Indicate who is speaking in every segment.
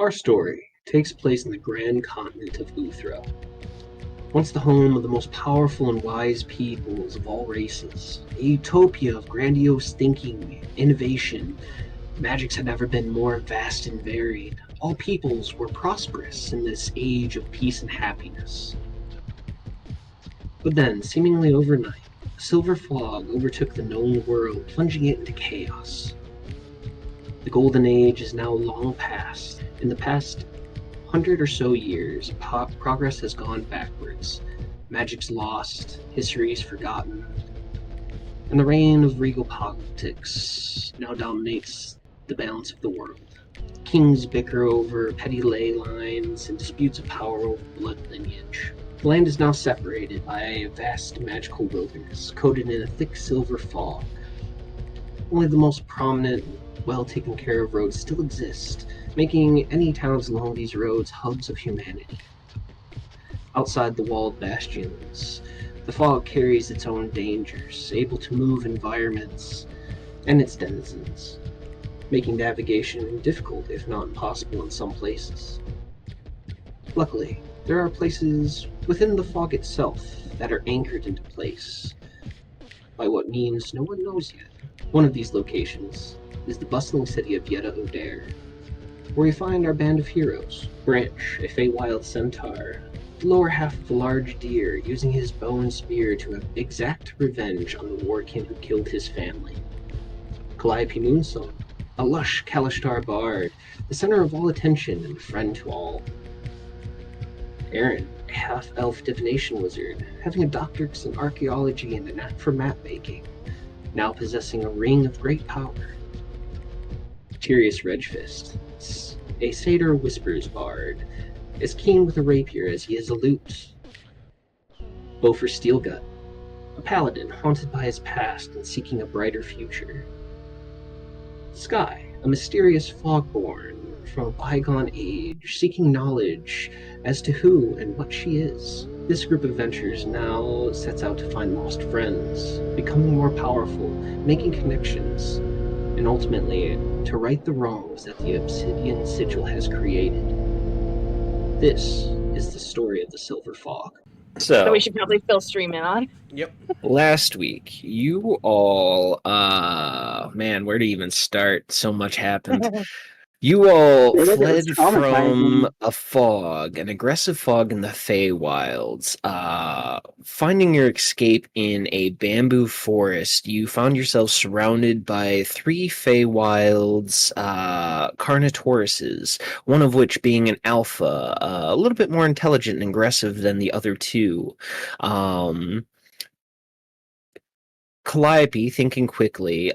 Speaker 1: Our story takes place in the grand continent of Uthra, once the home of the most powerful and wise peoples of all races. A utopia of grandiose thinking, innovation. Magics had never been more vast and varied. All peoples were prosperous in this age of peace and happiness. But then, seemingly overnight, a silver fog overtook the known world, plunging it into chaos. The Golden Age is now long past. In the past 100 or so years, progress has gone backwards. Magic's lost, history is forgotten, and the reign of regal politics now dominates the balance of the world. Kings bicker over petty ley lines and disputes of power over blood lineage. The land is now separated by a vast magical wilderness, coated in a thick silver fog. Only the most prominent, well taken care of roads still exist, making any towns along these roads hubs of humanity. Outside the walled bastions, the fog carries its own dangers, able to move environments and its denizens, making navigation difficult, if not impossible, in some places. Luckily, there are places within the fog itself that are anchored into place by what means no one knows yet. One of these locations is the bustling city of Yetta O'Dare, where we find our band of heroes. Branch, a Feywild centaur, the lower half of a large deer, using his bow and spear to exact revenge on the warkin who killed his family. Calliope Moonsong, a lush Kalashtar bard, the center of all attention and a friend to all. Aaron, a half-elf divination wizard, having a doctorate in archaeology and a knack for map-making, now possessing a ring of great power. Tirius Redfist, a satyr whispers bard, as keen with a rapier as he is a lute. Beaufort Steelgut, a paladin haunted by his past and seeking a brighter future. Sky, a mysterious fogborn from a bygone age, seeking knowledge as to who and what she is. This group of adventurers now sets out to find lost friends, becoming more powerful, making connections, and ultimately to right the wrongs that the Obsidian Sigil has created. This is the story of the Silver Fog.
Speaker 2: So
Speaker 3: we should probably fill stream in on.
Speaker 2: Yep. Last week, you all, man, where to even start? So much happened. You all fled from a fog, an aggressive fog in the Feywilds. Finding your escape in a bamboo forest, you found yourself surrounded by 3 Feywilds Carnotauruses, one of which being an alpha, a little bit more intelligent and aggressive than the other 2. Calliope, thinking quickly,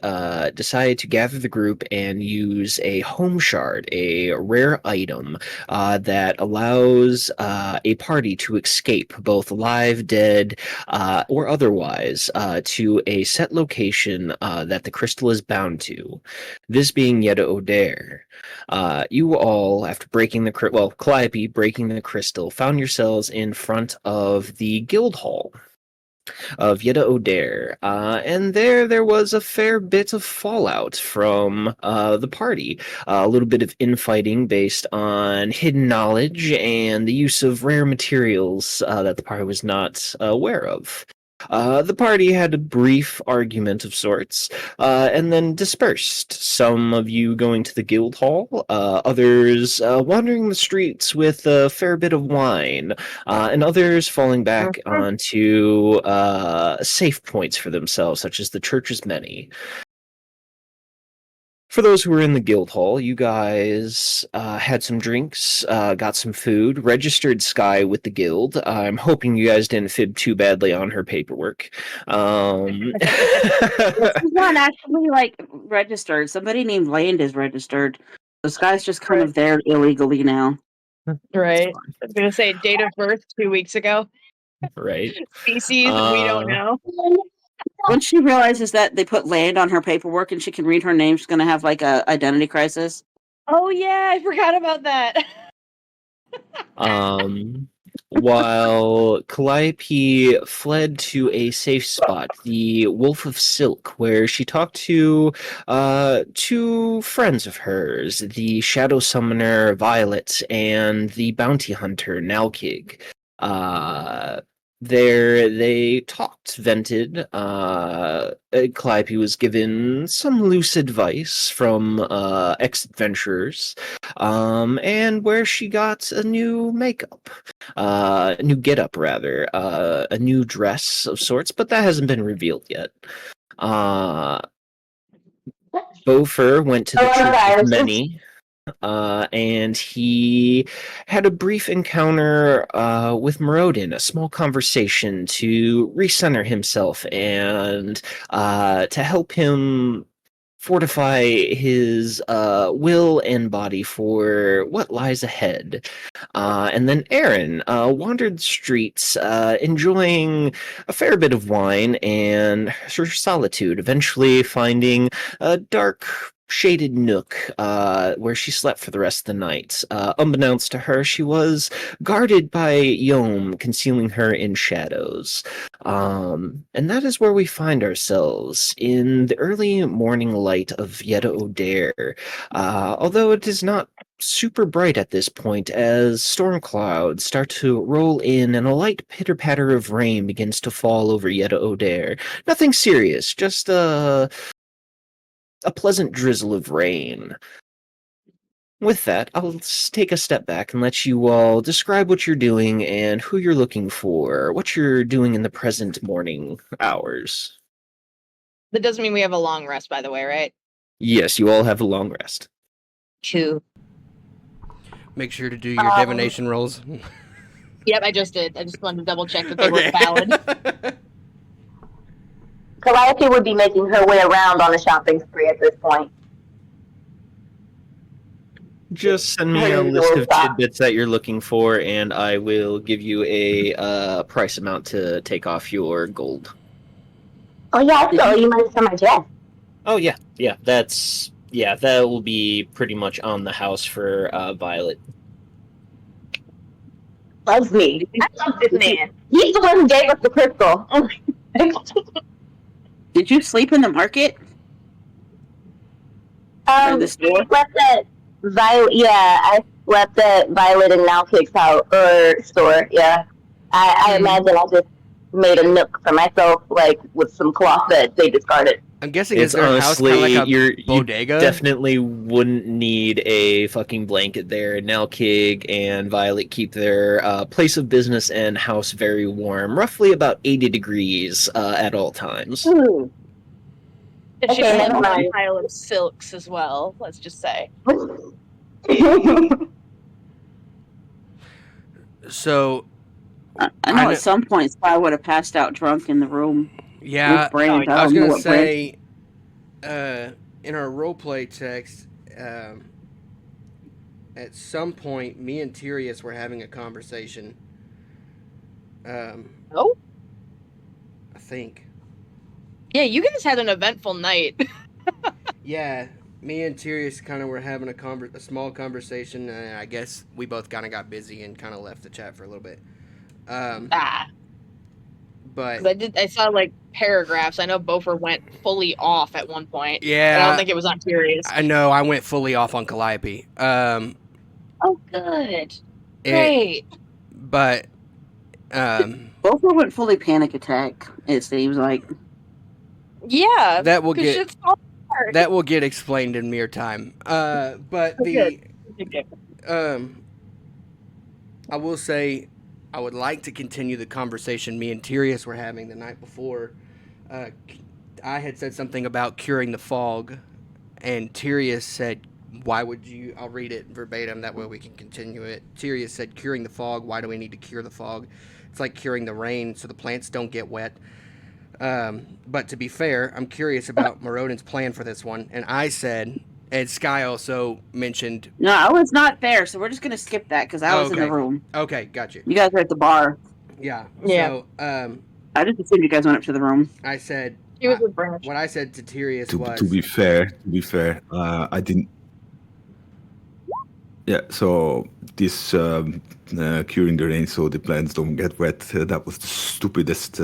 Speaker 2: decided to gather the group and use a home shard, a rare item that allows a party to escape, both live, dead, or otherwise, to a set location that the crystal is bound to. This being Yetta O'Dare. You all, after breaking the Calliope breaking the crystal, found yourselves in front of the guild hall of Yetta O'Dare, and there was a fair bit of fallout from the party. A little bit of infighting based on hidden knowledge and the use of rare materials that the party was not aware of. The party had a brief argument of sorts, and then dispersed. Some of you going to the guild hall, others wandering the streets with a fair bit of wine, and others falling back onto safe points for themselves, such as the church's many. For those who were in the guild hall, you guys had some drinks, got some food, registered Sky with the guild. I'm hoping you guys didn't fib too badly on her paperwork.
Speaker 4: She's not actually registered. Somebody named Land is registered. So Sky's just kind of there illegally now.
Speaker 3: Right. I was going to say date of birth 2 weeks ago.
Speaker 2: Right.
Speaker 3: Species, we don't know.
Speaker 4: Once she realizes that they put Land on her paperwork and she can read her name, she's going to have a identity crisis.
Speaker 3: Oh, yeah, I forgot about that.
Speaker 2: while Calliope fled to a safe spot, the Wolf of Silk, where she talked to two friends of hers, the Shadow Summoner Violet and the Bounty Hunter Nalkig. There they talked, vented. Calliope was given some loose advice from ex-adventurers, and where she got a new makeup. A new getup rather, a new dress of sorts, but that hasn't been revealed yet. Beaufort went to the Church of Many, and he had a brief encounter with Morodin, a small conversation to recenter himself and to help him fortify his will and body for what lies ahead. And then Aaron wandered the streets, enjoying a fair bit of wine and her solitude, eventually finding a dark, shaded nook where she slept for the rest of the night. Unbeknownst to her, she was guarded by Yom, concealing her in shadows. And that is where we find ourselves, in the early morning light of Yetta O'Dare. Although it is not super bright at this point, as storm clouds start to roll in and a light pitter-patter of rain begins to fall over Yetta O'Dare. Nothing serious, just a pleasant drizzle of rain. With that, I'll take a step back and let you all describe what you're doing and who you're looking for, what you're doing in the present morning hours.
Speaker 3: That doesn't mean we have a long rest, by the way, right?
Speaker 2: Yes, you all have a long rest.
Speaker 3: Two.
Speaker 5: Make sure to do your divination rolls.
Speaker 3: Yep, I just did. I just wanted to double check that they were valid.
Speaker 6: Calliope would be making her way around on a shopping spree at this point.
Speaker 2: Just send me a list of tidbits that you're looking for, and I will give you a price amount to take off your gold.
Speaker 6: Oh yeah, so you might sell my dress.
Speaker 2: Oh yeah, that will be pretty much on the house for Violet.
Speaker 6: Loves me. I love this man. He's the one who gave us the crystal.
Speaker 4: Did you sleep in the market? The store?
Speaker 6: I slept at Violet. Yeah, I slept at Violet and Nalkig's house or store. Yeah, I imagine I just made a nook for myself, like with some cloth that they discarded.
Speaker 5: I'm guessing
Speaker 2: It's
Speaker 5: their house kind of
Speaker 2: honestly,
Speaker 5: like a bodega?
Speaker 2: you definitely wouldn't need a fucking blanket there. Nalkig and Violet keep their place of business and house very warm, roughly about 80 degrees at all times.
Speaker 6: Ooh.
Speaker 3: And she
Speaker 6: Okay,
Speaker 3: has
Speaker 6: never
Speaker 3: a
Speaker 6: mind.
Speaker 3: pile of silks as well, let's just say.
Speaker 5: So,
Speaker 4: I know at some point I would have passed out drunk in the room.
Speaker 5: yeah,
Speaker 4: With Brand.
Speaker 5: I was
Speaker 4: don't know
Speaker 5: going to
Speaker 4: what Brand-
Speaker 5: say, in our roleplay text, at some point, me and Tyrius were having a conversation.
Speaker 3: Oh?
Speaker 5: I think.
Speaker 3: Yeah, you guys had an eventful night.
Speaker 5: Yeah, me and Tyrius kind of were having a small conversation, and I guess we both kind of got busy and kind of left the chat for a little bit. But
Speaker 3: I saw like paragraphs. I know Beaufort went fully off at one point.
Speaker 5: yeah,
Speaker 3: I don't think it was on Curious.
Speaker 5: I know I went fully off on Calliope.
Speaker 3: Oh, good.
Speaker 5: It,
Speaker 3: Great.
Speaker 5: but
Speaker 4: Beaufort went fully panic attack. It seems like.
Speaker 3: Yeah.
Speaker 5: that will
Speaker 3: 'cause
Speaker 5: get
Speaker 3: shit's falling apart.
Speaker 5: that will get explained in mere time. But the
Speaker 3: Okay.
Speaker 5: I will say I would like to continue the conversation me and Tyrius were having the night before. I had said something about curing the fog, and Tyrius said, "Why would you?" I'll read it verbatim. That way we can continue it. Tyrius said, "Curing the fog. Why do we need to cure the fog? It's like curing the rain, so the plants don't get wet." But to be fair, I'm curious about Morodin's plan for this one. And I said, and Sky also mentioned...
Speaker 4: No, I was not there, so we're just going to skip that because I was in the room.
Speaker 5: Okay, got you.
Speaker 4: You guys were at the bar.
Speaker 5: Yeah.
Speaker 3: Yeah.
Speaker 5: So,
Speaker 4: I just assumed you guys went up to the room.
Speaker 5: I said...
Speaker 3: He was with Branch.
Speaker 5: What I said to Tyrius was...
Speaker 7: To be fair, I didn't... Yeah, so this curing the rain so the plants don't get wet, that was the stupidest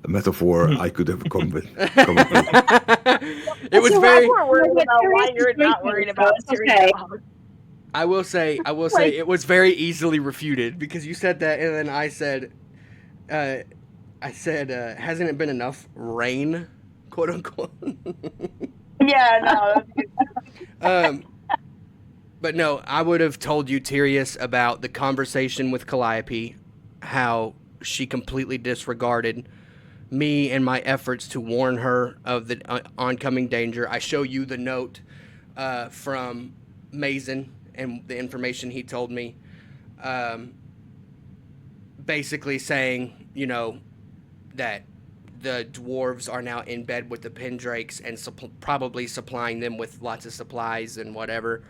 Speaker 7: metaphor I could have come with.
Speaker 5: It was
Speaker 4: So
Speaker 5: very.
Speaker 3: We're worried
Speaker 4: Well,
Speaker 3: about why
Speaker 4: Sirius
Speaker 3: you're
Speaker 4: is
Speaker 3: not
Speaker 4: drinking,
Speaker 3: worried
Speaker 4: so
Speaker 3: about
Speaker 4: it's
Speaker 3: Sirius
Speaker 4: okay.
Speaker 3: dog.
Speaker 5: I will say
Speaker 4: Like-
Speaker 5: it was very easily refuted because you said that, and then I said, hasn't it been enough rain, quote unquote?
Speaker 3: Yeah, no.
Speaker 5: But no, I would have told you, Tyrius, about the conversation with Calliope, how she completely disregarded me and my efforts to warn her of the oncoming danger. I show you the note from Mason and the information he told me, basically saying, that the dwarves are now in bed with the Pendrakes and probably supplying them with lots of supplies and whatever.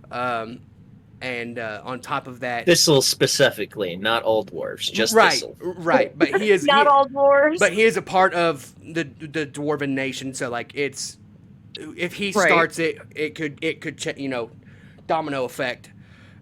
Speaker 5: And on top of that,
Speaker 2: Thistle specifically, not all dwarves, just
Speaker 5: right,
Speaker 2: Thistle.
Speaker 5: right. But he is
Speaker 3: Not all dwarves.
Speaker 5: But he is a part of the dwarven nation, so like it's if he
Speaker 3: Right.
Speaker 5: starts it, it could domino effect,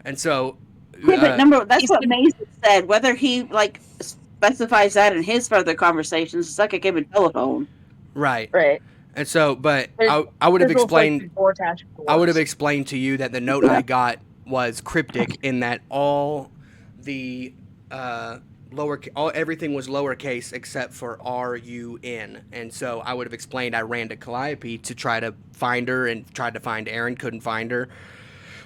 Speaker 5: and so.
Speaker 4: Yeah, but that's what Mason said. Whether he like specifies that in his further conversations, it's like a game of telephone.
Speaker 5: Right.
Speaker 3: Right.
Speaker 5: And so, but
Speaker 3: There's-
Speaker 5: I would have
Speaker 3: There's also, like,
Speaker 5: explained.
Speaker 3: Vortash
Speaker 5: I would have
Speaker 3: dwarves.
Speaker 5: explained to you that the note I got was cryptic in that all the everything was lowercase except for RUN, and so I would have explained I ran to Calliope to try to find her and tried to find Aaron, couldn't find her,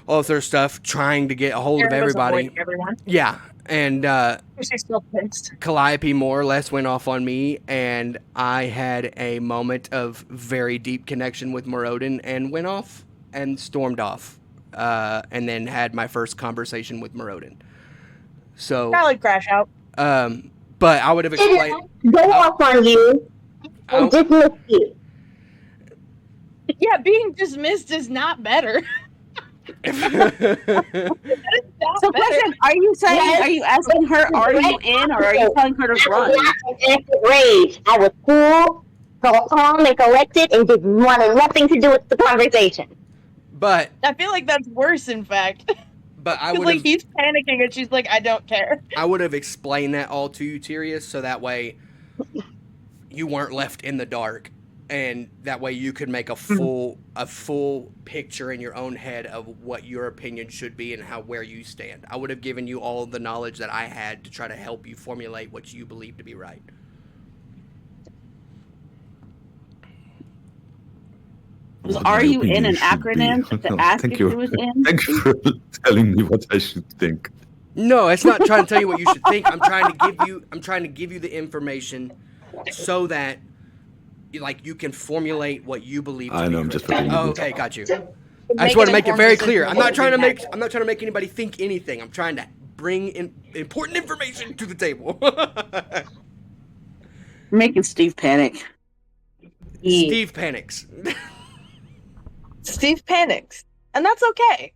Speaker 5: all this other stuff, trying to get a hold of
Speaker 3: Aaron was
Speaker 5: everybody.
Speaker 3: avoiding everyone.
Speaker 5: Yeah, and
Speaker 3: She's still pissed.
Speaker 5: Calliope more or less went off on me, and I had a moment of very deep connection with Morodin and went off and stormed off, and then had my first conversation with Morodin. So,
Speaker 3: Probably crash out.
Speaker 5: but I would have explained.
Speaker 6: Go off on you and dismiss you.
Speaker 3: Yeah, being dismissed is not better.
Speaker 4: So, question: Are you saying?
Speaker 6: Yes.
Speaker 4: Are you asking her? Are you in, or are you telling her to
Speaker 6: I
Speaker 4: run?
Speaker 6: was not in active rage. I was cool, calm, and collected, and just wanted nothing to do with the conversation.
Speaker 5: But
Speaker 3: I feel like that's worse, in fact.
Speaker 5: I
Speaker 3: 'Cause,
Speaker 5: would
Speaker 3: like,
Speaker 5: have
Speaker 3: he's panicking and she's like, I don't care.
Speaker 5: I would have explained that all to you, Tyrius, so that way you weren't left in the dark, and that way you could make a full picture in your own head of what your opinion should be and where you stand. I would have given you all the knowledge that I had to try to help you formulate what you believe to be right.
Speaker 4: Was
Speaker 7: What
Speaker 4: "Are
Speaker 7: my
Speaker 4: you in"
Speaker 7: opinion
Speaker 4: an
Speaker 7: should be.
Speaker 4: acronym to
Speaker 7: No,
Speaker 4: ask
Speaker 7: thank
Speaker 4: if
Speaker 7: you.
Speaker 4: she was in?
Speaker 7: Thank you for telling me what I should think.
Speaker 5: No, it's not trying to tell you what you should think. I'm trying to give you the information so that you can formulate what you believe to
Speaker 7: I
Speaker 5: be
Speaker 7: know, I'm
Speaker 5: correct.
Speaker 7: just fucking
Speaker 5: Oh,
Speaker 7: with you.
Speaker 5: okay, got you. I just want to make it very clear. I'm not trying to make anybody think anything. I'm trying to bring in important information to the table.
Speaker 4: Making Steve panic.
Speaker 5: Steve panics.
Speaker 3: Steve panics. And that's okay.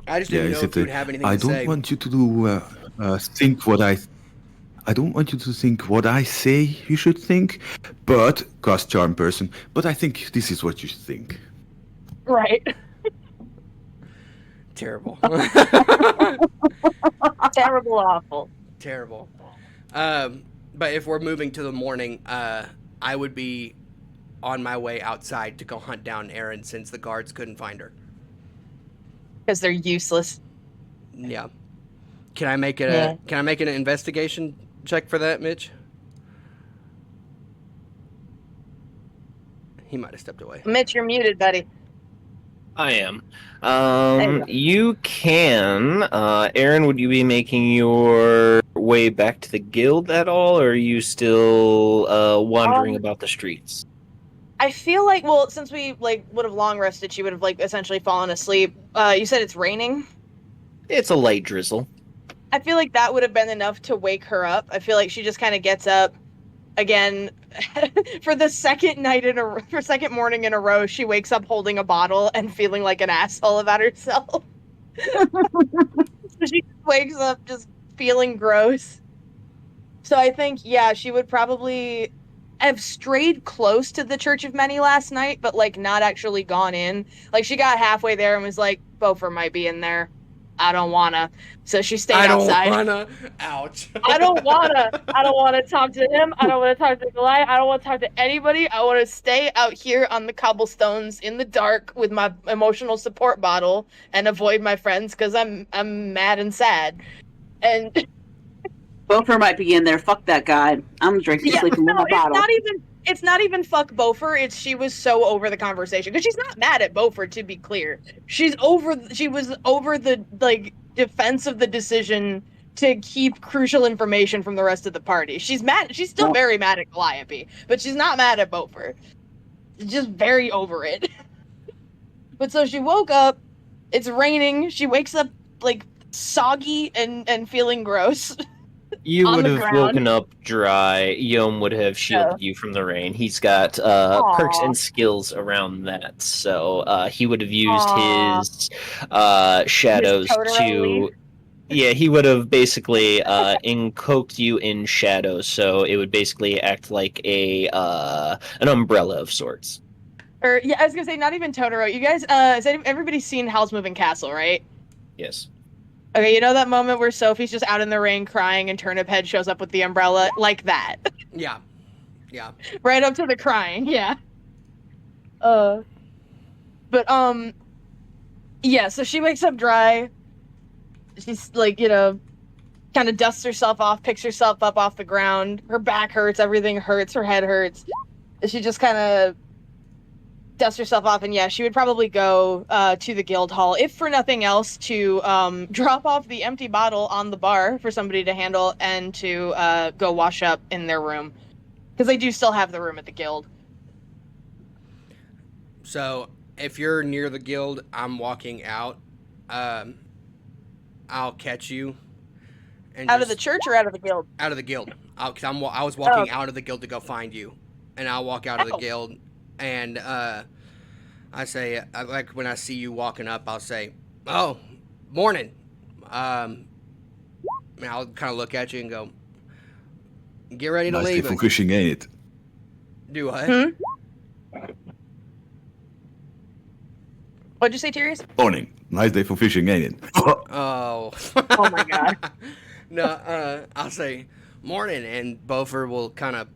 Speaker 5: I just didn't know if you'd have anything
Speaker 7: I
Speaker 5: to
Speaker 7: don't
Speaker 5: say.
Speaker 7: want you to do think what I don't want you to think what I say you should think, but cast charm person. But I think this is what you should think.
Speaker 3: Right.
Speaker 5: Terrible.
Speaker 3: Terrible, awful.
Speaker 5: Terrible. But if we're moving to the morning, I would be on my way outside to go hunt down Erin since the guards couldn't find her.
Speaker 3: Because they're useless.
Speaker 5: Yeah. Can I make it Can I make an investigation check for that, Mitch? He might have stepped away.
Speaker 3: Mitch, you're muted, buddy.
Speaker 2: I am.
Speaker 3: you go.
Speaker 2: You can. Aaron, would you be making your way back to the guild at all, or are you still wandering about the streets?
Speaker 3: I feel like, well, since we would have long rested, she would have essentially fallen asleep. You said it's raining.
Speaker 2: It's a light drizzle.
Speaker 3: I feel like that would have been enough to wake her up. I feel like she just kind of gets up again for the second morning in a row. She wakes up holding a bottle and feeling like an asshole about herself. So she wakes up just feeling gross. So I think, yeah, she would probably have strayed close to the Church of Many last night, but like not actually gone in. Like she got halfway there and was like, Beaufort might be in there. I don't wanna. So she stayed outside.
Speaker 5: Ouch.
Speaker 3: I don't wanna talk to him. I don't wanna talk to Goliath. I don't wanna talk to anybody. I wanna stay out here on the cobblestones in the dark with my emotional support bottle and avoid my friends because I'm mad and sad. And
Speaker 4: Beaufort might be in there. Fuck that guy. I'm drinking, sleeping with my bottle.
Speaker 3: It's not even fuck Beaufort. It's she was so over the conversation because she's not mad at Beaufort, to be clear. She was over the like defense of the decision to keep crucial information from the rest of the party. She's mad. She's still very mad at Calliope, but she's not mad at Beaufort. Just very over it. But so she woke up. It's raining. She wakes up like soggy and feeling gross.
Speaker 2: You
Speaker 3: On
Speaker 2: would
Speaker 3: the
Speaker 2: have
Speaker 3: ground.
Speaker 2: woken up dry. Yom would have shielded you from the rain. He's got perks and skills around that, so he would have used his shadows
Speaker 3: Totoro leaf.
Speaker 2: Yeah, he would have basically encloaked you in shadows, so it would basically act like an umbrella of sorts.
Speaker 3: Or yeah, I was gonna say not even Totoro. You guys, has everybody seen Howl's Moving Castle, right?
Speaker 2: Yes.
Speaker 3: Okay, you know that moment where Sophie's just out in the rain crying and Turnip Head shows up with the umbrella? Like that.
Speaker 5: Yeah. Yeah.
Speaker 3: Right up to the crying, yeah. Yeah, so she wakes up dry. She's like, kind of dusts herself off, picks herself up off the ground. Her back hurts, everything hurts, her head hurts. She just kind of dust herself off, and yeah, she would probably go to the guild hall, if for nothing else, to drop off the empty bottle on the bar for somebody to handle, and to go wash up in their room, because they do still have the room at the guild.
Speaker 5: So if you're near the guild, I'm walking out. I'll catch you. And
Speaker 3: Out of the church or out of the guild?
Speaker 5: Out of the guild. Because I was walking out of the guild to go find you, and I'll walk out of the guild. And I say, like when I see you walking up, I'll say, "Oh, morning." And I'll kind of look at you and go, "Get ready to
Speaker 7: Nice day
Speaker 5: leave."
Speaker 7: for fishing, ain't it?
Speaker 5: Do what?
Speaker 3: What'd you say, Tyrius?
Speaker 7: Morning. Nice day for fishing, ain't it?
Speaker 5: Oh.
Speaker 3: Oh my god.
Speaker 5: No, I'll say, "Morning," and Beaufort will kind of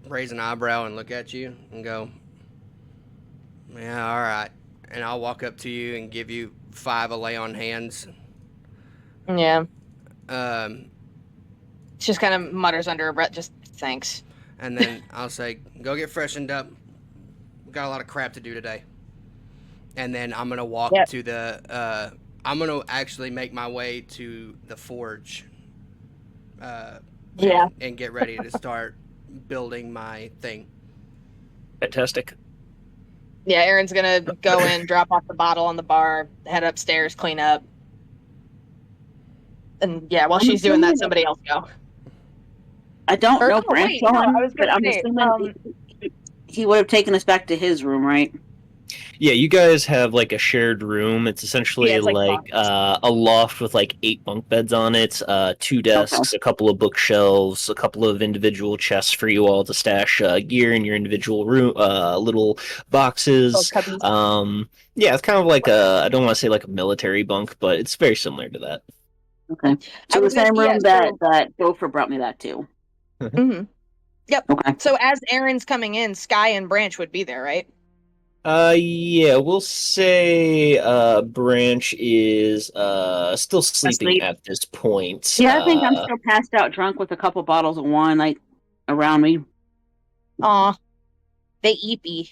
Speaker 5: raise an eyebrow and look at you and go, "Yeah, all right." And I'll walk up to you and give you 5 a lay on hands.
Speaker 3: Yeah.
Speaker 5: She
Speaker 3: just kind of mutters under her breath, just thanks.
Speaker 5: And then I'll say, "Go get freshened up. We got a lot of crap to do today." And then I'm gonna walk to the. I'm gonna actually make my way to the forge. And get ready to start building my thing.
Speaker 2: Fantastic.
Speaker 3: Yeah, Aaron's gonna go in, drop off the bottle on the bar, head upstairs, clean up. And yeah, while she's doing that, somebody else go.
Speaker 4: I don't know Branch
Speaker 3: I
Speaker 4: on,
Speaker 3: was
Speaker 4: but
Speaker 3: gonna
Speaker 4: I'm
Speaker 3: say,
Speaker 4: assuming he would have taken us back to his room, right?
Speaker 2: Yeah, you guys have like a shared room. It's essentially
Speaker 3: it's like
Speaker 2: a loft with like 8 bunk beds on it, 2 desks, a couple of bookshelves, a couple of individual chests for you all to stash gear in your individual room, little boxes. Yeah, it's kind of like I don't want to say like a military bunk, but it's very similar to that.
Speaker 4: Okay, so the same room that Beaufort brought me back to.
Speaker 3: Mm-hmm. Yep.
Speaker 4: Okay.
Speaker 3: So as Aaron's coming in, Sky and Branch would be there, right?
Speaker 2: Yeah, we'll say Branch is still sleeping at this point.
Speaker 4: Yeah, I think I'm still passed out drunk with a couple bottles of wine like around me.
Speaker 3: Aw. They eepy.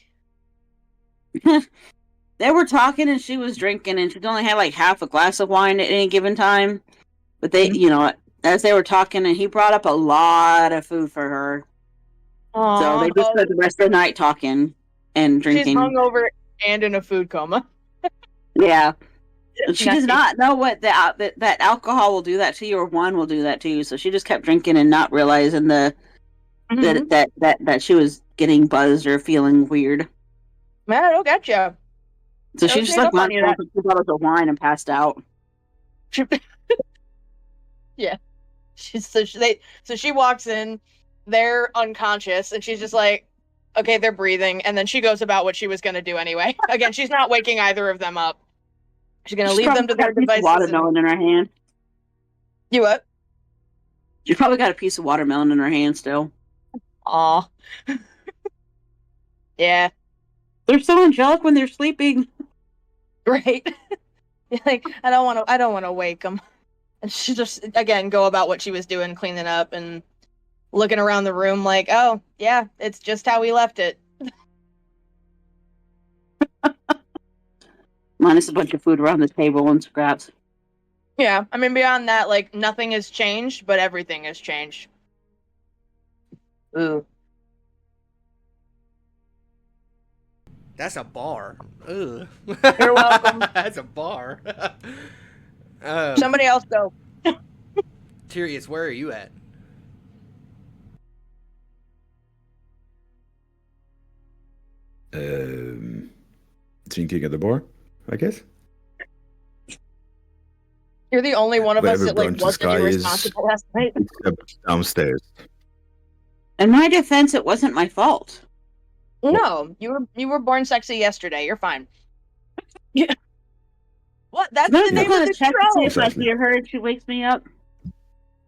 Speaker 4: They were talking and she was drinking and she'd only had like half a glass of wine at any given time. But they, as they were talking, and he brought up a lot of food for her.
Speaker 3: Aww.
Speaker 4: So they just spent the rest of the night talking and drinking.
Speaker 3: She's hungover and in a food coma.
Speaker 4: Yeah. She does not know what that alcohol will do that to you, or wine will do that to you. So she just kept drinking and not realizing that she was getting buzzed or feeling weird.
Speaker 3: Man, I don't get you.
Speaker 4: So she just like went for 2 bottles of wine and passed out.
Speaker 3: Yeah. So she walks in. they're unconscious, and she's just like, okay, they're breathing, and then she goes about what she was going to do anyway. Again, she's not waking either of them up. She's going to leave them to their devices.
Speaker 4: Watermelon in her hand.
Speaker 3: You what?
Speaker 4: She's probably got a piece of watermelon in her hand still.
Speaker 3: Aw. Yeah.
Speaker 4: They're so angelic when they're sleeping.
Speaker 3: Right. Like, I don't want to wake them. And she just again go about what she was doing, cleaning up and looking around the room like, oh yeah, it's just how we left it.
Speaker 4: Minus a bunch of food around the table and scraps.
Speaker 3: Yeah, I mean beyond that, like nothing has changed, but everything has changed. Ooh.
Speaker 5: That's a bar. Ugh.
Speaker 3: You're welcome.
Speaker 5: That's a bar.
Speaker 3: Somebody else go.
Speaker 5: Tyrius, where are you at?
Speaker 7: Drinking at the bar, I guess.
Speaker 3: You're the only one of us
Speaker 7: Wherever
Speaker 3: that like
Speaker 7: brunch
Speaker 3: wasn't
Speaker 7: guy is.
Speaker 3: irresponsible last night.
Speaker 7: Except downstairs.
Speaker 4: In my defense, it wasn't my fault.
Speaker 3: No, you were born sexy yesterday. You're fine. Yeah. What? That's the name of the
Speaker 4: check to see
Speaker 3: trope.
Speaker 4: if I hear her and she wakes me up.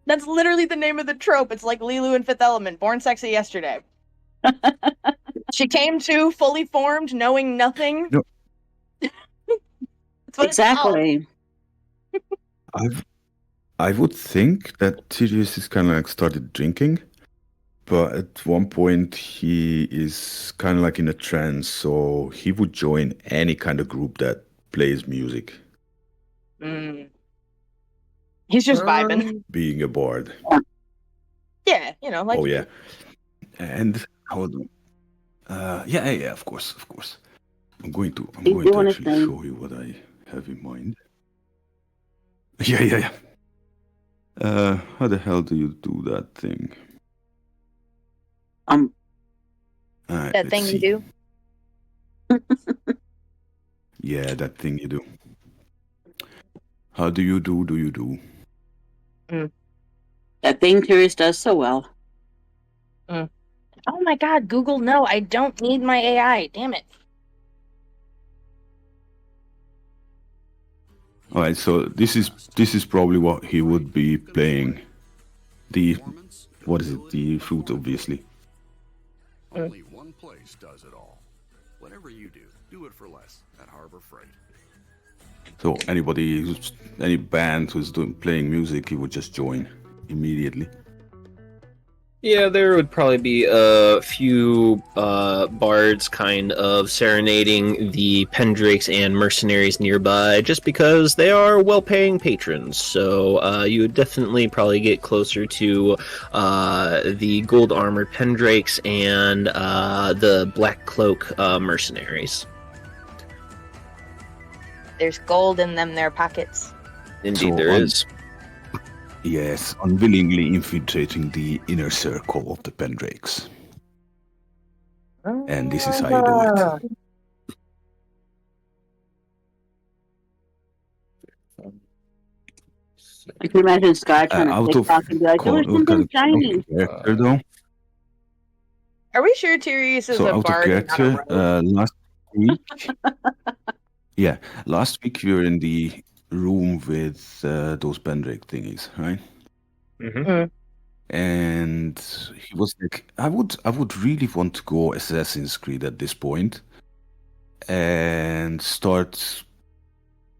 Speaker 3: That's literally the name of the trope. It's like Lilu in Fifth Element, born sexy yesterday. She came to fully formed, knowing nothing.
Speaker 7: No.
Speaker 3: That's what it's called.
Speaker 4: Exactly.
Speaker 7: I would think that Tyrius is kind of like started drinking, but at one point he is kind of like in a trance, so he would join any kind of group that plays music.
Speaker 3: He's just vibing.
Speaker 7: Being a bard.
Speaker 3: Yeah, you know, like.
Speaker 7: Oh yeah, and how? Yeah, of course. I'm going to actually show you what I have in mind. Yeah. How the hell do you do that thing?
Speaker 3: That thing you do?
Speaker 7: Yeah, that thing you do. How do you do?
Speaker 4: That thing Tyrius does so well.
Speaker 3: Oh my god, Google, no, I don't need my AI. Damn it.
Speaker 7: All right, so this is probably what he would be playing. What is it? The flute, obviously.
Speaker 8: Only one place does it all. Whatever you do it for less at Harbor Freight.
Speaker 7: So any band who's playing music, he would just join immediately.
Speaker 2: Yeah, there would probably be a few bards kind of serenading the Pendrakes and mercenaries nearby, just because they are well-paying patrons. So you would definitely probably get closer to the gold-armored Pendrakes and the Black Cloak mercenaries.
Speaker 3: There's gold in them there pockets.
Speaker 2: Indeed, there is.
Speaker 7: Yes, unwillingly infiltrating the inner circle of the Pendrakes. And this is how you do it.
Speaker 4: I can imagine Sky trying to take off and be like, there's something shiny.
Speaker 3: Are we sure Tyrius is a bard and not a rogue?
Speaker 7: Last week... Yeah, last week we were in the room with those Pendrake thingies, right?
Speaker 2: Mm-hmm.
Speaker 7: And he was like, I would really want to go Assassin's Creed at this point and start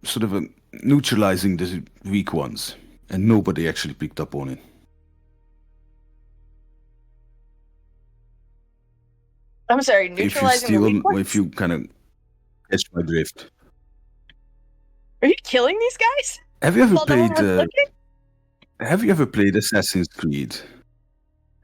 Speaker 7: sort of neutralizing the weak ones. And nobody actually picked up on it.
Speaker 3: I'm sorry, neutralizing the weak ones?
Speaker 7: If you kind of catch my drift.
Speaker 3: Are you killing these guys?
Speaker 7: Have you ever played Assassin's Creed?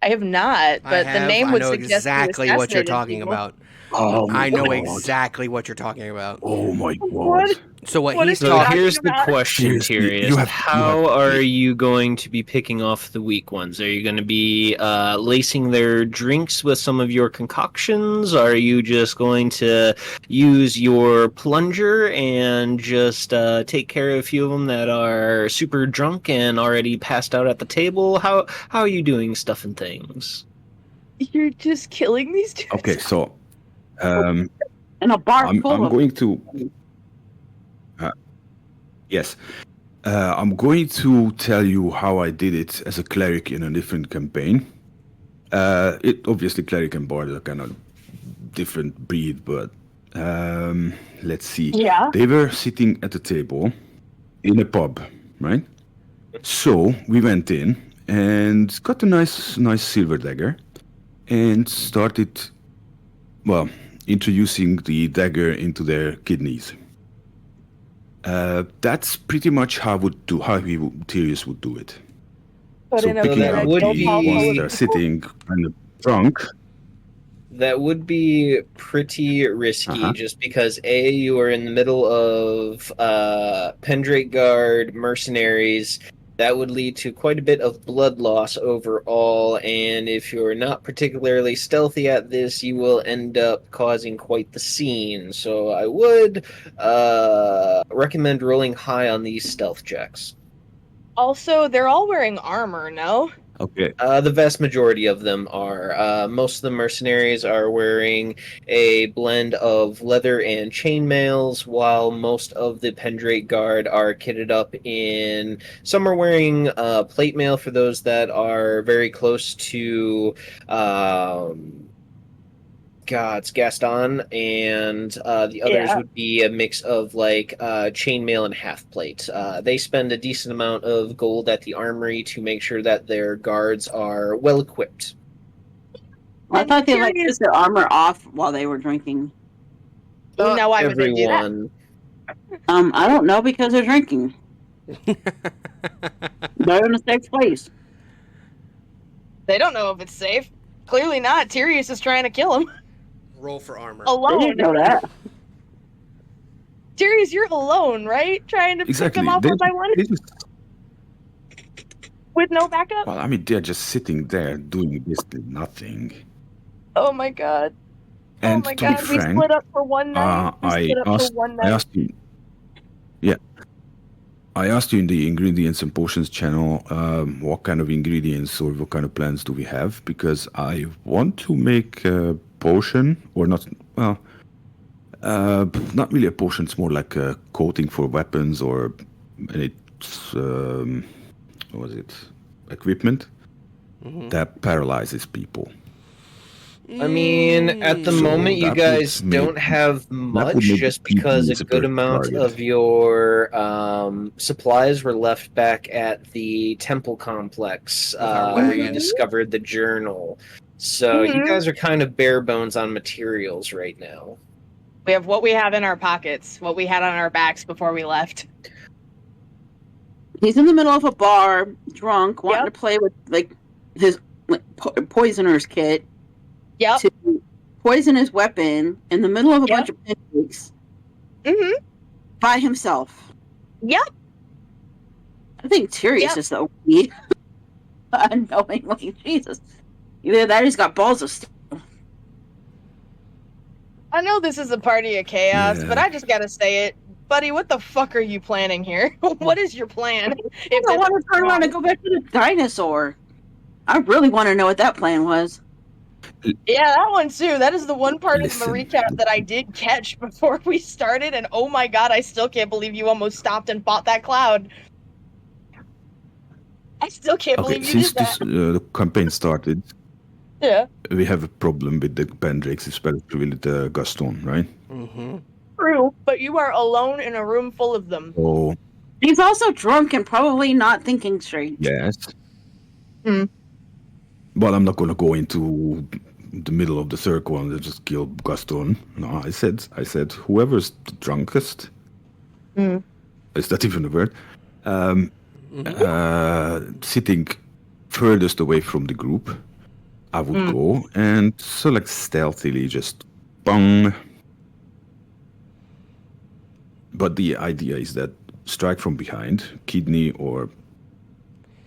Speaker 3: I have not, but the name would suggest
Speaker 5: exactly what you're talking
Speaker 3: people.
Speaker 5: about.
Speaker 7: Oh
Speaker 5: I know exactly what you're talking about.
Speaker 7: Oh my god.
Speaker 3: What?
Speaker 5: So what he's
Speaker 2: So
Speaker 5: talking
Speaker 2: here's the
Speaker 5: about?
Speaker 2: question, Tyrius. How are you going to be picking off the weak ones? Are you going to be lacing their drinks with some of your concoctions? Are you just going to use your plunger and just take care of a few of them that are super drunk and already passed out at the table? How are you doing stuff and things?
Speaker 3: You're just killing these dudes.
Speaker 7: Okay, so
Speaker 4: In a bar
Speaker 7: I'm
Speaker 4: full of
Speaker 7: going to yes. I'm going to tell you how I did it as a cleric in a different campaign. It obviously cleric and bard are kind of different breed, but let's see.
Speaker 3: Yeah.
Speaker 7: They were sitting at a table in a pub, right? So we went in and got a nice silver dagger and started, well, introducing the dagger into their kidneys. That's pretty much how Tyrius would do it.
Speaker 3: Put
Speaker 7: So
Speaker 3: in a
Speaker 7: picking
Speaker 2: that
Speaker 7: out
Speaker 2: would
Speaker 3: guild hall
Speaker 2: be-
Speaker 3: full
Speaker 7: ones
Speaker 3: of
Speaker 7: that are
Speaker 3: people.
Speaker 7: sitting kind of drunk.
Speaker 2: That would be pretty risky,
Speaker 7: Uh-huh.
Speaker 2: just because A, you are in the middle of Pendrake Guard mercenaries. That would lead to quite a bit of blood loss overall, and if you're not particularly stealthy at this, you will end up causing quite the scene. So I would recommend rolling high on these stealth checks.
Speaker 3: Also, they're all wearing armor, no?
Speaker 7: Okay.
Speaker 2: The vast majority of them are. Most of the mercenaries are wearing a blend of leather and chainmails, while most of the Pendrake Guard are kitted up in. Some are wearing plate mail for those that are very close to. It's Gaston, and the others
Speaker 3: Yeah.
Speaker 2: would be a mix of like chainmail and half plate. They spend a decent amount of gold at the armory to make sure that their guards are well equipped.
Speaker 4: I
Speaker 3: I'm
Speaker 4: thought they like
Speaker 3: curious-
Speaker 4: took their armor off while they were drinking.
Speaker 3: Now, why would they do that?
Speaker 2: Everyone.
Speaker 4: I don't know, because they're drinking. They're in a safe place.
Speaker 3: They don't know if it's safe. Clearly not. Tyrius is trying to kill him.
Speaker 5: Roll for armor.
Speaker 4: They
Speaker 3: Alone.
Speaker 4: didn't know that.
Speaker 3: Tyrius, you're alone, right? Trying to
Speaker 7: Exactly.
Speaker 3: pick them off one by one
Speaker 7: they just-
Speaker 3: with no backup?
Speaker 7: well, I mean, they're just sitting there doing basically nothing.
Speaker 3: Oh my god.
Speaker 7: And
Speaker 3: oh my
Speaker 7: to
Speaker 3: god,
Speaker 7: be
Speaker 3: we
Speaker 7: frank,
Speaker 3: split up for one night. We split up for one
Speaker 7: I
Speaker 3: night.
Speaker 7: asked you. Yeah, I asked you in the ingredients and potions channel what kind of ingredients or what kind of plans do we have, because I want to make a potion, or not. Well, not really a potion. It's more like a coating for weapons, or and it's what was it? Equipment that paralyzes people.
Speaker 2: I mean, at the
Speaker 7: So
Speaker 2: moment, you
Speaker 7: that
Speaker 2: guys
Speaker 7: would make-
Speaker 2: don't have much,
Speaker 7: make
Speaker 2: just
Speaker 7: people
Speaker 2: because a
Speaker 7: as a
Speaker 2: good
Speaker 7: perfect
Speaker 2: amount
Speaker 7: target.
Speaker 2: of your supplies were left back at the temple complex
Speaker 5: our
Speaker 2: where you
Speaker 5: wagon.
Speaker 2: discovered the journal. So you
Speaker 3: Mhm.
Speaker 2: guys are kind of bare bones on materials right now.
Speaker 3: We have what we have in our pockets, what we had on our backs before we left.
Speaker 4: He's in the middle of a bar, drunk, wanting
Speaker 3: Yep.
Speaker 4: to play with like his poisoner's kit
Speaker 3: Yep.
Speaker 4: to poison his weapon in the middle of a
Speaker 3: Yep.
Speaker 4: bunch of pancakes
Speaker 3: Mm-hmm.
Speaker 4: by himself.
Speaker 3: Yep.
Speaker 4: I think Tyrius
Speaker 3: Yep.
Speaker 4: is the OP. Unknowingly, Jesus. Either that or he's got balls of steel.
Speaker 3: I know this is a party of chaos,
Speaker 7: Yeah.
Speaker 3: but I just gotta say it. Buddy, what the fuck are you planning here? What is your plan?
Speaker 4: I
Speaker 3: If
Speaker 4: don't
Speaker 3: this
Speaker 4: want
Speaker 3: is
Speaker 4: to turn around
Speaker 3: wrong?
Speaker 4: and go back to the dinosaur. I really want to know what that plan was.
Speaker 3: Yeah, that one too. That is the one part
Speaker 7: Listen.
Speaker 3: of the recap that I did catch before we started, and oh my god, I still can't believe you almost stopped and fought that cloud. I still can't
Speaker 7: Okay,
Speaker 3: believe you
Speaker 7: since
Speaker 3: did that.
Speaker 7: this the campaign started,
Speaker 3: Yeah,
Speaker 7: we have a problem with the Pendrakes, especially with the Gaston, right?
Speaker 5: Mm-hmm.
Speaker 3: true. But you are alone in a room full of them.
Speaker 7: So
Speaker 4: He's also drunk and probably not thinking straight.
Speaker 7: yes.
Speaker 3: Hmm.
Speaker 7: Well, I'm not going to go into the middle of the circle and just kill Gaston. No, I said whoever's the drunkest.
Speaker 3: Hmm.
Speaker 7: Is that even a word? Sitting furthest away from the group, I would go and so like stealthily just bang. But the idea is that strike from behind, kidney or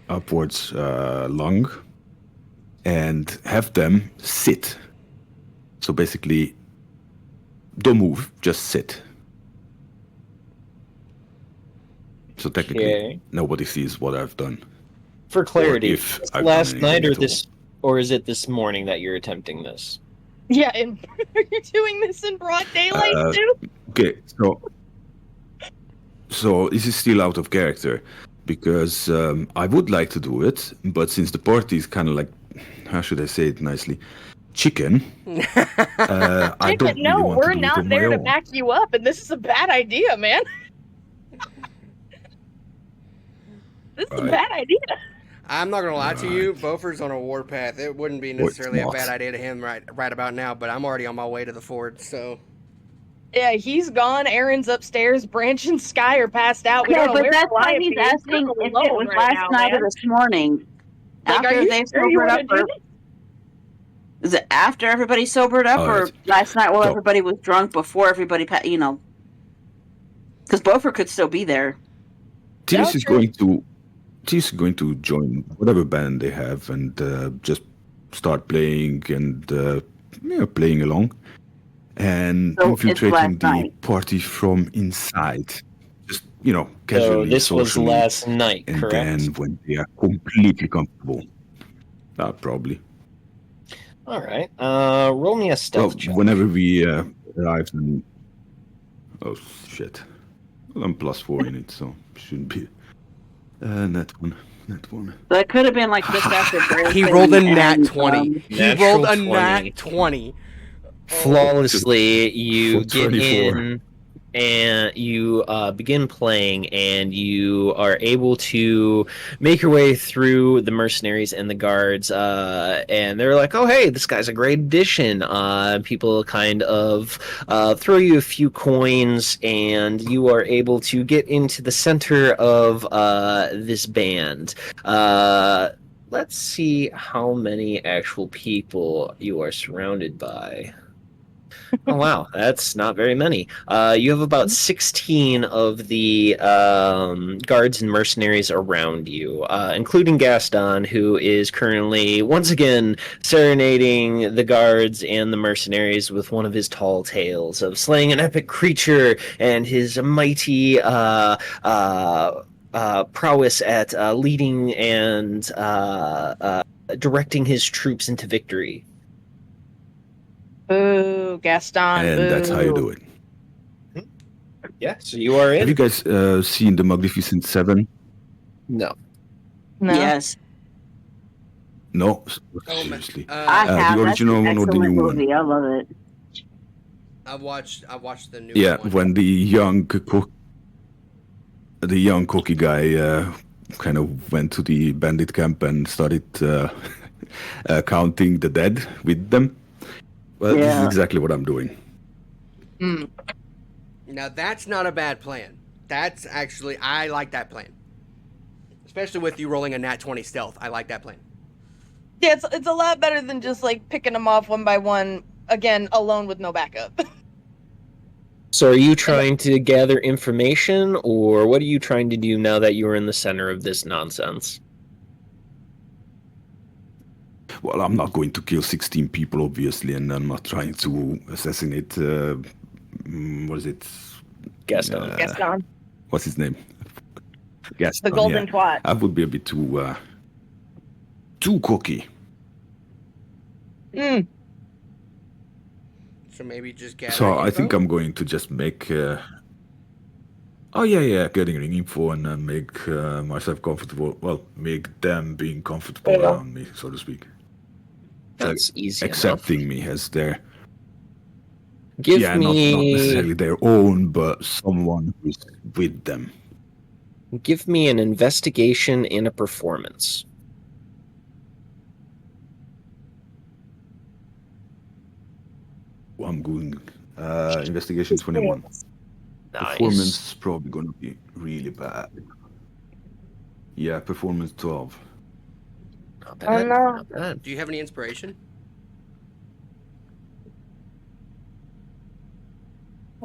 Speaker 7: upwards lung, and have them sit. So basically, don't move, just sit. So technically,
Speaker 2: Okay.
Speaker 7: nobody sees what I've done.
Speaker 2: For clarity,
Speaker 7: if
Speaker 2: this
Speaker 7: I've
Speaker 2: last
Speaker 7: done
Speaker 2: night
Speaker 7: anything
Speaker 2: or
Speaker 7: at all.
Speaker 2: this Or is it this morning that you're attempting this?
Speaker 3: Yeah, and are you doing this in broad daylight too?
Speaker 7: Okay, so this is still out of character because I would like to do it, but since the party is kind of like, how should I say it nicely, chicken. I don't really
Speaker 3: No,
Speaker 7: want
Speaker 3: we're
Speaker 7: to do it
Speaker 3: not
Speaker 7: on my
Speaker 3: there to
Speaker 7: own.
Speaker 3: back you up, and this is a bad idea, man. This is a
Speaker 7: Right.
Speaker 3: bad idea.
Speaker 5: I'm not gonna lie to you, Beaufort's on a warpath. It wouldn't be
Speaker 7: No, it's
Speaker 5: necessarily a
Speaker 7: not.
Speaker 5: bad idea to him right about now, but I'm already on my way to the fort, so
Speaker 3: Yeah, he's gone. Aaron's upstairs. Branch and Sky are passed out. We
Speaker 4: Okay,
Speaker 3: don't know
Speaker 4: but
Speaker 3: where
Speaker 4: that's why
Speaker 3: Calliope
Speaker 4: he's
Speaker 3: is. You're
Speaker 4: asking if it
Speaker 3: alone
Speaker 4: was
Speaker 3: right
Speaker 4: last
Speaker 3: now,
Speaker 4: night
Speaker 3: man.
Speaker 4: or this morning.
Speaker 3: Like, are
Speaker 4: After
Speaker 3: you
Speaker 4: they
Speaker 3: sure you
Speaker 4: sobered
Speaker 3: want
Speaker 4: up,
Speaker 3: to do
Speaker 4: or
Speaker 3: this?
Speaker 4: is it after everybody sobered up, or
Speaker 7: Alright.
Speaker 4: last night while
Speaker 7: So-
Speaker 4: everybody was drunk before everybody, because Beaufort could still be there.
Speaker 7: Tiris is
Speaker 3: true.
Speaker 7: going to join whatever band they have and just start playing and playing along and
Speaker 4: So it's
Speaker 7: infiltrating
Speaker 4: last
Speaker 7: the
Speaker 4: night.
Speaker 7: party from inside. Just
Speaker 2: So
Speaker 7: casually,
Speaker 2: this was
Speaker 7: socially,
Speaker 2: last night,
Speaker 7: and
Speaker 2: correct?
Speaker 7: then when they are completely comfortable, probably.
Speaker 2: All right. Roll me a
Speaker 7: Well,
Speaker 2: stealth check.
Speaker 7: whenever we arrive, and oh shit, well, I'm +4 in it, so shouldn't be. That one.
Speaker 4: That could have been like just after
Speaker 5: he
Speaker 4: Branson
Speaker 5: rolled a nat
Speaker 4: and,
Speaker 5: 20. He
Speaker 2: Natural
Speaker 5: rolled a
Speaker 2: 20.
Speaker 5: nat 20.
Speaker 2: Flawlessly, you
Speaker 7: For
Speaker 2: get
Speaker 7: 24.
Speaker 2: in and you begin playing, and you are able to make your way through the mercenaries and the guards, and they're like, oh hey, this guy's a great addition. People kind of throw you a few coins, and you are able to get into the center of this band. Let's see how many actual people you are surrounded by. Oh wow, that's not very many. You have about 16 of the guards and mercenaries around you, including Gaston, who is currently once again serenading the guards and the mercenaries with one of his tall tales of slaying an epic creature and his mighty prowess at leading and directing his troops into victory.
Speaker 3: Boo, Gaston.
Speaker 7: And that's how you do it.
Speaker 2: Yeah, so you are in.
Speaker 7: Have you guys seen The Magnificent Seven?
Speaker 2: No.
Speaker 3: No.
Speaker 4: Yes,
Speaker 7: No,
Speaker 5: Oh,
Speaker 7: seriously.
Speaker 4: I
Speaker 7: the
Speaker 4: have. That's
Speaker 7: original
Speaker 4: an
Speaker 7: one or the
Speaker 4: excellent
Speaker 7: new one?
Speaker 4: movie. I love it.
Speaker 5: I watched the new
Speaker 7: Yeah,
Speaker 5: one.
Speaker 7: when the young cocky guy kind of went to the bandit camp and started counting the dead with them. Well, this is
Speaker 4: Yeah.
Speaker 7: exactly what I'm doing.
Speaker 5: Now that's not a bad plan. That's actually, I like that plan. Especially with you rolling a nat 20 stealth. I like that plan.
Speaker 3: Yeah, it's a lot better than just like picking them off one by one, again, alone with no backup.
Speaker 2: So are you trying to gather information, or what are you trying to do now that you're in the center of this nonsense?
Speaker 7: Well, I'm not going to kill 16 people, obviously, and I'm not trying to assassinate. What is it?
Speaker 2: Gaston.
Speaker 3: Gaston,
Speaker 7: What's his name? Gaston.
Speaker 3: the golden
Speaker 7: yeah.
Speaker 3: twat.
Speaker 7: I would be a bit too cocky.
Speaker 3: Mm.
Speaker 5: So maybe just gather
Speaker 7: So I
Speaker 5: info?
Speaker 7: think I'm going to just make. Getting info and make myself comfortable. Well, make them being comfortable
Speaker 3: Yeah.
Speaker 7: around me, so to speak.
Speaker 2: That's easy
Speaker 7: Accepting me as their
Speaker 2: enough. Give
Speaker 7: not
Speaker 2: me
Speaker 7: necessarily their own, but someone who's with them.
Speaker 2: an investigation and a performance.
Speaker 7: I'm going investigation 21.
Speaker 2: Nice.
Speaker 7: Performance is probably going to be really bad. Yeah, performance 12.
Speaker 2: Not bad.
Speaker 3: no.
Speaker 2: Not bad.
Speaker 5: Do you have any inspiration?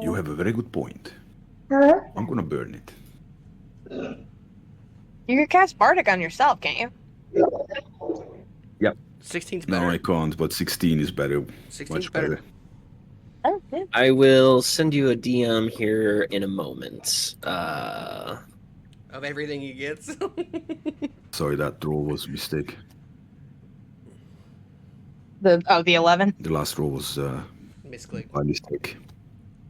Speaker 7: You have a very good point. I'm going to burn it.
Speaker 3: You can cast Bardic on yourself, can't you?
Speaker 5: 16's
Speaker 7: No,
Speaker 5: better.
Speaker 7: I can't, but 16 is better.
Speaker 5: 16's
Speaker 7: Much
Speaker 5: better.
Speaker 7: better.
Speaker 3: Oh, yeah.
Speaker 2: I will send you a DM here in a moment.
Speaker 5: Of everything he gets.
Speaker 7: Sorry, that roll was a mistake.
Speaker 3: The 11.
Speaker 7: The last roll was
Speaker 5: Misclick.
Speaker 7: by mistake.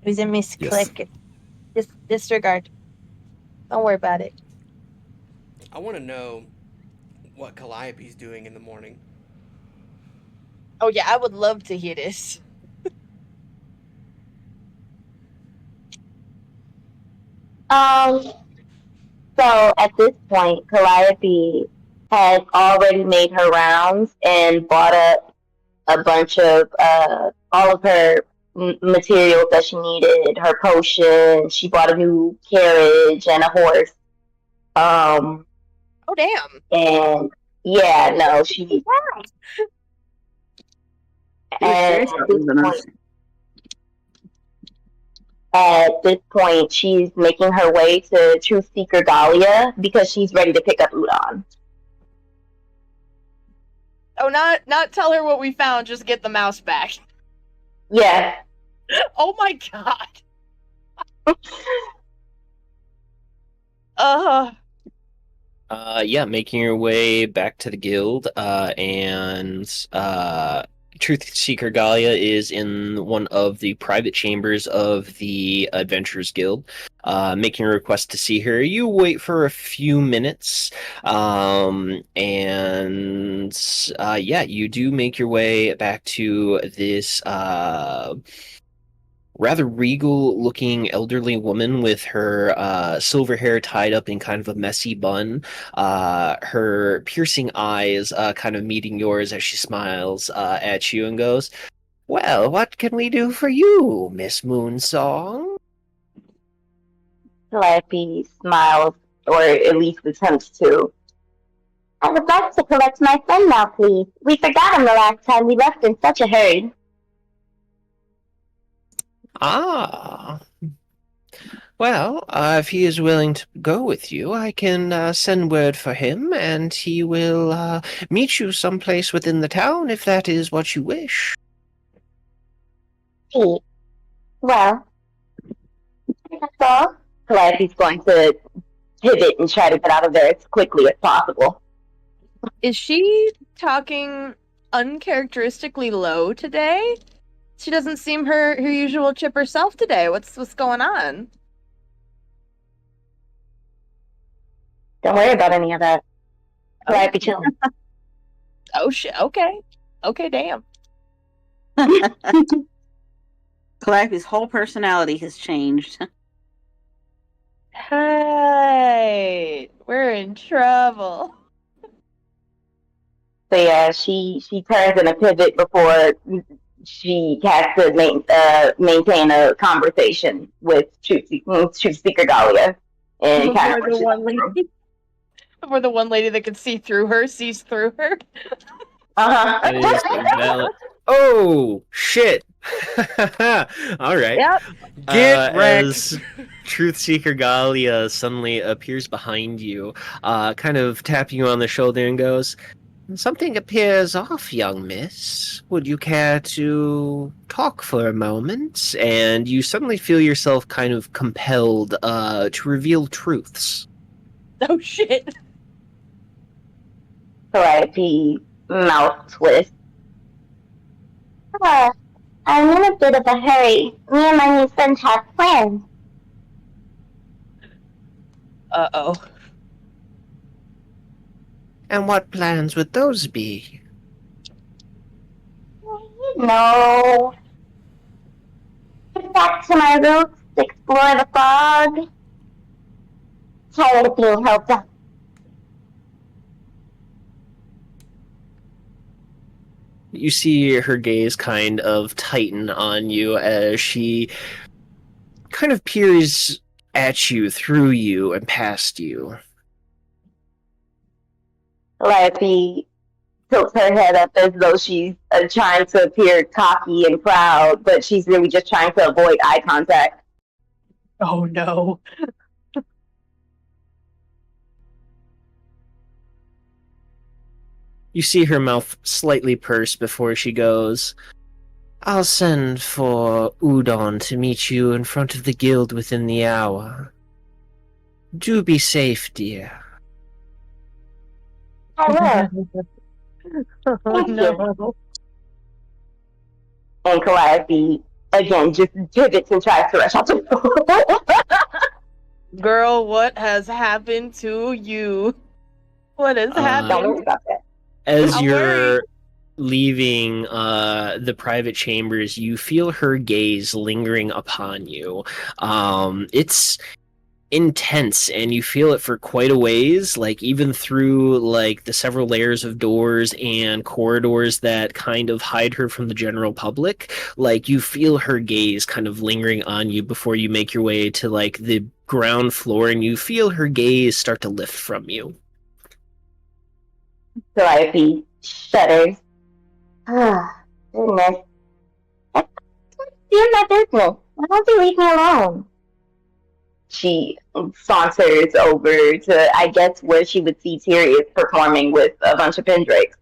Speaker 3: It was a misclick.
Speaker 7: Yes.
Speaker 3: Disregard. Don't worry about it.
Speaker 5: I want to know what Calliope's doing in the morning.
Speaker 3: Oh yeah, I would love to hear this.
Speaker 6: So at this point, Calliope has already made her rounds and bought up a bunch of all of her materials that she needed. Her potion. She bought a new carriage and a horse.
Speaker 3: Oh damn.
Speaker 6: And yeah, no, she. And at this point, she's making her way to Truth Seeker Dahlia because she's ready to pick up Udon.
Speaker 3: Oh, not tell her what we found. Just get the mouse back.
Speaker 6: Yeah.
Speaker 3: Oh my god.
Speaker 2: Yeah, making your way back to the guild, and Truth Seeker Galia is in one of the private chambers of the Adventurers Guild, making a request to see her. You wait for a few minutes, and yeah, you do make your way back to this rather regal-looking elderly woman with her silver hair tied up in kind of a messy bun, her piercing eyes kind of meeting yours as she smiles at you and goes, "Well, what can we do for you, Miss Moonsong?"
Speaker 6: Calliope smiles, or at least attempts to. I would like to collect my friend now, please. We forgot him the last time we left in such a hurry.
Speaker 2: Ah. Well, if he is willing to go with you, I can send word for him, and he will meet you someplace within the town if that is what you wish.
Speaker 6: Pete. Well, that's all. Calliope's going to pivot and try to get out of there as quickly as possible.
Speaker 3: Is she talking uncharacteristically low today? She doesn't seem her usual chipper self today. What's going on?
Speaker 6: Don't worry about any of that. Calliope chilling.
Speaker 3: Oh shit. Okay. Okay. Damn.
Speaker 4: Calliope's whole personality has changed.
Speaker 3: Hey, we're in trouble.
Speaker 6: So yeah, she turns in a pivot before she has to maintain a conversation with Truth Seeker Dahlia. And
Speaker 3: Before the one lady that could see through her sees through her.
Speaker 2: That is valid. Oh, shit. All right.
Speaker 3: Yep.
Speaker 5: Get wrecked.
Speaker 2: As Truth Seeker Galia suddenly appears behind you, kind of tapping you on the shoulder and goes, "Something appears off, young miss. Would you care to talk for a moment?" And you suddenly feel yourself kind of compelled to reveal truths.
Speaker 3: Oh shit.
Speaker 6: Calliope mouth twist. I'm in a bit of a hurry. Me and my new friend have plans.
Speaker 3: Uh-oh.
Speaker 2: And what plans would those be?
Speaker 6: No. Get back to my roots, explore the fog. Tired of being held up.
Speaker 2: You see her gaze kind of tighten on you as she kind of peers at you, through you, and past you.
Speaker 6: Calliope tilts her head up as though she's trying to appear cocky and proud, but she's really just trying to avoid eye contact.
Speaker 3: Oh no.
Speaker 2: You see her mouth slightly purse before she goes, "I'll send for Udon to meet you in front of the guild within the hour. Do be safe, dear."
Speaker 6: I will.
Speaker 3: Oh no.
Speaker 6: And Calliope, again, just pivots and tries to rush out the door.
Speaker 3: Girl, what has happened to you? What has
Speaker 6: Don't
Speaker 3: happened?
Speaker 6: worry about that.
Speaker 2: As
Speaker 3: I'm
Speaker 2: you're
Speaker 3: worried.
Speaker 2: leaving the private chambers, you feel her gaze lingering upon you. It's intense, and you feel it for quite a ways, like even through like the several layers of doors and corridors that kind of hide her from the general public. Like you feel her gaze kind of lingering on you before you make your way to like the ground floor, and you feel her gaze start to lift from you.
Speaker 6: Calliope shudders. Ah, goodness. That's my business. Why don't you leave me alone? She saunters over to, I guess, where she would see Tyrius performing with a bunch of Pendrakes.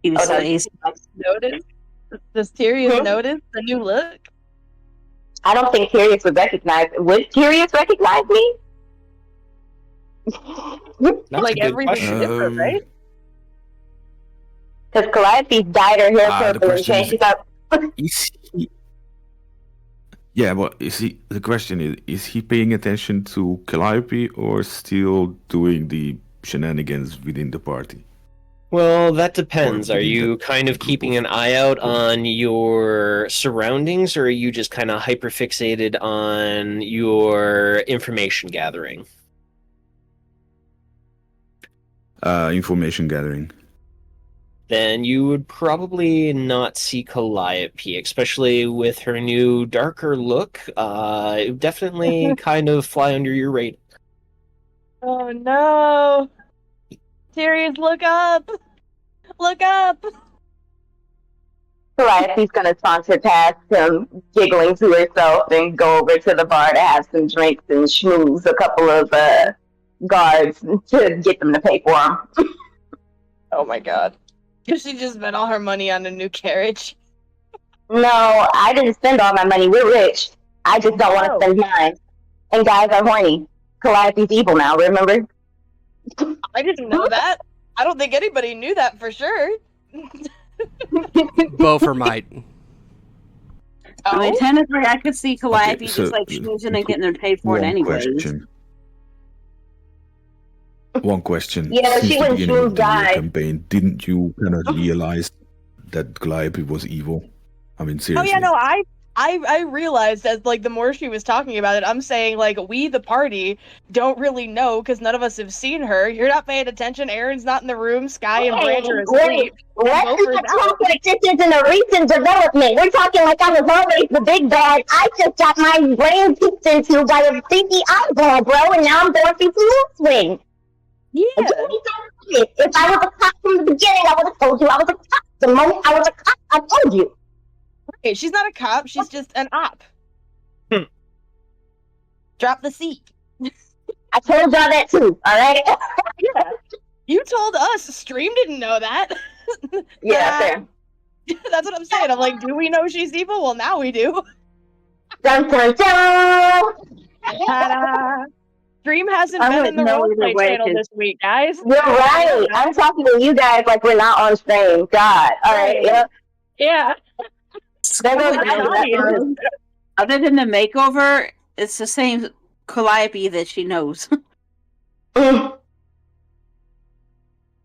Speaker 4: He was
Speaker 6: Oh,
Speaker 4: so
Speaker 6: that's-
Speaker 4: easy.
Speaker 3: Notice? Does Tyrion
Speaker 6: Hmm?
Speaker 3: notice the new look?
Speaker 6: I don't think Tyrius would recognize. Would Tyrius recognize me?
Speaker 2: That's
Speaker 3: Like
Speaker 2: a good
Speaker 3: everything's
Speaker 2: question.
Speaker 3: different, right?
Speaker 6: Because Calliope dyed her hair
Speaker 7: The
Speaker 6: purple and
Speaker 7: question
Speaker 6: changed
Speaker 7: is,
Speaker 6: it up.
Speaker 7: is he? Yeah, well, is he? The question is he paying attention to Calliope or still doing the shenanigans within the party?
Speaker 2: Well, that depends.
Speaker 7: Or
Speaker 2: Are
Speaker 7: within
Speaker 2: you
Speaker 7: the
Speaker 2: kind of
Speaker 7: group
Speaker 2: keeping
Speaker 7: of
Speaker 2: an eye out
Speaker 7: people?
Speaker 2: on your surroundings, or are you just kind of hyperfixated on your information gathering?
Speaker 7: Information gathering.
Speaker 2: Then you would probably not see Calliope, especially with her new darker look. It would definitely kind of fly under your radar.
Speaker 3: Oh no! Tyrion, look up! Look up!
Speaker 6: Calliope's gonna saunter past him, giggling to herself, and go over to the bar to have some drinks and schmooze a couple of guards to get them to pay for them.
Speaker 3: Oh my god. She just spent all her money on a new carriage.
Speaker 6: No, I didn't spend all my money. We're rich. I just don't want to
Speaker 3: Oh.
Speaker 6: spend mine. And guys are horny. Calliope's evil now, remember?
Speaker 3: I didn't know that. I don't think anybody knew that for sure.
Speaker 5: Bofer might.
Speaker 4: I mean,
Speaker 3: Oh?
Speaker 4: technically, I could see Calliope
Speaker 7: Okay,
Speaker 4: just
Speaker 7: so,
Speaker 4: like schmoozing and getting her paid for it
Speaker 7: One
Speaker 4: anyways.
Speaker 7: question. One question.
Speaker 6: Yeah, but
Speaker 7: Since
Speaker 6: she
Speaker 7: the
Speaker 6: wouldn't
Speaker 7: beginning of
Speaker 6: choose
Speaker 7: the
Speaker 6: guys.
Speaker 7: campaign, didn't you kind of realize that Calliope was evil? I mean,
Speaker 3: Oh
Speaker 7: seriously.
Speaker 3: yeah, no, I realized as like the more she was talking about it, I'm saying like we the party don't really know because none of us have seen her. You're not paying attention. Aaron's not in the room. Sky and Branch are asleep.
Speaker 6: Let's
Speaker 3: Bofer's
Speaker 6: not
Speaker 3: out.
Speaker 6: talk like this isn't a recent development. We're talking like I was always the big dog. I just got my brain kicked into by a freaky eyeball, bro, and now I'm going through some mood swings.
Speaker 3: Yeah.
Speaker 6: If I was a cop from the beginning, I would have told you I was a cop. The moment I was a cop, I told you.
Speaker 3: Okay, she's not a cop. She's just an op. Drop the seat.
Speaker 6: I told y'all that too, alright?
Speaker 3: Yeah. You told us. Stream didn't know that.
Speaker 6: Yeah, fair.
Speaker 3: That's what I'm saying. I'm like, do we know she's evil? Well, now we do.
Speaker 6: Dun dun dun!
Speaker 3: Ta-da! Stream hasn't
Speaker 4: I
Speaker 3: been in the
Speaker 4: wouldn't know
Speaker 3: roleplay
Speaker 4: either way,
Speaker 3: channel
Speaker 4: 'cause-
Speaker 3: this week, guys.
Speaker 6: You're right. I'm talking to you guys like we're not on stream. God. Alright, yeah.
Speaker 3: Yeah.
Speaker 6: There goes
Speaker 3: Oh my
Speaker 6: that
Speaker 3: God.
Speaker 6: one.
Speaker 4: Other than the makeover, it's the same Calliope that she knows.
Speaker 6: Mm,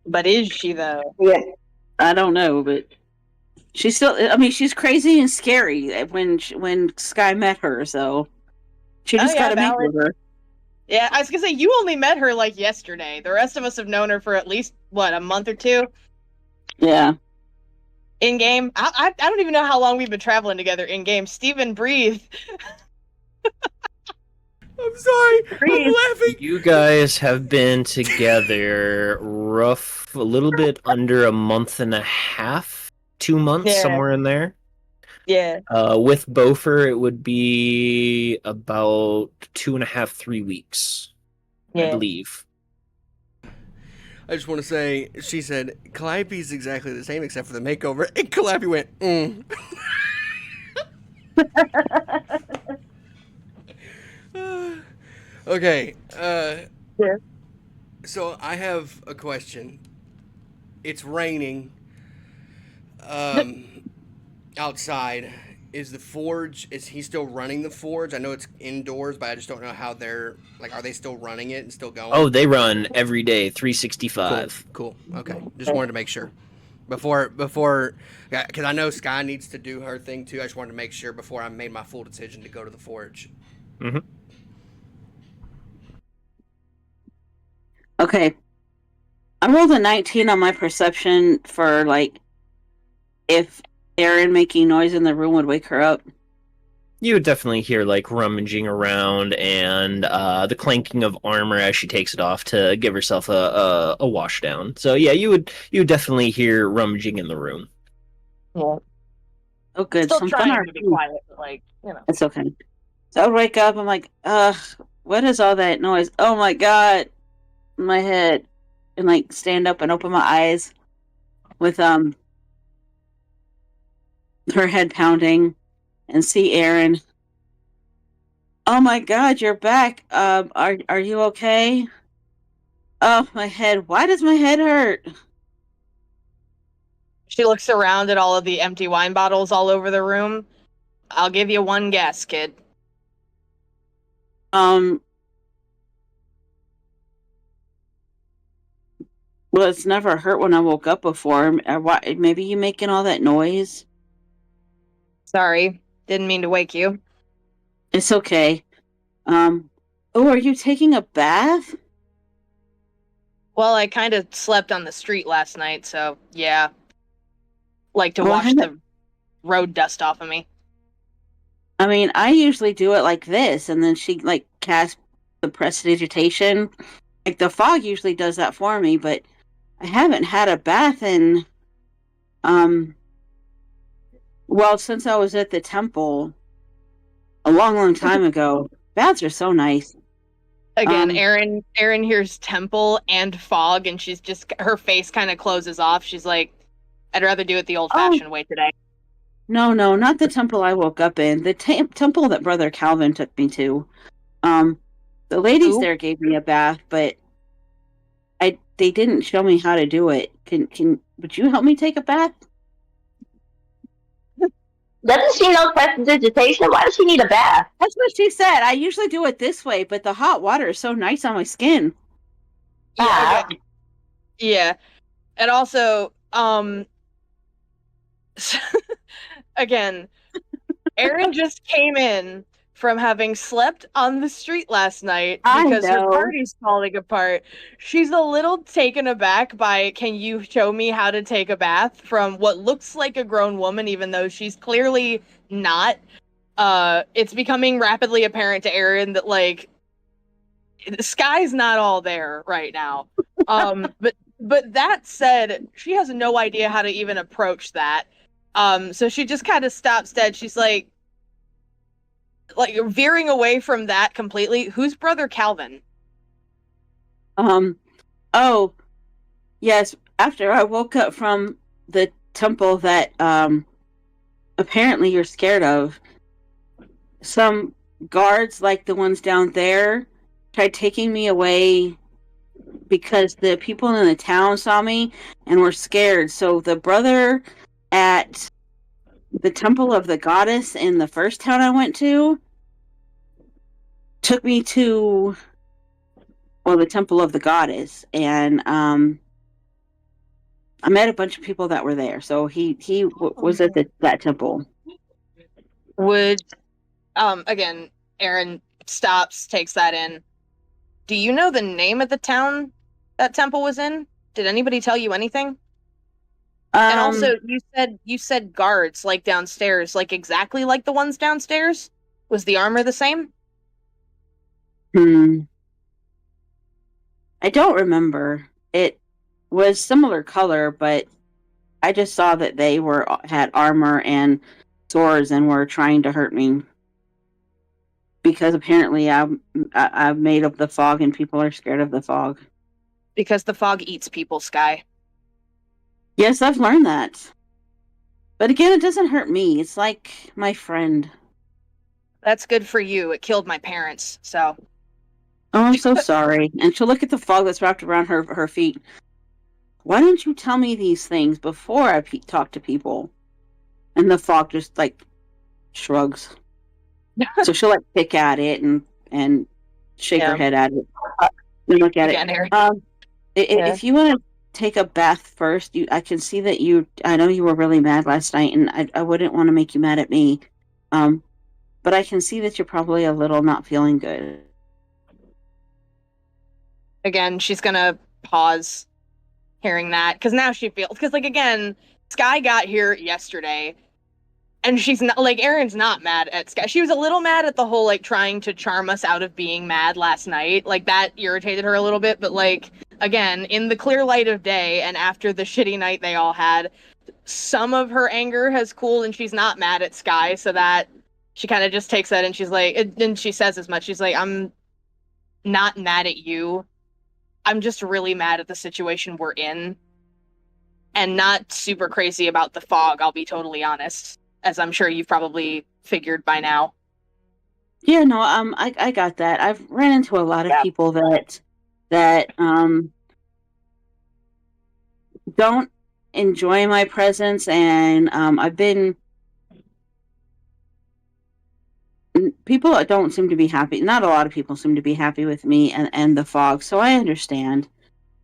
Speaker 3: But is she though?
Speaker 6: yeah.
Speaker 4: I don't know, but she's still. I mean, she's crazy and scary when Sky met her. So she just
Speaker 3: yeah,
Speaker 4: got a
Speaker 3: valid.
Speaker 4: makeover.
Speaker 3: Yeah, I was gonna say you only met her like yesterday. The rest of us have known her for at least what, a month or two
Speaker 4: Yeah.
Speaker 3: in game. I don't even know how long we've been traveling together in game. Steven, breathe.
Speaker 5: I'm sorry.
Speaker 3: Breathe.
Speaker 5: I'm laughing.
Speaker 2: You guys have been together a little bit under a month and a half, 2 months,
Speaker 3: Yeah.
Speaker 2: somewhere in there.
Speaker 3: Yeah.
Speaker 2: With Bofer, it would be about 2.5, 3 weeks, I
Speaker 3: Yeah.
Speaker 2: believe.
Speaker 5: I just want to say, she said, Calliope's exactly the same except for the makeover. And Calliope went, Okay.
Speaker 3: Yeah.
Speaker 5: So I have a question. It's raining. Outside. Is the forge? Is he still running the forge? I know it's indoors, but I just don't know how they're like. Are they still running it and still going?
Speaker 2: Oh, they run every day,
Speaker 5: Cool.
Speaker 2: 365.
Speaker 5: Cool. Okay. Just wanted to make sure. Before, because I know Sky needs to do her thing too. I just wanted to make sure before I made my full decision to go to the forge.
Speaker 2: Mm-hmm.
Speaker 4: Okay. I rolled a 19 on my perception for, like, if Erin making noise in the room would wake her up.
Speaker 2: You would definitely hear like rummaging around and the clanking of armor as she takes it off to give herself a wash down. So yeah, you would definitely hear rummaging in the room.
Speaker 3: Yeah.
Speaker 4: Oh, good.
Speaker 3: Still
Speaker 4: So I'm
Speaker 3: trying
Speaker 4: gonna-
Speaker 3: to be quiet, but like, you know.
Speaker 4: It's okay. So I wake up, I'm like, what is all that noise? Oh my god. My head. And like stand up and open my eyes with her head pounding and see Erin. Oh my god, you're back. Are you okay? Oh, my head. Why does my head hurt?
Speaker 3: She looks around at all of the empty wine bottles all over the room. I'll give you one guess, kid.
Speaker 4: Well, it's never hurt when I woke up before. Maybe you making all that noise?
Speaker 3: Sorry, didn't mean to wake you.
Speaker 4: It's okay. Oh, are you taking a bath?
Speaker 3: Well, I kind of slept on the street last night, so yeah. Like to
Speaker 4: Oh, I
Speaker 3: wash
Speaker 4: haven't-
Speaker 3: the road dust off of me.
Speaker 4: I mean, I usually do it like this, and then she like casts the prestidigitation. Like the fog usually does that for me, but I haven't had a bath in well, since I was at the temple a long time ago. Baths are so nice.
Speaker 3: Again,
Speaker 4: Um,
Speaker 3: Erin hears temple and fog, and she's just her face kind of closes off. She's like, "I'd rather do it the old-fashioned way today."
Speaker 4: No, not the temple I woke up in. The temple that Brother Calvin took me to. The ladies
Speaker 3: Who?
Speaker 4: there gave me a bath, but they didn't show me how to do it. Would you help me take a bath?
Speaker 6: Doesn't she know prestidigitation? Why does she need a bath?
Speaker 4: That's what she said. I usually do it this way, but the hot water is so nice on my skin.
Speaker 3: Yeah, okay. Yeah. And also, again, Erin just came in from having slept on the street last night because her party's falling apart. She's a little taken aback by, can you show me how to take a bath, from what looks like a grown woman, even though she's clearly not. It's becoming rapidly apparent to Erin that, like, the sky's not all there right now. But that said, she has no idea how to even approach that. So she just kind of stops dead. She's like veering away from that completely. Who's Brother Calvin?
Speaker 4: Oh, yes. After I woke up from the temple that apparently you're scared of, some guards like the ones down there tried taking me away because the people in the town saw me and were scared. So the brother at the temple of the goddess in the first town I went to took me to, well, the temple of the goddess, and I met a bunch of people that were there. So he was at that temple.
Speaker 3: Would again, Erin stops, takes that in. Do you know the name of the town that temple was in? Did anybody tell you anything? And also, you said guards, like downstairs, like exactly like the ones downstairs. Was the armor the same?
Speaker 4: I don't remember. It was similar color, but I just saw that they had armor and swords and were trying to hurt me because apparently I'm made of the fog and people are scared of the fog.
Speaker 3: Because the fog eats people, Sky.
Speaker 4: Yes, I've learned that. But again, it doesn't hurt me. It's like my friend.
Speaker 3: That's good for you. It killed my parents, so.
Speaker 4: Oh, I'm so sorry. And she'll look at the fog that's wrapped around her feet. Why don't you tell me these things before I talk to people? And the fog just like shrugs. So she'll like pick at it and shake her head at it and look at
Speaker 3: Again,
Speaker 4: it.
Speaker 3: Eric.
Speaker 4: If you want to take a bath first, I can see that I know you were really mad last night, and I wouldn't want to make you mad at me. But I can see that you're probably a little not feeling good.
Speaker 3: Again, she's gonna pause hearing that, because now she feels, because like again, Sky got here yesterday, and she's not like, Erin's not mad at Sky. She was a little mad at the whole like trying to charm us out of being mad last night. Like that irritated her a little bit, but like again, in the clear light of day and after the shitty night they all had, some of her anger has cooled and she's not mad at Sky, so that she kind of just takes that and she's like, and she says as much. She's like, I'm not mad at you. I'm just really mad at the situation we're in. And not super crazy about the fog, I'll be totally honest. As I'm sure you've probably figured by now.
Speaker 4: Yeah, no, I got that. I've ran into a lot of people that don't enjoy my presence, and I've been people that don't seem to be happy. Not a lot of people seem to be happy with me and the fog, so I understand.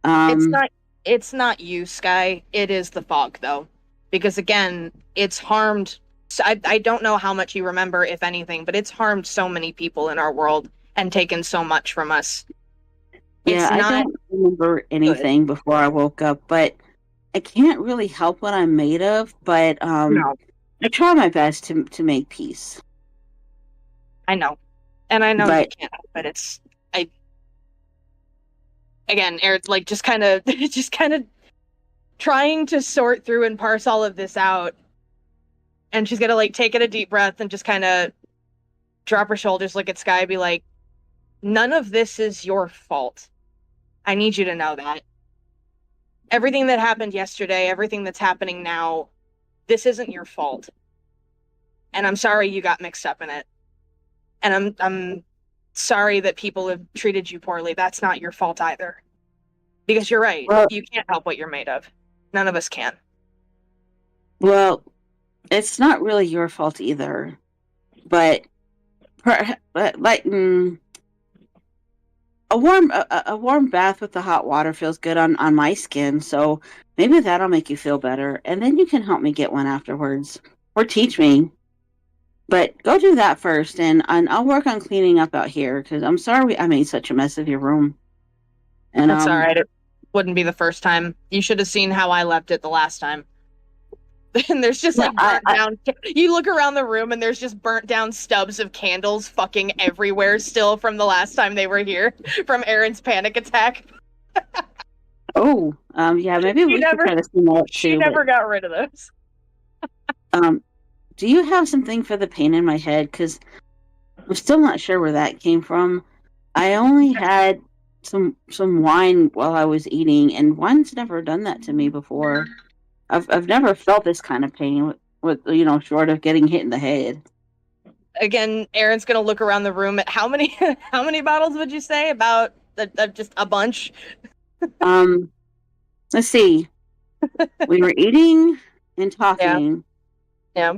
Speaker 3: It's not you, Sky. It is the fog, though, because again, it's harmed. I don't know how much you remember, if anything, but it's harmed so many people in our world and taken so much from us.
Speaker 4: Yeah, I don't remember anything before I woke up, but I can't really help what I'm made of. But
Speaker 3: No.
Speaker 4: I try my best to make peace.
Speaker 3: I know, and I know you
Speaker 4: But-
Speaker 3: can't, but it's again, Eric, like just kind of trying to sort through and parse all of this out. And she's gonna like take it a deep breath and just kind of drop her shoulders, look at Sky, be like, none of this is your fault. I need you to know that. Everything that happened yesterday, everything that's happening now, this isn't your fault. And I'm sorry you got mixed up in it. And I'm sorry that people have treated you poorly. That's not your fault either. Because you're right.
Speaker 4: Well-
Speaker 3: You can't help what you're made of. None of us can.
Speaker 4: Well, it's not really your fault either, but a warm bath with the hot water feels good on my skin, so maybe that'll make you feel better, and then you can help me get one afterwards, or teach me. But go do that first, and I'll work on cleaning up out here, because I'm sorry I made such a mess of your room. And
Speaker 3: That's all right. It wouldn't be the first time. You should have seen how I left it the last time. And there's just like burnt down. You look around the room and there's just burnt down stubs of candles fucking everywhere still from the last time they were here, from Erin's panic attack.
Speaker 4: Yeah, maybe we should try to see that too.
Speaker 3: She never got rid of those.
Speaker 4: Do you have something for the pain in my head? Because I'm still not sure where that came from. I only had some wine while I was eating, and wine's never done that to me before. I've never felt this kind of pain with short of getting hit in the head.
Speaker 3: Again, Erin's gonna look around the room at how many bottles would you say? About just a bunch.
Speaker 4: Let's see. We were eating and talking.
Speaker 3: Yeah.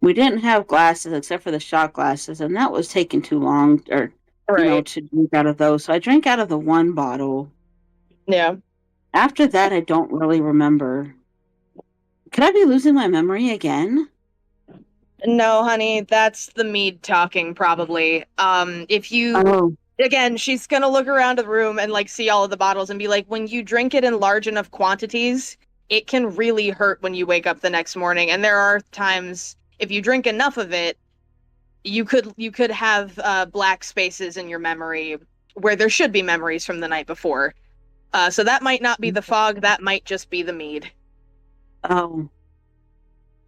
Speaker 4: We didn't have glasses except for the shot glasses, and that was taking too long, to drink out of those. So I drank out of the one bottle.
Speaker 3: Yeah.
Speaker 4: After that, I don't really remember. Could I be losing my memory again?
Speaker 3: No, honey, that's the mead talking, probably. If you again, she's gonna look around the room and like see all of the bottles and be like, when you drink it in large enough quantities, it can really hurt when you wake up the next morning. And there are times, if you drink enough of it, you could have black spaces in your memory where there should be memories from the night before. So that might not be the fog, that might just be the mead.
Speaker 4: Oh.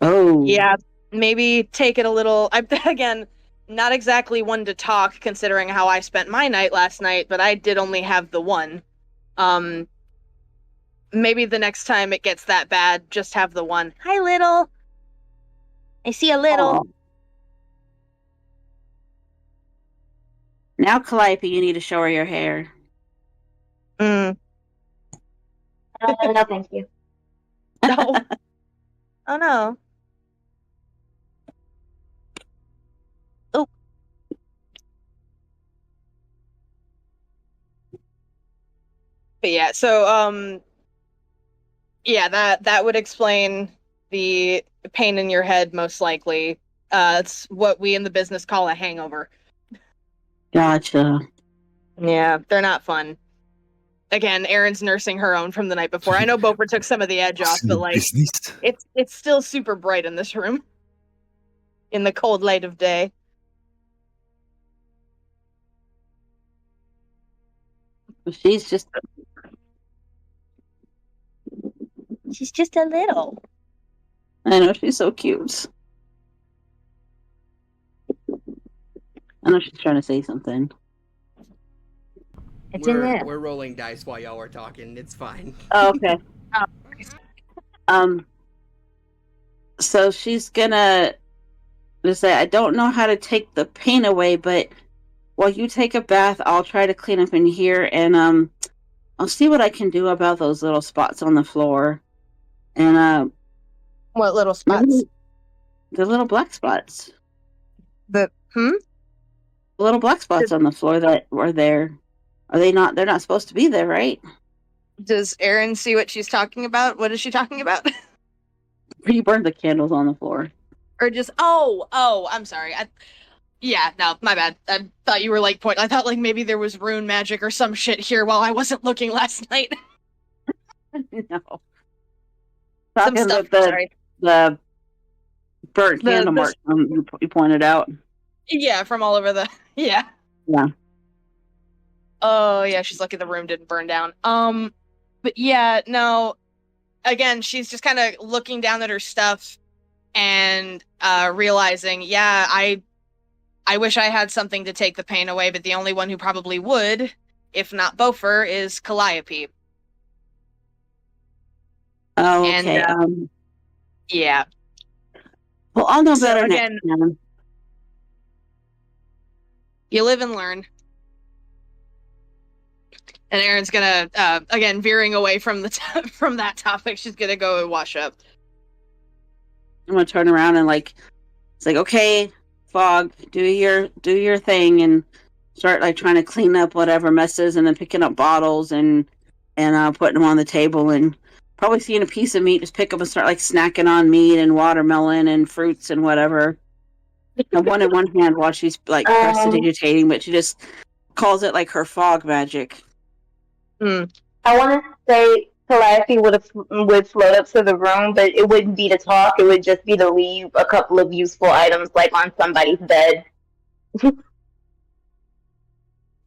Speaker 3: Yeah, maybe take it a little. Again, not exactly one to talk, considering how I spent my night last night, but I did only have the one. Maybe the next time it gets that bad, just have the one. Hi, little. I see a little.
Speaker 4: Now, Calliope, you need to show her your hair.
Speaker 3: Mm.
Speaker 6: No, thank you.
Speaker 3: No. Oh no. Oh. But yeah, so yeah, that would explain the pain in your head most likely. It's what we in the business call a hangover.
Speaker 4: Gotcha.
Speaker 3: Yeah, they're not fun. Again, Erin's nursing her own from the night before. I know Beaufort took some of the edge off, but like
Speaker 7: Business.
Speaker 3: it's still super bright in this room. In the cold light of day.
Speaker 4: She's just
Speaker 3: She's just a little.
Speaker 4: I know, she's so cute. I know she's trying to say something.
Speaker 3: It's in there.
Speaker 5: We're rolling dice while y'all are talking. It's fine.
Speaker 4: Oh, okay. So she's gonna just say, I don't know how to take the pain away, but while you take a bath, I'll try to clean up in here, and I'll see what I can do about those little spots on the floor. And
Speaker 3: What little spots?
Speaker 4: the little black spots.
Speaker 3: The
Speaker 4: The little black spots on the floor that were there. Are they not? They're not supposed to be there, right?
Speaker 3: Does Erin see what she's talking about? What is she talking about?
Speaker 4: You burned the candles on the floor.
Speaker 3: Or just I'm sorry. Yeah, no, my bad. I thought you were like I thought like maybe there was rune magic or some shit here while I wasn't looking last night.
Speaker 4: No.
Speaker 3: Some
Speaker 4: Talking
Speaker 3: stuff.
Speaker 4: about
Speaker 3: Sorry.
Speaker 4: the burnt candle mark you pointed out.
Speaker 3: Yeah, from all over the yeah.
Speaker 4: Yeah.
Speaker 3: Oh yeah, she's lucky the room didn't burn down. But yeah, no. Again, she's just kind of looking down at her stuff and realizing, yeah, I wish I had something to take the pain away, but the only one who probably would, if not Beaufort, is Calliope.
Speaker 4: Oh, okay.
Speaker 3: And, yeah.
Speaker 4: Well, I'll know
Speaker 3: So,
Speaker 4: better
Speaker 3: again,
Speaker 4: next time.
Speaker 3: You live and learn. And Erin's gonna, again, veering away from the from that topic. She's gonna go and wash up.
Speaker 4: I'm gonna turn around and it's like, okay, Fog, do your thing, and start like trying to clean up whatever messes, and then picking up bottles and putting them on the table, and probably seeing a piece of meat, just pick up and start like snacking on meat and watermelon and fruits and whatever. And one in one hand while she's like prestidigitating, but she just calls it like her fog magic.
Speaker 6: I want to say Calliope would float up to the room, but it wouldn't be to talk. It would just be to leave a couple of useful items, like on somebody's bed.
Speaker 2: There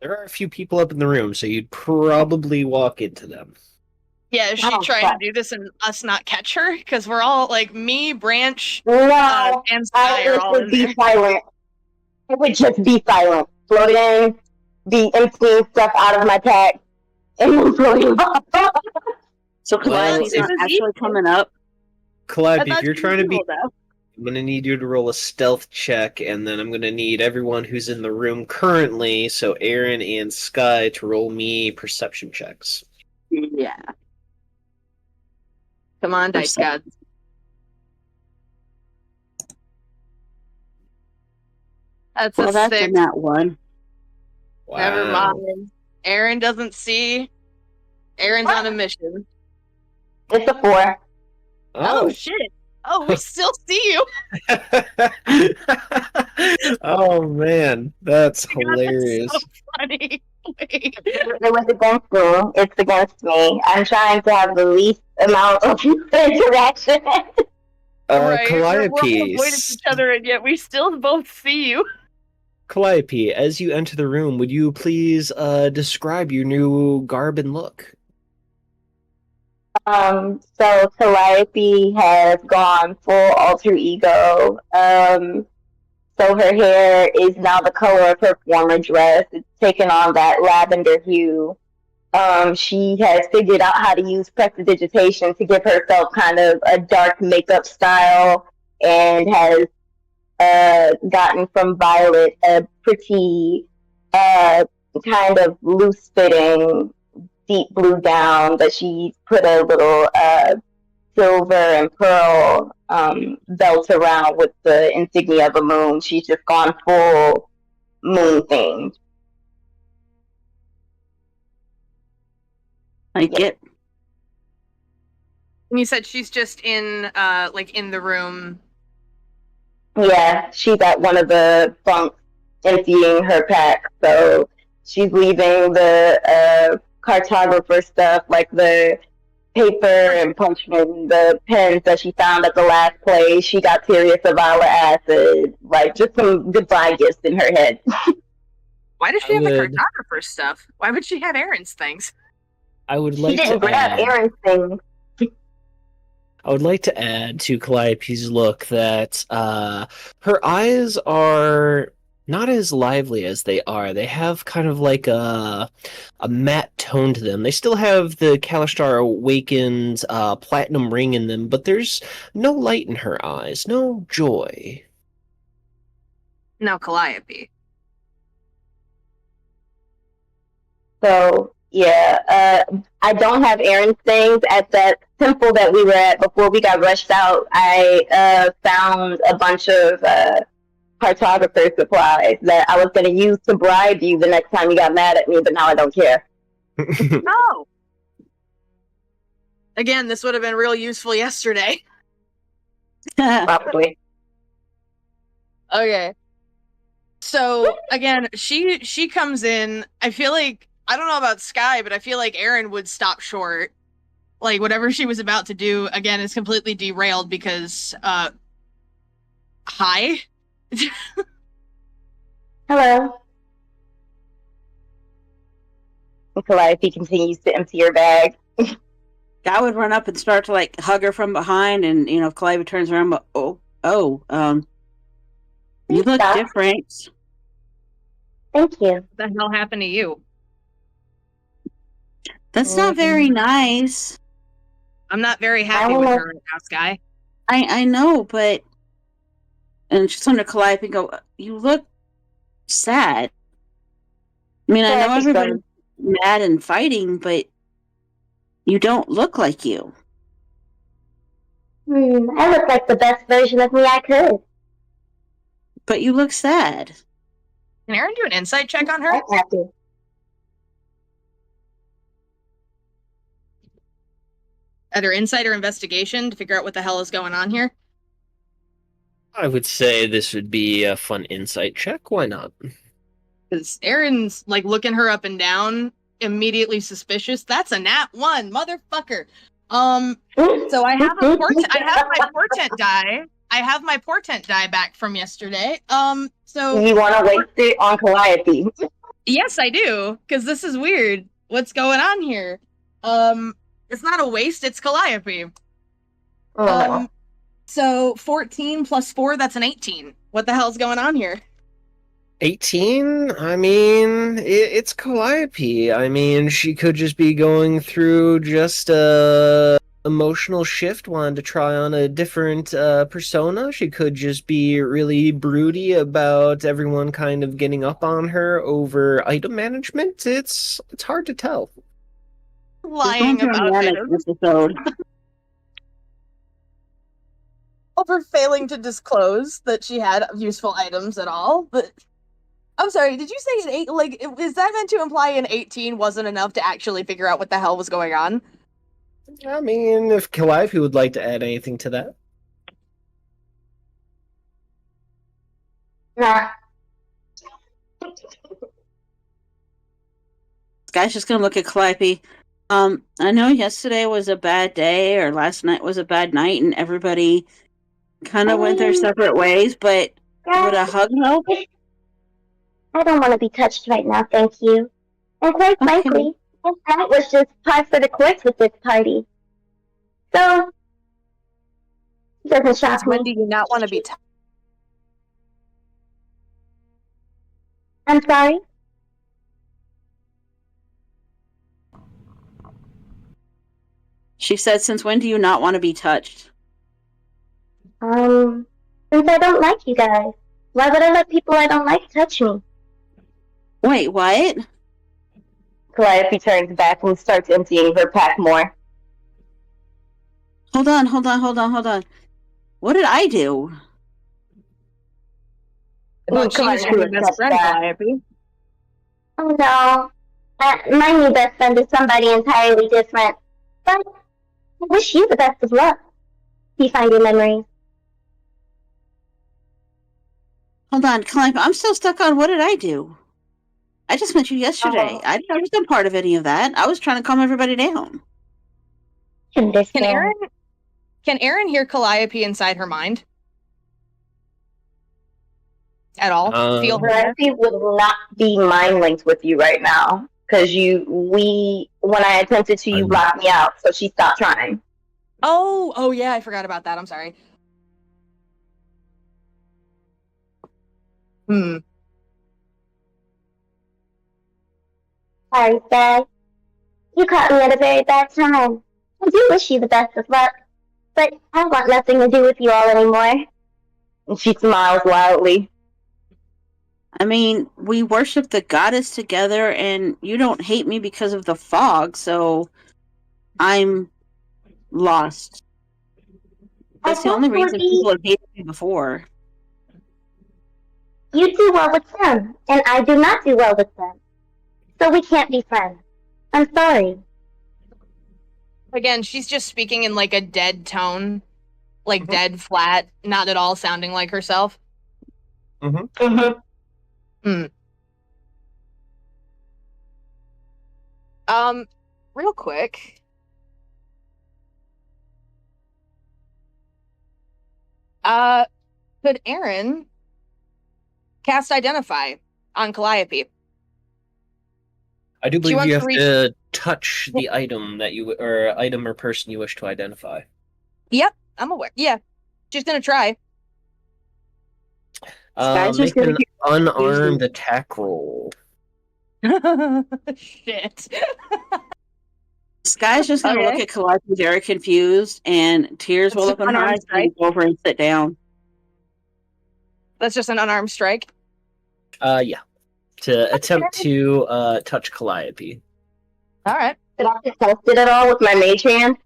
Speaker 2: are a few people up in the room, so you'd probably walk into them.
Speaker 3: Yeah, is she trying to do this and us not catch her? Because we're all like me, Branch,
Speaker 6: No,
Speaker 3: and Sky are all in there.
Speaker 6: Silent. It would just be silent. Float in, be emptying stuff out of my pack, and then floating off.
Speaker 4: So Calliope's not actually coming up.
Speaker 2: Calliope, if you're trying to be, I'm going to need you to roll a stealth check, and then I'm going to need everyone who's in the room currently, so Erin and Sky, to roll me perception checks.
Speaker 4: Yeah.
Speaker 3: Come on, dice gods. That's a 6.
Speaker 4: In that one.
Speaker 2: Wow.
Speaker 3: Never mind. Erin doesn't see. Erin's on a mission.
Speaker 6: It's a 4.
Speaker 3: Oh shit. Oh, we still see you.
Speaker 2: Oh man, that's hilarious.
Speaker 3: That's so funny. Wait.
Speaker 6: It was against me. It's against me. I'm trying to have the least amount of interaction.
Speaker 3: Right, we're all
Speaker 2: Calliope.
Speaker 3: avoiding each other, and yet we still both see you.
Speaker 2: Calliope, as you enter the room, would you please describe your new garb and look?
Speaker 6: So Calliope has gone full alter ego. So her hair is now the color of her former dress. It's taken on that lavender hue. She has figured out how to use prestidigitation to give herself kind of a dark makeup style, and has gotten from Violet a pretty kind of loose fitting deep blue gown that she put a little silver and pearl belt around with the insignia of a moon. She's just gone full moon themed.
Speaker 4: Like it.
Speaker 3: And you said she's just in like in the room.
Speaker 6: Yeah, she's at one of the bunks emptying her pack, so she's leaving the cartographer stuff, like the paper and parchment, the pens that she found at the last place. She got Tyrius of acid, like just some goodbye gifts in her head.
Speaker 3: Why does she have the cartographer stuff? Why would she have Aaron's things?
Speaker 2: I would
Speaker 6: She
Speaker 2: like to
Speaker 6: didn't grab
Speaker 2: add.
Speaker 6: Aaron's things.
Speaker 2: I would like to add to Calliope's look that her eyes are not as lively as they are. They have kind of like a matte tone to them. They still have the Kalistar Awakened platinum ring in them, but there's no light in her eyes, no joy.
Speaker 3: No, Calliope.
Speaker 6: So yeah, I don't have Aaron's things at that temple that we were at before we got rushed out. I found a bunch of cartographer supplies that I was going to use to bribe you the next time you got mad at me, but now I don't care.
Speaker 3: Oh. Again, this would have been real useful yesterday.
Speaker 6: Probably.
Speaker 3: Okay. So again, she comes in. I feel like, I don't know about Sky, but I feel like Aaron would stop short. Like whatever she was about to do again is completely derailed because hi.
Speaker 6: Hello. Calliope continues to empty her bag.
Speaker 4: I would run up and start to like hug her from behind, and if Calliope turns around, but you look
Speaker 6: Stop.
Speaker 4: different.
Speaker 6: Thank you.
Speaker 3: What the hell happened to you?
Speaker 4: That's not very nice.
Speaker 3: I'm not very happy with her right now, Sky.
Speaker 4: I know, but and she's under Calliope and go, you look sad. I mean, I know everybody's mad and fighting, but you don't look like you.
Speaker 6: I look like the best version of me I could.
Speaker 4: But you look sad.
Speaker 3: Can Aaron do an insight check on her?
Speaker 6: I'm happy.
Speaker 3: Either insight or investigation to figure out what the hell is going on here.
Speaker 2: I would say this would be a fun insight check. Why not?
Speaker 3: Because Aaron's like looking her up and down, immediately suspicious. That's a nat 1, motherfucker. So I have my portent die. I have my portent die back from yesterday. So
Speaker 6: you want to waste it on Calliope?
Speaker 3: Yes, I do, because this is weird. What's going on here? It's not a waste. It's Calliope. So 14 plus 4, that's an 18. What the hell's going on here?
Speaker 2: 18? I mean, it's Calliope. I mean, she could just be going through just a emotional shift, wanted to try on a different persona. She could just be really broody about everyone kind of getting up on her over item management. It's hard to tell.
Speaker 3: Lying about items. Over failing to disclose that she had useful items at all. But I'm sorry, did you say an 8? Like, is that meant to imply an 18 wasn't enough to actually figure out what the hell was going on?
Speaker 2: I mean, if Calliope would like to add anything to that.
Speaker 6: Nah.
Speaker 4: Guy's just gonna look at Calliope. I know yesterday was a bad day, or last night was a bad night, and everybody kind of went their separate ways, but would a hug help?
Speaker 6: I don't want to be touched right now, thank you. And quite frankly, this night was just par for the course with this party. So, it doesn't shock me.
Speaker 3: When do you not want to be touched?
Speaker 6: I'm sorry?
Speaker 4: She said, since when do you not want to be touched?
Speaker 6: Since I don't like you guys. Why would I let people I don't like touch me?
Speaker 4: Wait, what?
Speaker 6: Calliope turns back and starts emptying her pack more.
Speaker 4: Hold on. What did I do?
Speaker 3: I thought she
Speaker 6: come
Speaker 3: was
Speaker 6: on,
Speaker 3: your
Speaker 6: do
Speaker 3: new best
Speaker 6: it,
Speaker 3: friend,
Speaker 6: touch that.
Speaker 3: Calliope.
Speaker 6: Oh no. My new best friend is somebody entirely different. But I wish you the best of luck. You find your memories.
Speaker 4: Hold on, Calliope. I'm still stuck on what did I do? I just met you yesterday. I wasn't part of any of that. I was trying to calm everybody down.
Speaker 3: Can Aaron hear Calliope inside her mind? At all? Feel her there?
Speaker 6: Calliope would not be mind linked with you right now. Because when I attempted to, you blocked me out, so she stopped trying.
Speaker 3: Oh yeah, I forgot about that. I'm sorry.
Speaker 6: Sorry, Dad. You caught me at a very bad time. I do wish you the best of luck, but I want nothing to do with you all anymore. And she smiles loudly.
Speaker 4: I mean, we worship the goddess together, and you don't hate me because of the fog, so I'm lost. That's the only reason people have hated me before.
Speaker 6: You do well with them, and I do not do well with them. So we can't be friends. I'm sorry.
Speaker 3: Again, she's just speaking in like a dead tone, like dead flat, not at all sounding like herself. Real quick. Could Aaron cast Identify on Calliope?
Speaker 2: I do
Speaker 3: She
Speaker 2: believe you
Speaker 3: wants
Speaker 2: have
Speaker 3: to
Speaker 2: to touch the item or person you wish to identify.
Speaker 3: Yep, I'm aware. Yeah, she's gonna try.
Speaker 2: Make an unarmed attack roll.
Speaker 3: Shit.
Speaker 4: Sky's just gonna look at Calliope very confused, and tears will up in her eyes, and go over and sit down.
Speaker 3: That's just an unarmed strike?
Speaker 2: Yeah. To attempt to touch Calliope.
Speaker 3: Alright.
Speaker 6: Did I get tested at all with my mage hand?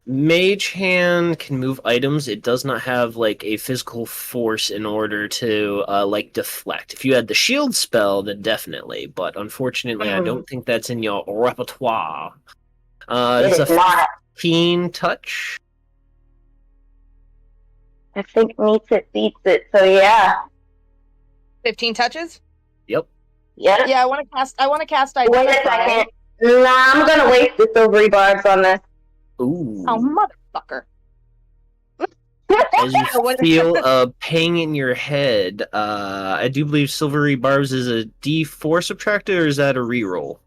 Speaker 2: Mage Hand can move items. It does not have like a physical force in order to like deflect. If you had the shield spell, then definitely. But unfortunately, I don't think that's in your repertoire. It's a 15 touch.
Speaker 6: I think meets it beats it. So yeah.
Speaker 3: 15 touches?
Speaker 2: Yep.
Speaker 6: Yeah.
Speaker 3: Yeah, I want to cast Identify.
Speaker 6: Wait a second. Nah, I'm gonna waste the silvery barbs on this.
Speaker 2: Ooh.
Speaker 3: Oh, motherfucker.
Speaker 2: As you feel a pang in your head, I do believe Silvery Barbs is a D4 subtracted, or is that a reroll?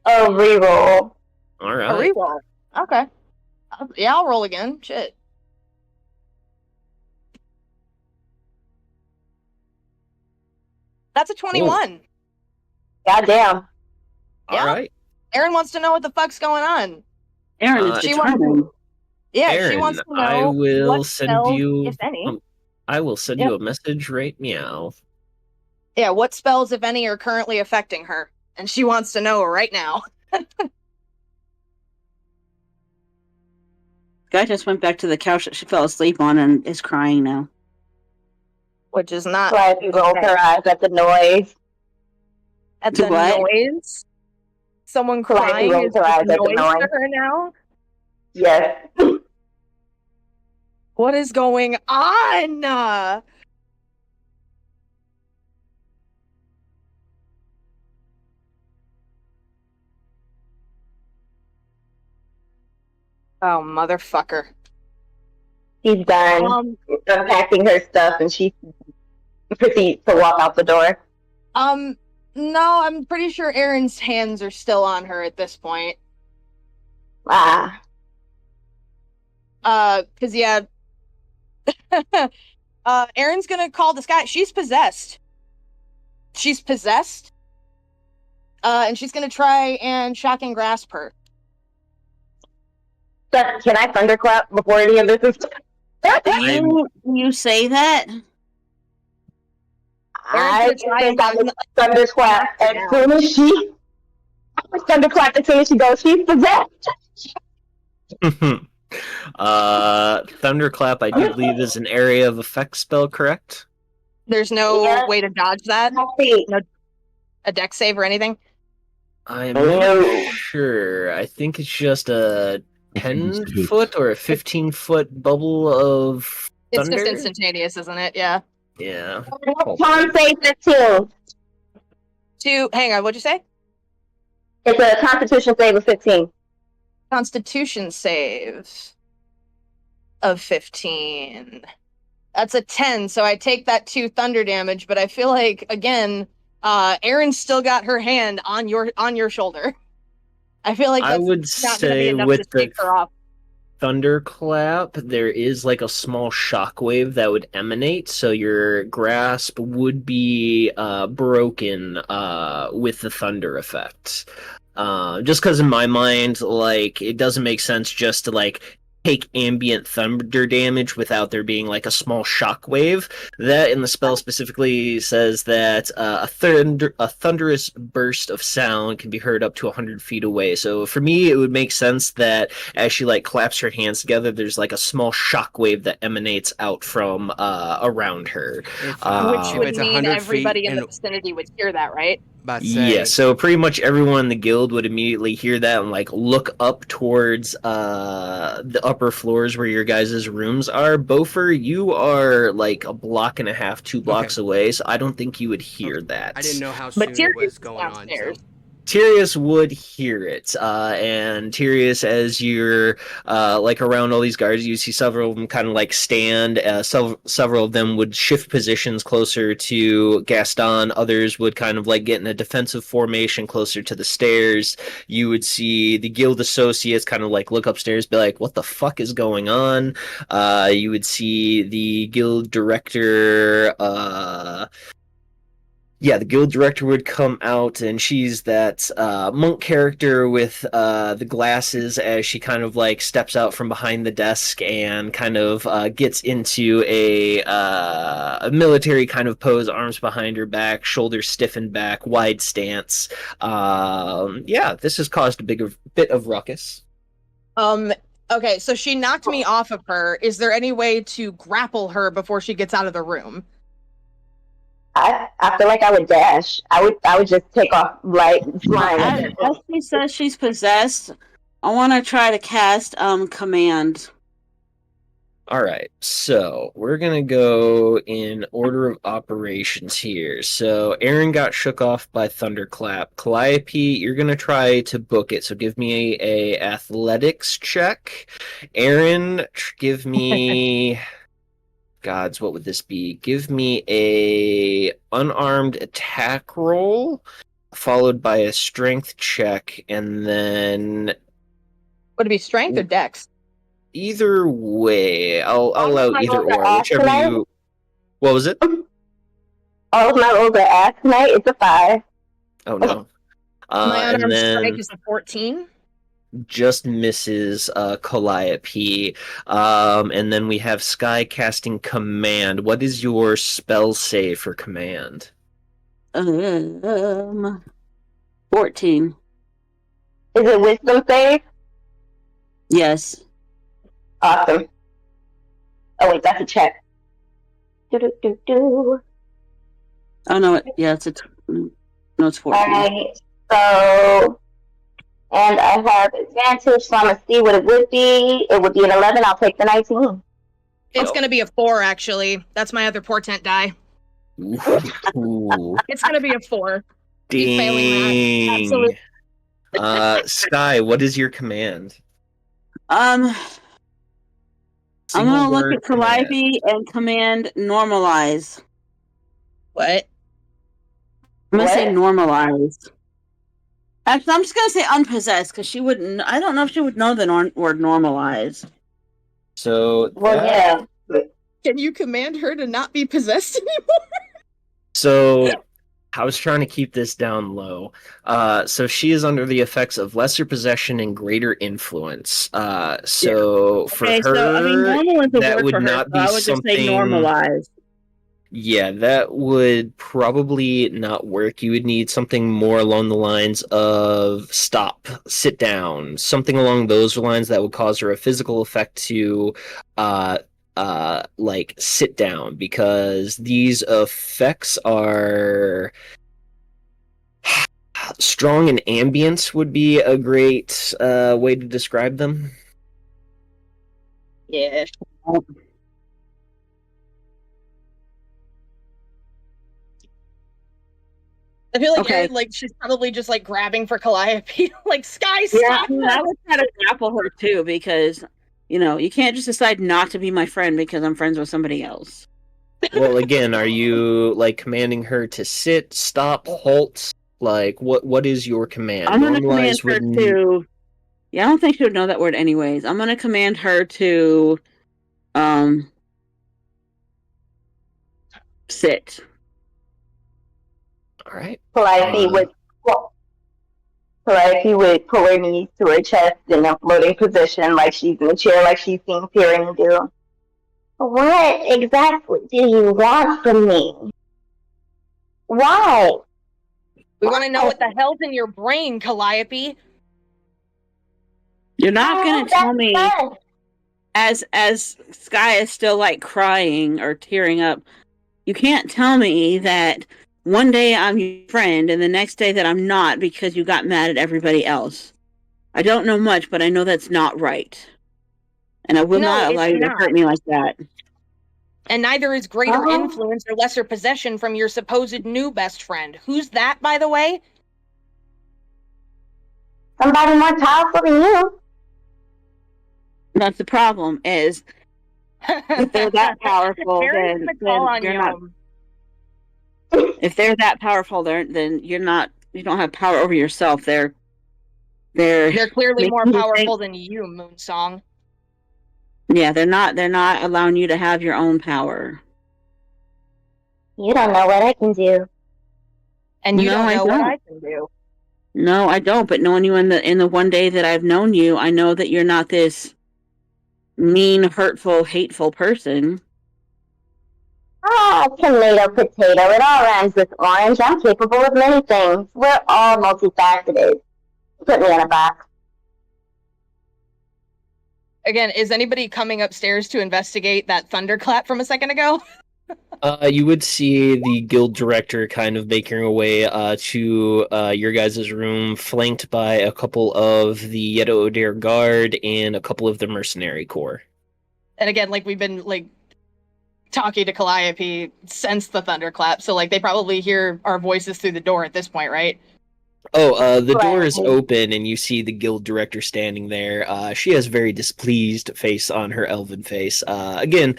Speaker 6: Oh, reroll.
Speaker 2: Alright.
Speaker 3: A reroll. Okay. Yeah, I'll roll again. Shit. That's a 21.
Speaker 6: Goddamn.
Speaker 3: Yeah.
Speaker 2: Alright.
Speaker 3: Aaron wants to know what the fuck's going on.
Speaker 4: Aaron is determined.
Speaker 2: Aaron,
Speaker 3: she wants to know
Speaker 2: I will
Speaker 3: what
Speaker 2: send
Speaker 3: spells,
Speaker 2: you.
Speaker 3: if any.
Speaker 2: I will send you a message right meow.
Speaker 3: Yeah, what spells, if any, are currently affecting her, and she wants to know right now.
Speaker 4: Guy just went back to the couch that she fell asleep on and is crying now.
Speaker 3: Which is not.
Speaker 6: Why she rolls her eyes at the noise.
Speaker 3: At the noise? Someone crying is
Speaker 6: her eyes at the
Speaker 3: noise
Speaker 6: noise.
Speaker 3: to her now?
Speaker 6: Yes.
Speaker 3: What is going on? Oh, motherfucker.
Speaker 6: She's done unpacking her stuff and she proceeds to walk out the door.
Speaker 3: No, I'm pretty sure Aaron's hands are still on her at this point.
Speaker 6: Ah.
Speaker 3: 'Cause yeah. Aaron's gonna call this guy. She's possessed. She's possessed. And she's gonna try and shock and grasp her.
Speaker 6: Can I thunderclap before any of this is...
Speaker 4: You say that?
Speaker 6: I
Speaker 3: Aaron's gonna try
Speaker 6: think
Speaker 3: and
Speaker 6: I would
Speaker 3: knock
Speaker 6: thunderclap
Speaker 3: her
Speaker 6: as
Speaker 3: down.
Speaker 6: soon as she. I would thunderclap as soon as she goes. She's possessed.
Speaker 2: Thunderclap, I do believe, is an area of effect spell, correct?
Speaker 3: There's no
Speaker 6: Yeah.
Speaker 3: way to dodge that.
Speaker 6: Let's see.
Speaker 3: No, a dex save or anything.
Speaker 2: I'm
Speaker 6: No.
Speaker 2: not sure. I think it's just a 10-foot or a 15-foot bubble of
Speaker 3: It's
Speaker 2: thunder.
Speaker 3: just instantaneous, isn't it? Yeah.
Speaker 2: Yeah.
Speaker 6: Con save 15.
Speaker 3: Hang on, what'd you say?
Speaker 6: It's a Constitution save of 15.
Speaker 3: Constitution save of 15. That's a 10, so I take that 2 thunder damage, but I feel like, again, Erin's still got her hand on your shoulder. I feel like
Speaker 2: I
Speaker 3: that's
Speaker 2: would
Speaker 3: not going to be
Speaker 2: say
Speaker 3: enough
Speaker 2: with
Speaker 3: to shake her off.
Speaker 2: thunderclap, there is like a small shockwave that would emanate, so your grasp would be broken with the thunder effect. Just because in my mind, like, it doesn't make sense just to like take ambient thunder damage without there being like a small shockwave. That in the spell specifically says that a thunderous burst of sound can be heard up to 100 feet away. So for me, it would make sense that as she like claps her hands together, there's like a small shockwave that emanates out from around her.
Speaker 3: Which
Speaker 5: if
Speaker 3: would
Speaker 5: it's
Speaker 3: mean
Speaker 5: 100
Speaker 3: everybody
Speaker 5: feet
Speaker 3: in the
Speaker 5: and-
Speaker 3: vicinity would hear that, right?
Speaker 2: Yeah, so pretty much everyone in the guild would immediately hear that and like look up towards the upper floors where your guys' rooms are. Bofer, you are like a block and a half, 2 blocks away, so I don't think you would hear that.
Speaker 5: I didn't know how
Speaker 3: But
Speaker 5: soon it
Speaker 3: Tyrius
Speaker 5: was
Speaker 3: is
Speaker 5: going on. So.
Speaker 3: downstairs.
Speaker 2: Tyrius would hear it, and Tyrius, as you're like around all these guards, you see several of them kind of like stand. Several of them would shift positions closer to Gaston. Others would kind of like get in a defensive formation closer to the stairs. You would see the guild associates kind of like look upstairs, be like, "What the fuck is going on?" You would see the guild director. Yeah, the guild director would come out, and she's that monk character with the glasses as she kind of like steps out from behind the desk and kind of gets into a military kind of pose, arms behind her back, shoulders stiffened back, wide stance. Yeah, this has caused a bit of ruckus.
Speaker 3: Okay, so she knocked me off of her. Is there any way to grapple her before she gets out of the room?
Speaker 6: I feel like I would dash. I would just take off like flying.
Speaker 4: As she says she's possessed, I want to try to cast command.
Speaker 2: All right, so we're gonna go in order of operations here. So Aaron got shook off by thunderclap. Calliope, you're gonna try to book it. So give me a athletics check. Aaron, give me. Gods, what would this be? Give me a unarmed attack roll, followed by a strength check, and then
Speaker 3: Would it be strength or dex?
Speaker 2: either way, I'll allow either or, whichever you. What was it?
Speaker 6: All of my rolls are ass tonight. It's a 5.
Speaker 2: Oh no.
Speaker 3: My
Speaker 2: And
Speaker 3: unarmed strike
Speaker 2: then
Speaker 3: is a 14.
Speaker 2: just misses Calliope. And then we have Sky casting command. What is your spell save for command?
Speaker 4: 14.
Speaker 6: Is it wisdom save?
Speaker 4: Yes.
Speaker 6: Awesome. Oh wait, that's a check. Do.
Speaker 4: Oh no, it's it's 14.
Speaker 6: Alright, so and I have advantage, so I'm gonna see what it would be. It would be an 11. I'll take the 19.
Speaker 3: It's going to be a 4, actually. That's my other portent die.
Speaker 2: Ooh.
Speaker 3: It's going to be a 4. He's failing that. Absolutely.
Speaker 2: Sky, what is your command?
Speaker 4: I'm
Speaker 2: Single
Speaker 4: gonna look
Speaker 2: word
Speaker 4: at Calliope and command normalize.
Speaker 3: What?
Speaker 4: I'm gonna say
Speaker 6: What?
Speaker 4: normalize. Actually, I'm just gonna say unpossessed because she wouldn't. I don't know if she would know the word normalize.
Speaker 2: So
Speaker 6: Well,
Speaker 2: that-
Speaker 6: yeah.
Speaker 3: Can you command her to not be possessed anymore?
Speaker 2: So I was trying to keep this down low. So she is under the effects of lesser possession and greater influence. So for
Speaker 4: Okay,
Speaker 2: her,
Speaker 4: so I mean, normal is a
Speaker 2: that
Speaker 4: word
Speaker 2: would
Speaker 4: for her.
Speaker 2: not
Speaker 4: So
Speaker 2: be
Speaker 4: I would just say
Speaker 2: something-
Speaker 4: normalize.
Speaker 2: Yeah, that would probably not work. You would need something more along the lines of stop, sit down, something along those lines that would cause her a physical effect to uh like sit down, because these effects are strong, and ambience would be a great way to describe them.
Speaker 4: Yeah.
Speaker 3: I feel like
Speaker 4: Okay.
Speaker 3: Erin, like she's probably just like grabbing for Calliope, like Sky,
Speaker 4: Yeah,
Speaker 3: stop!
Speaker 4: I would try to grapple her too, because you can't just decide not to be my friend because I'm friends with somebody else.
Speaker 2: Well, again, are you like commanding her to sit, stop, halt? Like, what is your command?
Speaker 4: I'm gonna command
Speaker 2: Normalize
Speaker 4: her
Speaker 2: would
Speaker 4: to. Yeah, I don't think she would know that word anyways. I'm gonna command her to, um, sit.
Speaker 2: all right.
Speaker 6: Calliope would pull her knees to her chest in a floating position, like she's in a chair, like she's seen Tyrion do. What exactly do you want from me? Why?
Speaker 3: We want to know what the hell's in your brain, Calliope.
Speaker 4: You're not gonna
Speaker 6: Oh,
Speaker 4: tell
Speaker 6: that's
Speaker 4: me
Speaker 6: fun.
Speaker 4: as Sky is still like crying or tearing up. You can't tell me that one day I'm your friend and the next day that I'm not because you got mad at everybody else. I don't know much, but I know that's not right. And I will
Speaker 3: No,
Speaker 4: not
Speaker 3: it's
Speaker 4: allow you to
Speaker 3: not.
Speaker 4: hurt me like that.
Speaker 3: And neither is greater
Speaker 6: Uh-huh.
Speaker 3: influence or lesser possession from your supposed new best friend. Who's that, by the way?
Speaker 6: Somebody more powerful than you.
Speaker 4: That's the problem is if they're that powerful,
Speaker 3: Mary's
Speaker 4: then
Speaker 3: gonna call on
Speaker 4: you're not.
Speaker 3: you.
Speaker 4: If they're that powerful, then you're not. You don't have power over yourself. They're
Speaker 3: They're clearly more
Speaker 4: making you
Speaker 3: powerful
Speaker 4: think-
Speaker 3: than you, Moonsong.
Speaker 4: Yeah, they're not. They're not allowing you to have your own power.
Speaker 6: You don't know what I can do.
Speaker 3: And you
Speaker 4: No,
Speaker 3: don't
Speaker 4: I
Speaker 3: know what
Speaker 4: don't.
Speaker 3: I can do.
Speaker 4: No, I don't. But knowing you in the one day that I've known you, I know that you're not this mean, hurtful, hateful person.
Speaker 6: Ah, tomato, potato. It all rhymes with orange. I'm capable of many things. We're all multifaceted. Put me in a box.
Speaker 3: Again, is anybody coming upstairs to investigate that thunderclap from a second ago?
Speaker 2: You would see the guild director kind of making her way to your guys' room, flanked by a couple of the Yeto Odair guard and a couple of the mercenary corps.
Speaker 3: And again, like we've been like talking to Calliope since the thunderclap, so like they probably hear our voices through the door at this point, right?
Speaker 2: Oh, the door is
Speaker 6: Right.
Speaker 2: open, and you see the guild director standing there. She has a very displeased face on her elven face. Again,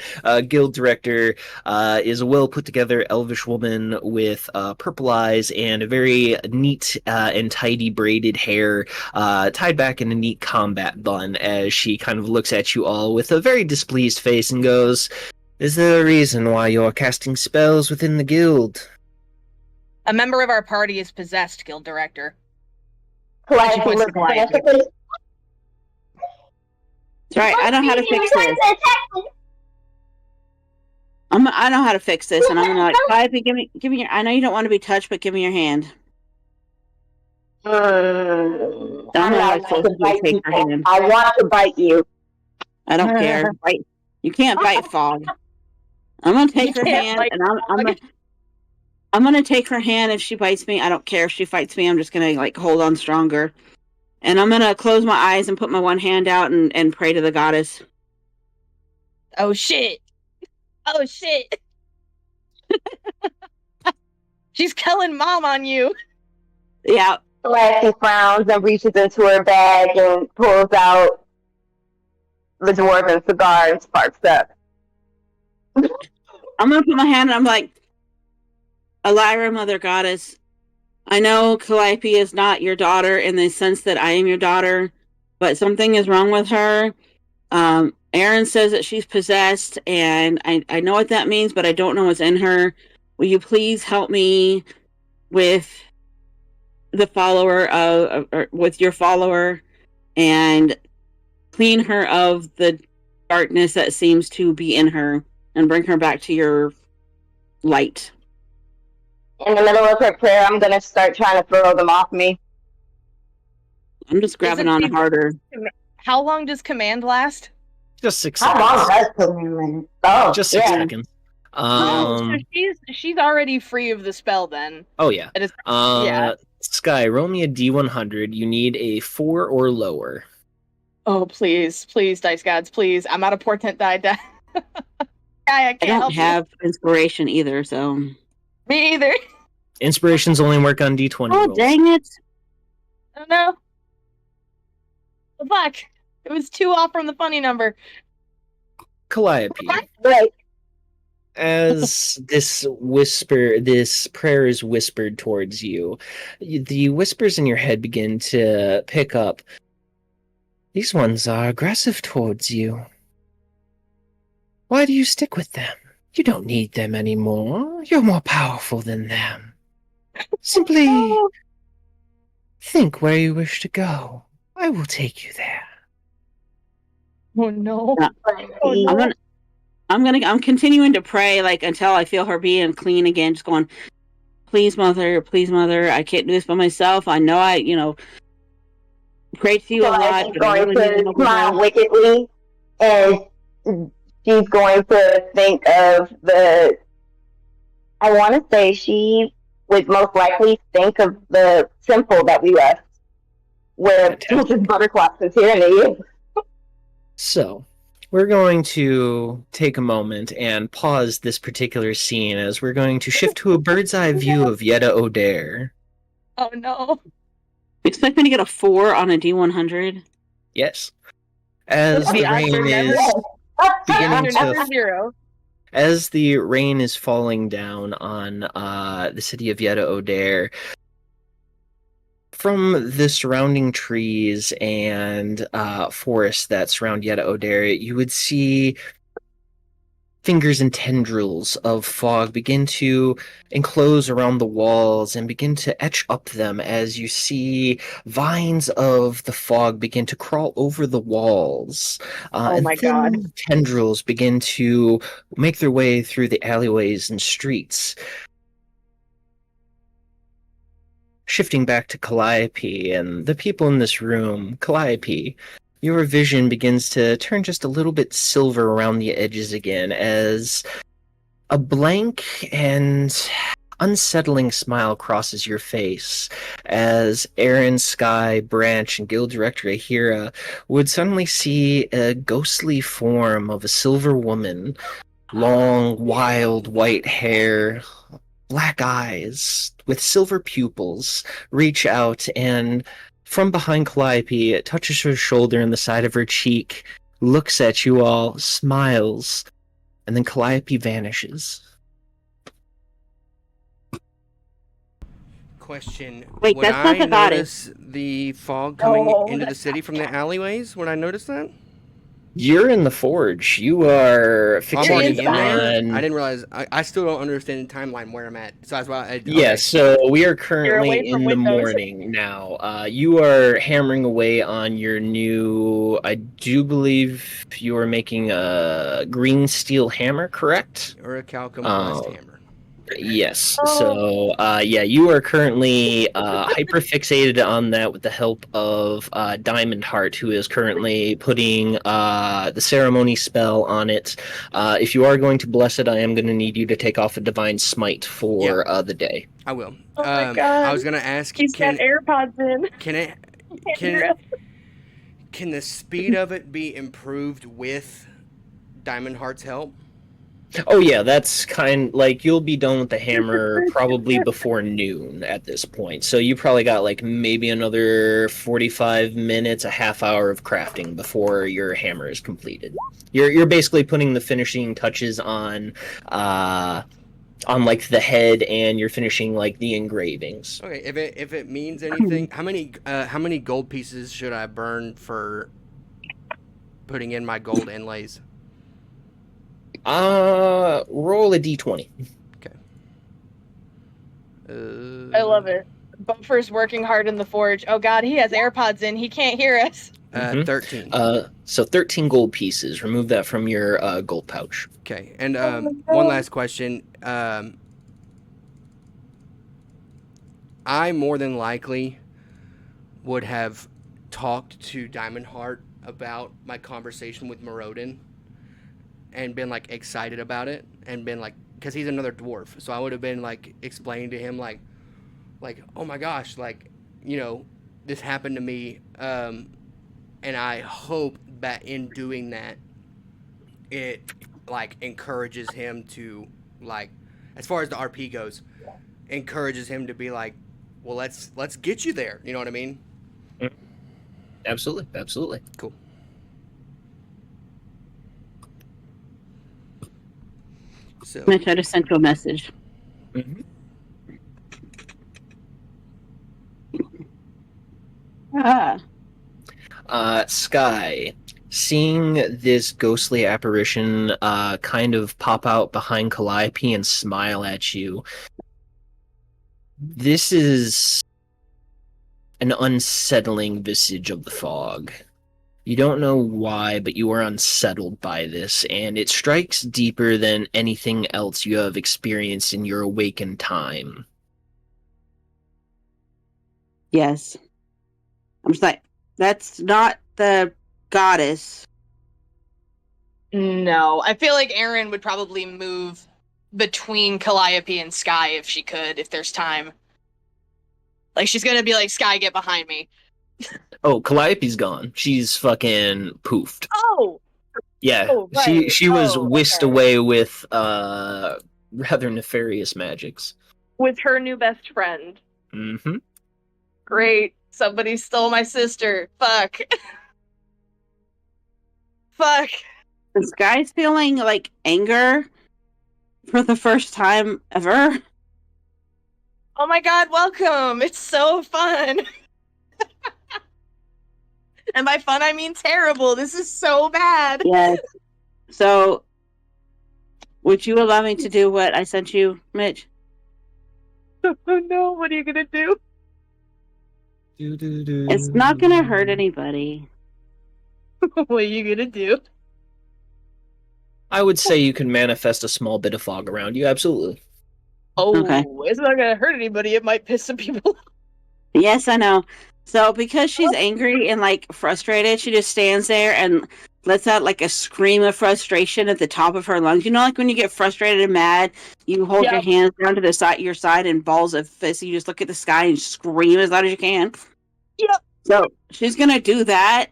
Speaker 2: guild director is a well put together elvish woman with purple eyes and a very neat and tidy braided hair, tied back in a neat combat bun, as she kind of looks at you all with a very displeased face and goes, "Is there a reason why you're casting spells within the guild?"
Speaker 3: A member of our party is possessed, guild director.
Speaker 6: Calliope
Speaker 3: She points to
Speaker 6: looks
Speaker 3: Calliope.
Speaker 6: frantically.
Speaker 4: That's right. I know how to fix this. I know how to fix this, and I'm gonna like, Calliope, give me your. I know you don't want to be touched, but give me your hand.
Speaker 6: I'm
Speaker 4: I'm
Speaker 6: not
Speaker 4: like,
Speaker 6: supposed to bite
Speaker 4: take her
Speaker 6: people.
Speaker 4: hand.
Speaker 6: I want to bite you.
Speaker 4: I don't care. Bite. You can't bite Fog. I'm gonna take
Speaker 3: You
Speaker 4: her
Speaker 3: can't
Speaker 4: hand,
Speaker 3: bite
Speaker 4: and I'm gonna take her hand. If she bites me, I don't care. If she fights me, I'm just gonna like hold on stronger. And I'm gonna close my eyes and put my one hand out and pray to the goddess.
Speaker 3: Oh shit! Oh shit! She's killing mom on you.
Speaker 4: Yeah.
Speaker 6: Calliope frowns and reaches into her bag and pulls out the dwarven cigar and sparks up.
Speaker 4: I'm gonna put my hand. And I'm like, Elira, Mother Goddess. I know Calliope is not your daughter in the sense that I am your daughter, but something is wrong with her. Aaron says that she's possessed, and I know what that means, but I don't know what's in her. Will you please help me with the follower or with your follower and clean her of the darkness that seems to be in her and bring her back to your light.
Speaker 6: In the middle of her prayer, I'm gonna start trying to throw them off me.
Speaker 4: I'm just grabbing
Speaker 3: Isn't
Speaker 4: on
Speaker 3: she-
Speaker 4: harder.
Speaker 3: How long does command last?
Speaker 2: Just 6
Speaker 6: How
Speaker 2: seconds.
Speaker 6: long does command? Oh,
Speaker 2: Just 6
Speaker 6: yeah.
Speaker 2: seconds.
Speaker 3: So she's already free of the spell then.
Speaker 2: Oh yeah.
Speaker 3: It is,
Speaker 2: Sky, roll me a D100. You need a 4 or lower.
Speaker 3: Oh please, dice gods, please! I'm out of portent die. I can't
Speaker 4: I don't
Speaker 3: help
Speaker 4: have inspiration either, so.
Speaker 3: you. Me either.
Speaker 2: Inspirations only work on D20
Speaker 4: Oh,
Speaker 2: rolls.
Speaker 4: dang it.
Speaker 3: I don't know. Oh, fuck! It was 2 off from the funny number.
Speaker 2: Calliope,
Speaker 6: Right.
Speaker 2: as this prayer is whispered towards you, the whispers in your head begin to pick up. These ones are aggressive towards you. Why do you stick with them? You don't need them anymore. You're more powerful than them. Simply think where you wish to go. I will take you there.
Speaker 3: Oh no!
Speaker 4: Yeah. I'm continuing to pray like until I feel her being clean again, just going, please mother, I can't do this by myself. I know pray to you a lot.
Speaker 6: She's going to smile wickedly, and she's going to think of I want to say she would most likely think of the temple that we left, where Mrs. Butterclops is here in the year.
Speaker 2: So, we're going to take a moment and pause this particular scene as we're going to shift to a bird's eye view of Yetta O'Dare.
Speaker 3: Oh no!
Speaker 4: Expect me to get a 4 on a D100?
Speaker 2: Yes. As
Speaker 3: The
Speaker 2: the rain is beginning to...
Speaker 3: 0.
Speaker 2: As the rain is falling down on the city of Yetta O'Dare, from the surrounding trees and forests that surround Yetta O'Dare, you would see fingers and tendrils of fog begin to enclose around the walls and begin to etch up them as you see vines of the fog begin to crawl over the walls.
Speaker 3: Oh my
Speaker 2: thin
Speaker 3: God.
Speaker 2: tendrils begin to make their way through the alleyways and streets. Shifting back to Calliope and the people in this room, Calliope, your vision begins to turn just a little bit silver around the edges again as a blank and unsettling smile crosses your face as Aaron, Sky, Branch, and Guild Director Ahira would suddenly see a ghostly form of a silver woman, long, wild white hair, black eyes with silver pupils, reach out and from behind Calliope, it touches her shoulder and the side of her cheek, looks at you all, smiles, and then Calliope vanishes.
Speaker 5: Question.
Speaker 4: Wait,
Speaker 5: would
Speaker 4: that's not
Speaker 5: I
Speaker 4: the goddess.
Speaker 5: notice the fog coming
Speaker 3: Oh,
Speaker 5: into the city from the alleyways? Would I notice that?
Speaker 2: You're in the forge. You are
Speaker 5: I'm already
Speaker 2: fixated
Speaker 5: in there?
Speaker 2: on...
Speaker 5: I didn't realize. I still don't understand the timeline where I'm at. So that's why
Speaker 2: Yeah, so we are
Speaker 3: away
Speaker 2: currently
Speaker 3: from
Speaker 2: in the
Speaker 3: windows.
Speaker 2: morning now. You are hammering away on your new... I do believe you are making a green steel hammer, correct?
Speaker 5: Or a Calcum blast hammer.
Speaker 2: Yes.
Speaker 3: Oh.
Speaker 2: So, you are currently hyper fixated on that with the help of Diamond Heart, who is currently putting the ceremony spell on it. If you are going to bless it, I am going to need you to take off a divine smite for the day.
Speaker 5: I will.
Speaker 3: Oh my God.
Speaker 5: I was gonna ask.
Speaker 3: He's got AirPods in.
Speaker 5: Can the speed of it be improved with Diamond Heart's help?
Speaker 2: Oh yeah, that's you'll be done with the hammer probably before noon at this point. So you probably got like maybe another 45 minutes, a half hour of crafting before your hammer is completed. You're basically putting the finishing touches on like the head, and you're finishing like the engravings.
Speaker 5: Okay, if it means anything, how many gold pieces should I burn for putting in my gold inlays?
Speaker 2: Roll a d20.
Speaker 5: Okay.
Speaker 3: I love it. Buffer's working hard in the forge. Oh God, he has AirPods in. He can't hear us.
Speaker 5: 13.
Speaker 2: So 13 gold pieces. Remove that from your gold pouch.
Speaker 5: Okay, and one last question. I more than likely would have talked to Diamond Heart about my conversation with Morodin and been like excited about it and been like, because he's another dwarf, so I would have been like explaining to him like, oh my gosh, like, you know, this happened to me, and I hope that in doing that, it like encourages him to like, as far as the RP goes, encourages him to be like, well, let's get you there. You know what I mean?
Speaker 2: Absolutely, absolutely.
Speaker 5: Cool. So
Speaker 4: I'm gonna try to send you a message.
Speaker 2: Mm-hmm. Sky, seeing this ghostly apparition kind of pop out behind Calliope and smile at you, this is an unsettling visage of the fog. You don't know why, but you are unsettled by this, and it strikes deeper than anything else you have experienced in your awakened time.
Speaker 4: Yes. I'm just like, that's not the goddess.
Speaker 3: No, I feel like Erin would probably move between Calliope and Sky if she could, if there's time. Like, she's gonna be like, Sky, get behind me.
Speaker 2: Oh, Calliope's gone. She's fucking poofed.
Speaker 3: Oh!
Speaker 2: Yeah,
Speaker 3: Oh, right.
Speaker 2: she was
Speaker 3: Oh,
Speaker 2: whisked
Speaker 3: okay.
Speaker 2: away with rather nefarious magics.
Speaker 3: With her new best friend.
Speaker 2: Mm-hmm.
Speaker 3: Great. Somebody stole my sister. Fuck. Fuck.
Speaker 4: This guy's feeling like anger for the first time ever.
Speaker 3: Oh my god, welcome. It's so fun. And by fun, I mean terrible. This is so bad.
Speaker 4: Yes. So, would you allow me to do what I sent you, Mitch?
Speaker 3: Oh no, what are you gonna do?
Speaker 4: It's not gonna hurt anybody.
Speaker 3: What are you gonna do?
Speaker 2: I would say you can manifest a small bit of fog around you, absolutely.
Speaker 3: Oh,
Speaker 4: Okay.
Speaker 3: it's not gonna hurt anybody. It might piss some people off.
Speaker 4: Yes, I know. So, because she's angry and like frustrated, she just stands there and lets out like a scream of frustration at the top of her lungs. You know, like when you get frustrated and mad, you hold your
Speaker 3: Yep.
Speaker 4: hands down to the side, your side, and balls of fist. You just look at the sky and scream as loud as you can.
Speaker 3: Yep.
Speaker 4: So she's gonna do that,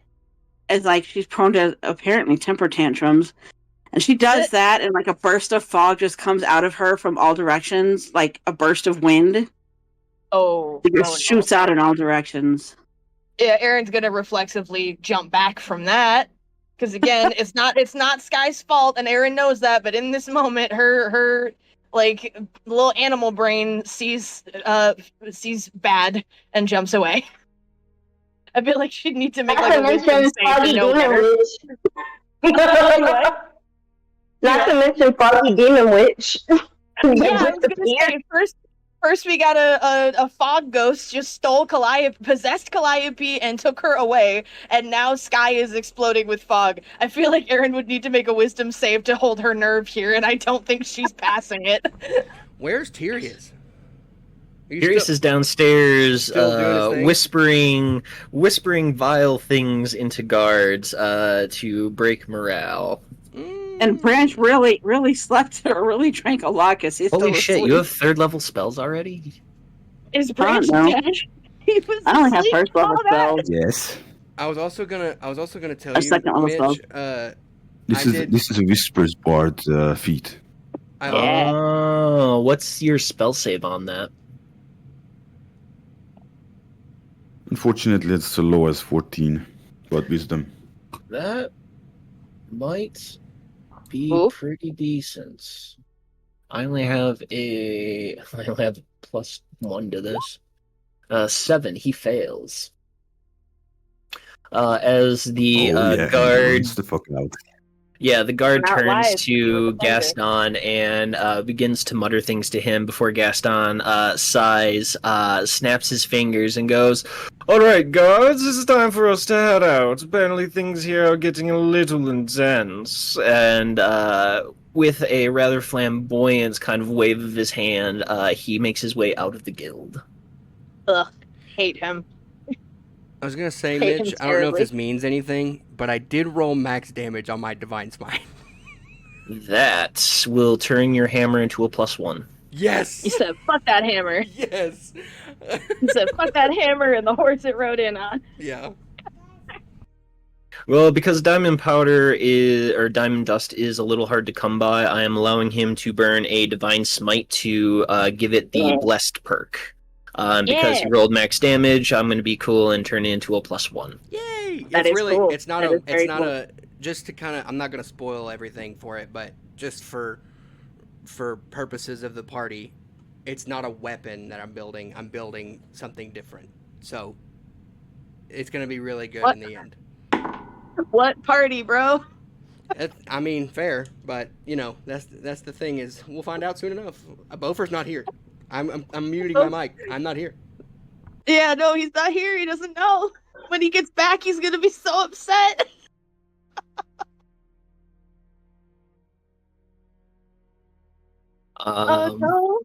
Speaker 4: as like she's prone to apparently temper tantrums, and she does that, and like a burst of fog just comes out of her from all directions, like a burst of wind.
Speaker 3: Oh,
Speaker 4: It just shoots out in all directions.
Speaker 3: Yeah, Erin's gonna reflexively jump back from that. Because again, it's not Sky's fault, and Erin knows that, but in this moment her like little animal brain sees bad and jumps away. I feel like she'd need to make
Speaker 6: Not
Speaker 3: like
Speaker 6: to
Speaker 3: a wisdom
Speaker 6: mention
Speaker 3: save to
Speaker 6: Foggy
Speaker 3: know
Speaker 6: Demon
Speaker 3: better.
Speaker 6: Witch. Not to mention Foggy Demon Witch.
Speaker 3: Yeah, I was gonna say first we got a fog ghost just stole Calliope, possessed Calliope, and took her away, and now Sky is exploding with fog. I feel like Erin would need to make a wisdom save to hold her nerve here, and I don't think she's passing it.
Speaker 5: where's Tyrius? Are you
Speaker 2: Darius
Speaker 5: still-
Speaker 2: is downstairs,
Speaker 5: still doing his thing?
Speaker 2: whispering vile things into guards to break morale.
Speaker 4: And Branch really slept or really drank a lot because he's
Speaker 2: Holy
Speaker 4: still
Speaker 2: shit,
Speaker 4: asleep.
Speaker 2: you have third level spells already?
Speaker 3: Is Branch
Speaker 4: know.
Speaker 3: dead? He was
Speaker 4: I only have
Speaker 3: asleep
Speaker 4: first level
Speaker 3: all that.
Speaker 4: spells.
Speaker 7: Yes.
Speaker 5: I was also gonna tell
Speaker 4: A
Speaker 5: you,
Speaker 4: second level
Speaker 5: Mitch.
Speaker 7: This is a Whispers Bard feat.
Speaker 4: Yeah.
Speaker 2: Oh, what's your spell save on that?
Speaker 7: Unfortunately, it's the lowest 14. But wisdom.
Speaker 2: That might be
Speaker 3: Ooh.
Speaker 2: pretty decent. I only have +1 to this. 7, he fails. As the guard
Speaker 7: Runs the fuck out.
Speaker 2: Yeah, the guard
Speaker 3: Not
Speaker 2: turns
Speaker 3: live.
Speaker 2: to
Speaker 3: With pleasure.
Speaker 2: Gaston and begins to mutter things to him before Gaston sighs, snaps his fingers, and goes,
Speaker 9: Alright, guards, it's time for us to head out. Apparently things here are getting a little intense. And, with a rather flamboyant kind of wave of his hand, he makes his way out of the guild.
Speaker 3: Ugh, hate him.
Speaker 5: I was gonna say,
Speaker 3: Hate
Speaker 5: Mitch,
Speaker 3: him
Speaker 5: I don't know if
Speaker 3: terribly.
Speaker 5: this means anything, but I did roll max damage on my Divine Smite.
Speaker 2: That will turn your hammer into a +1.
Speaker 5: Yes!
Speaker 3: You said, fuck that hammer.
Speaker 5: Yes!
Speaker 3: You said, fuck that hammer and the horse it rode in on.
Speaker 5: Yeah.
Speaker 2: Well, because diamond powder or diamond dust is a little hard to come by, I am allowing him to burn a divine smite to give it the blessed perk. Because he rolled max damage, I'm going to be cool and turn it into a +1.
Speaker 5: Yay!
Speaker 3: That
Speaker 5: It's
Speaker 3: is
Speaker 5: really,
Speaker 3: cool.
Speaker 5: it's not
Speaker 3: That
Speaker 5: a,
Speaker 3: is very
Speaker 5: it's not
Speaker 3: cool.
Speaker 5: a, just to kind of, I'm not gonna spoil everything for it, but just for purposes of the party, it's not a weapon that I'm building something different. So, it's gonna be really good
Speaker 3: What?
Speaker 5: in the end.
Speaker 3: What party, bro?
Speaker 5: I mean, fair, but you know, that's the thing is, we'll find out soon enough. Bofer's not here. I'm muting my mic. I'm not here.
Speaker 3: Yeah, no, he's not here. He doesn't know. When he gets back, he's gonna be so upset. No.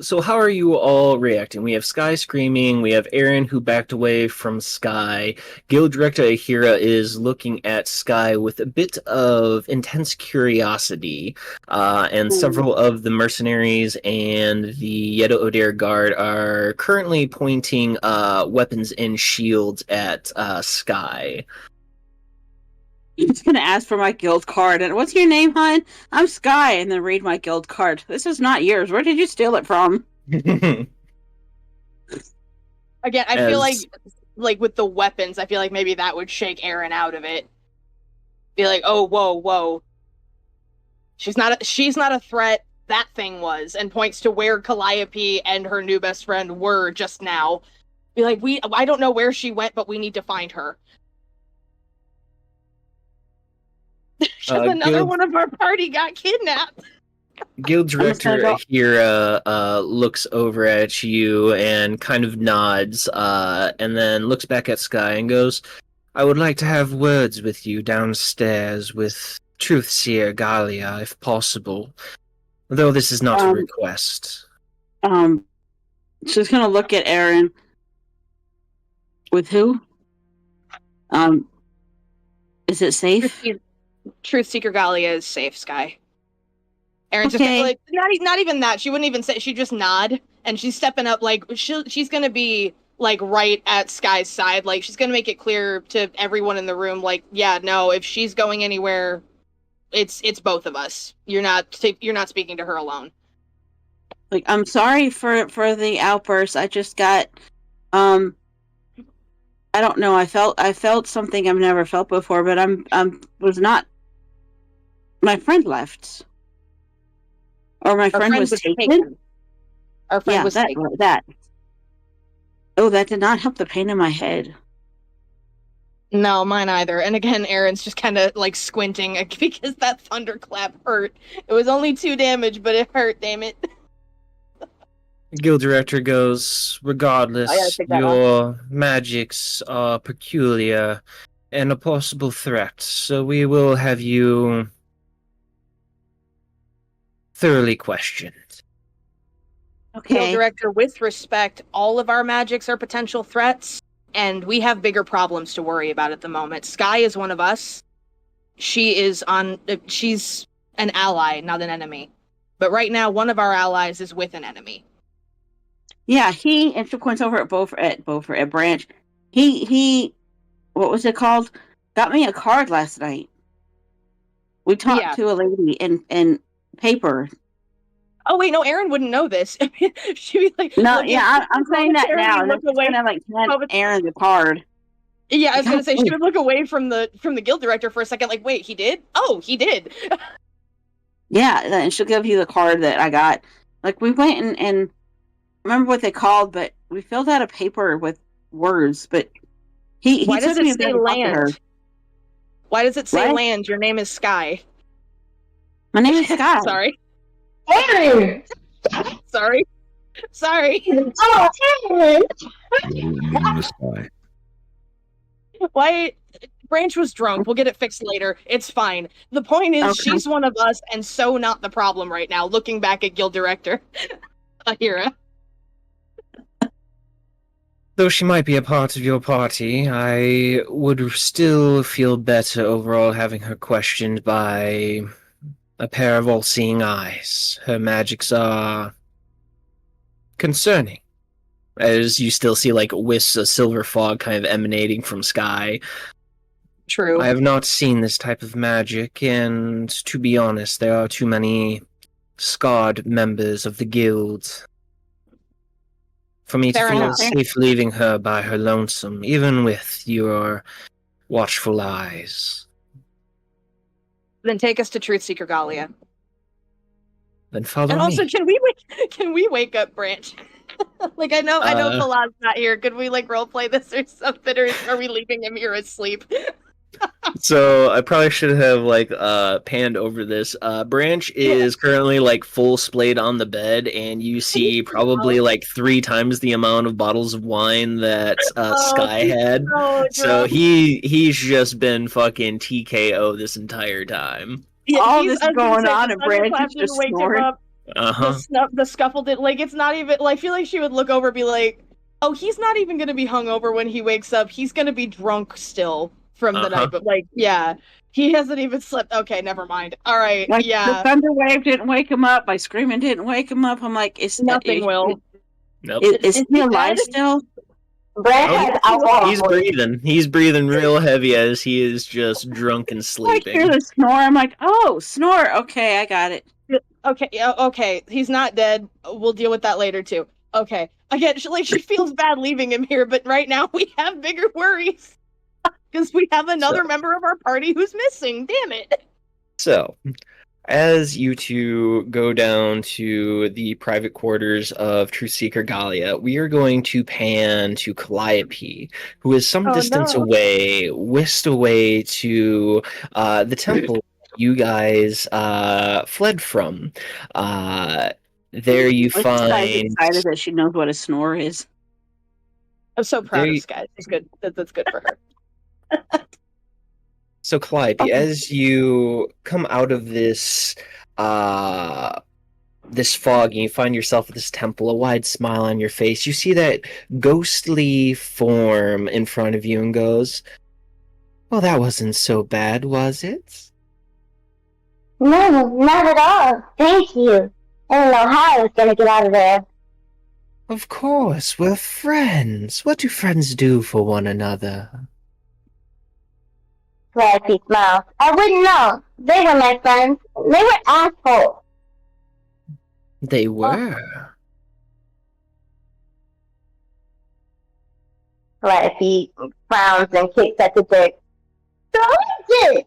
Speaker 2: So how are you all reacting? We have Sky screaming, we have Aaron who backed away from Sky. Guild Director Ahira is looking at Sky with a bit of intense curiosity, and several of the mercenaries and the Yedo Odair guard are currently pointing weapons and shields at Sky.
Speaker 4: He's gonna ask for my guild card. And what's your name, hon? I'm Sky. And then read my guild card. This is not yours. Where did you steal it from?
Speaker 3: Again, I feel
Speaker 2: As-
Speaker 3: like with the weapons, I feel like maybe that would shake Aaron out of it. Be like, oh, whoa. She's not a threat. That thing was, and points to where Calliope and her new best friend were just now. Be like, I don't know where she went, but we need to find her. Because another
Speaker 2: Guild-
Speaker 3: one of our party got kidnapped.
Speaker 2: Guild Director
Speaker 4: go-
Speaker 2: Ahira looks over at you and kind of nods, and then looks back at Sky and goes, I would like to have words with you downstairs with Truthseer Galia, if possible. Though this is not a request.
Speaker 4: She's gonna look at Aaron. With who? Is it safe?
Speaker 3: Truth Seeker Galia is safe, Sky. Aaron's
Speaker 4: Okay.
Speaker 3: just like not even that. She wouldn't even say. She just nod, and she's stepping up. Like she's gonna be like right at Sky's side. Like she's gonna make it clear to everyone in the room. Like, yeah, no, if she's going anywhere, it's both of us. You're not speaking to her alone.
Speaker 4: Like, I'm sorry for the outburst. I just got I don't know. I felt something I've never felt before, but was not. My friend left, or my friend was taken.
Speaker 3: Our friend
Speaker 4: Yeah,
Speaker 3: was taken.
Speaker 4: that. Oh, that did not help the pain in my head.
Speaker 3: No, mine either. And again, Aaron's just kind of like squinting because that thunderclap hurt. It was only 2 damage, but it hurt. Damn it.
Speaker 2: Guild Director goes, regardless,
Speaker 3: take that
Speaker 2: your magics are peculiar and a possible threat, so we will have you thoroughly questioned.
Speaker 4: Okay.
Speaker 3: Guild Director, with respect, all of our magics are potential threats, and we have bigger problems to worry about at the moment. Sky is one of us. She's an ally, not an enemy. But right now, one of our allies is with an enemy.
Speaker 4: Yeah, and she points over at Branch. He, what was it called? Got me a card last night. We talked to a lady in paper.
Speaker 3: Oh wait, no, Aaron wouldn't know this. She'd be like,
Speaker 4: No,
Speaker 3: look,
Speaker 4: yeah, I'm saying that now.
Speaker 3: Look away.
Speaker 4: And I'm like, hand Aaron the card.
Speaker 3: Yeah, I was gonna say she would look away from the guild director for a second, like, wait, he did? Oh, he did.
Speaker 4: Yeah, and she'll give you the card that I got. Like, we went and remember what they called, but we filled out a paper with words. But he
Speaker 3: Why does
Speaker 4: took me
Speaker 3: it say
Speaker 4: to talk to her.
Speaker 3: land? Why does it say
Speaker 4: What?
Speaker 3: land? Your name is Sky.
Speaker 4: My name is Scott.
Speaker 3: Sorry.
Speaker 6: Aaron!
Speaker 3: Sorry. Sorry.
Speaker 6: Oh, hey.
Speaker 7: in the sky.
Speaker 3: Why? Branch was drunk. We'll get it fixed later. It's fine. The point is,
Speaker 4: Okay.
Speaker 3: she's one of us, and so not the problem right now. Looking back at Guild Director Ahira.
Speaker 9: Though she might be a part of your party, I would still feel better overall having her questioned by a pair of all-seeing eyes. Her magics are concerning. As you still see, like, wisps of silver fog kind of emanating from sky.
Speaker 3: True.
Speaker 9: I have not seen this type of magic, and to be honest, there are too many scarred members of the guild for me to
Speaker 3: Fair
Speaker 9: feel
Speaker 3: enough.
Speaker 9: safe leaving her by her lonesome, even with your watchful eyes.
Speaker 3: Then take us to Truth Seeker Galia.
Speaker 9: Then follow
Speaker 3: And also,
Speaker 9: me.
Speaker 3: can we wake up Branch? Like, I know Falad's not here. Could we, like, roleplay this or something, or are we leaving him here asleep?
Speaker 9: So I probably should have like panned over this. Branch is currently like full splayed on the bed, and you see probably like 3 times the amount of bottles of wine that Sky had. So he's just been fucking TKO this entire time.
Speaker 3: Yeah,
Speaker 4: All
Speaker 3: he's-
Speaker 4: this
Speaker 3: I was gonna
Speaker 4: going
Speaker 3: say,
Speaker 4: on,
Speaker 3: the
Speaker 4: and Branch is
Speaker 3: thunderclap didn't
Speaker 4: just
Speaker 3: wake him
Speaker 4: snoring.
Speaker 3: up. The scuffle did, like, it's not even, like, I feel like she would look over and be like, oh, he's not even gonna be hungover when he wakes up. He's gonna be drunk still from the night, but, like, yeah. He hasn't even slept. Okay, never mind. All right,
Speaker 4: Like
Speaker 3: yeah.
Speaker 4: the thunder wave didn't wake him up. My screaming didn't wake him up. I'm like,
Speaker 3: Nothing will.
Speaker 9: Nope.
Speaker 4: Is he alive still?
Speaker 6: Branch has alcohol.
Speaker 9: He's breathing. He's breathing real heavy as he is just drunk and
Speaker 4: I
Speaker 9: sleeping.
Speaker 4: hear the snore. I'm like, oh, snore. Okay, I got it.
Speaker 3: Okay, yeah, okay. He's not dead. We'll deal with that later too. Okay. Again, she feels bad leaving him here, but right now we have bigger worries because we have another member of our party who's missing. Damn it!
Speaker 9: So, as you two go down to the private quarters of Truth Seeker Galia, we are going to pan to Calliope, who is some distance away, whisked away to the temple you guys fled from. There you
Speaker 4: I'm
Speaker 9: find...
Speaker 4: excited that she knows what a snore is.
Speaker 3: I'm so proud of Sky. It's good. That's good for her.
Speaker 9: So, Calliope, as you come out of this this fog and you find yourself at this temple, a wide smile on your face, you see that ghostly form in front of you and goes, well, that wasn't so bad, was it?
Speaker 6: No, not at all. Thank you. I don't know how I was gonna get out of there.
Speaker 9: Of course, we're friends. What do friends do for one another?
Speaker 6: Flashy smiles. I wouldn't know. They were my friends. They were assholes.
Speaker 9: They were.
Speaker 6: Flashy frowns and kicks at the dick. So we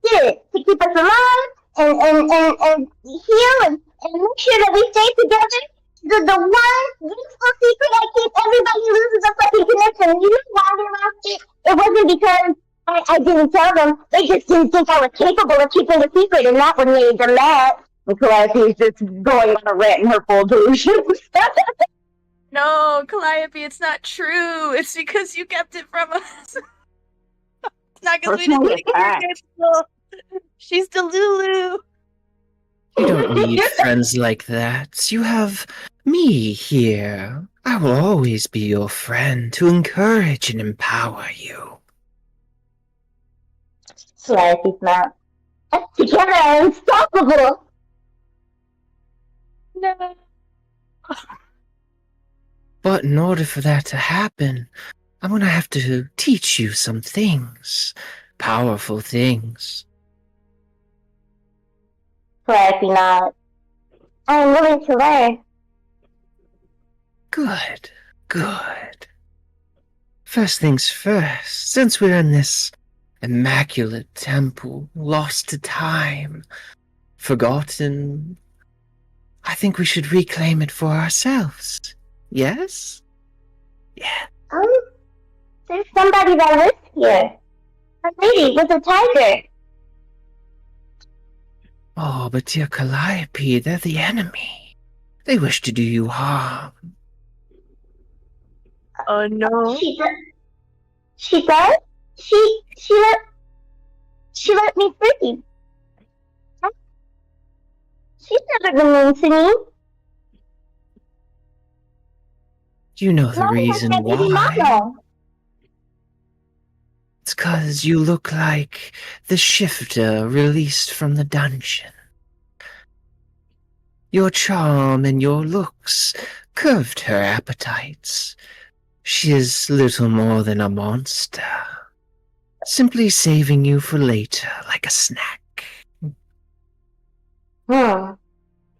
Speaker 6: did it to keep us alive and heal and make sure that we stay together. The one useful secret I keep everybody loses a fucking connection. You know why they lost it? It wasn't because I didn't tell them. They just didn't think I was capable of keeping the secret, and that what made them mad. And Calliope's just going on a rant in her full delusion.
Speaker 3: No, Calliope, it's not true. It's because you kept it from us. It's not because we didn't think you were capable. She's Delulu.
Speaker 9: You don't need friends like that. You have me here. I will always be your friend to encourage and empower you.
Speaker 6: Calliope smiled. Together are unstoppable.
Speaker 3: No.
Speaker 9: But in order for that to happen, I'm gonna have to teach you some things. Powerful things.
Speaker 6: Calliope nodded. I am willing to learn.
Speaker 9: Good, good. First things first, since we're in this immaculate temple, lost to time, forgotten, I think we should reclaim it for ourselves. Yes? Yeah.
Speaker 6: There's somebody that lives here. A lady with a tiger.
Speaker 9: Oh, but dear Calliope, they're the enemy.
Speaker 2: They wish to do you harm.
Speaker 3: Oh no.
Speaker 6: She does. She does. She let me free. She's never been mean to me.
Speaker 2: Do you know the
Speaker 6: Not like
Speaker 2: reason
Speaker 6: my baby
Speaker 2: why?
Speaker 6: mama.
Speaker 2: It's 'cause you look like the shifter released from the dungeon. Your charm and your looks curved her appetites. She is little more than a monster, simply saving you for later like a snack.
Speaker 6: Well,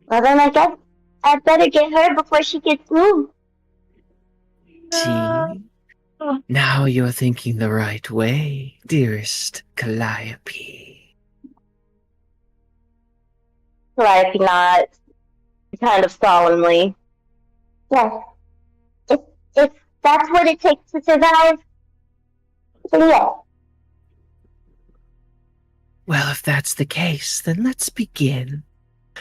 Speaker 6: then I guess I'd better get her before she gets me.
Speaker 2: See? Now you're thinking the right way, dearest Calliope.
Speaker 6: Like not kind of solemnly. Yes. If that's what it takes to survive, then yeah.
Speaker 2: Well, if that's the case, then let's begin.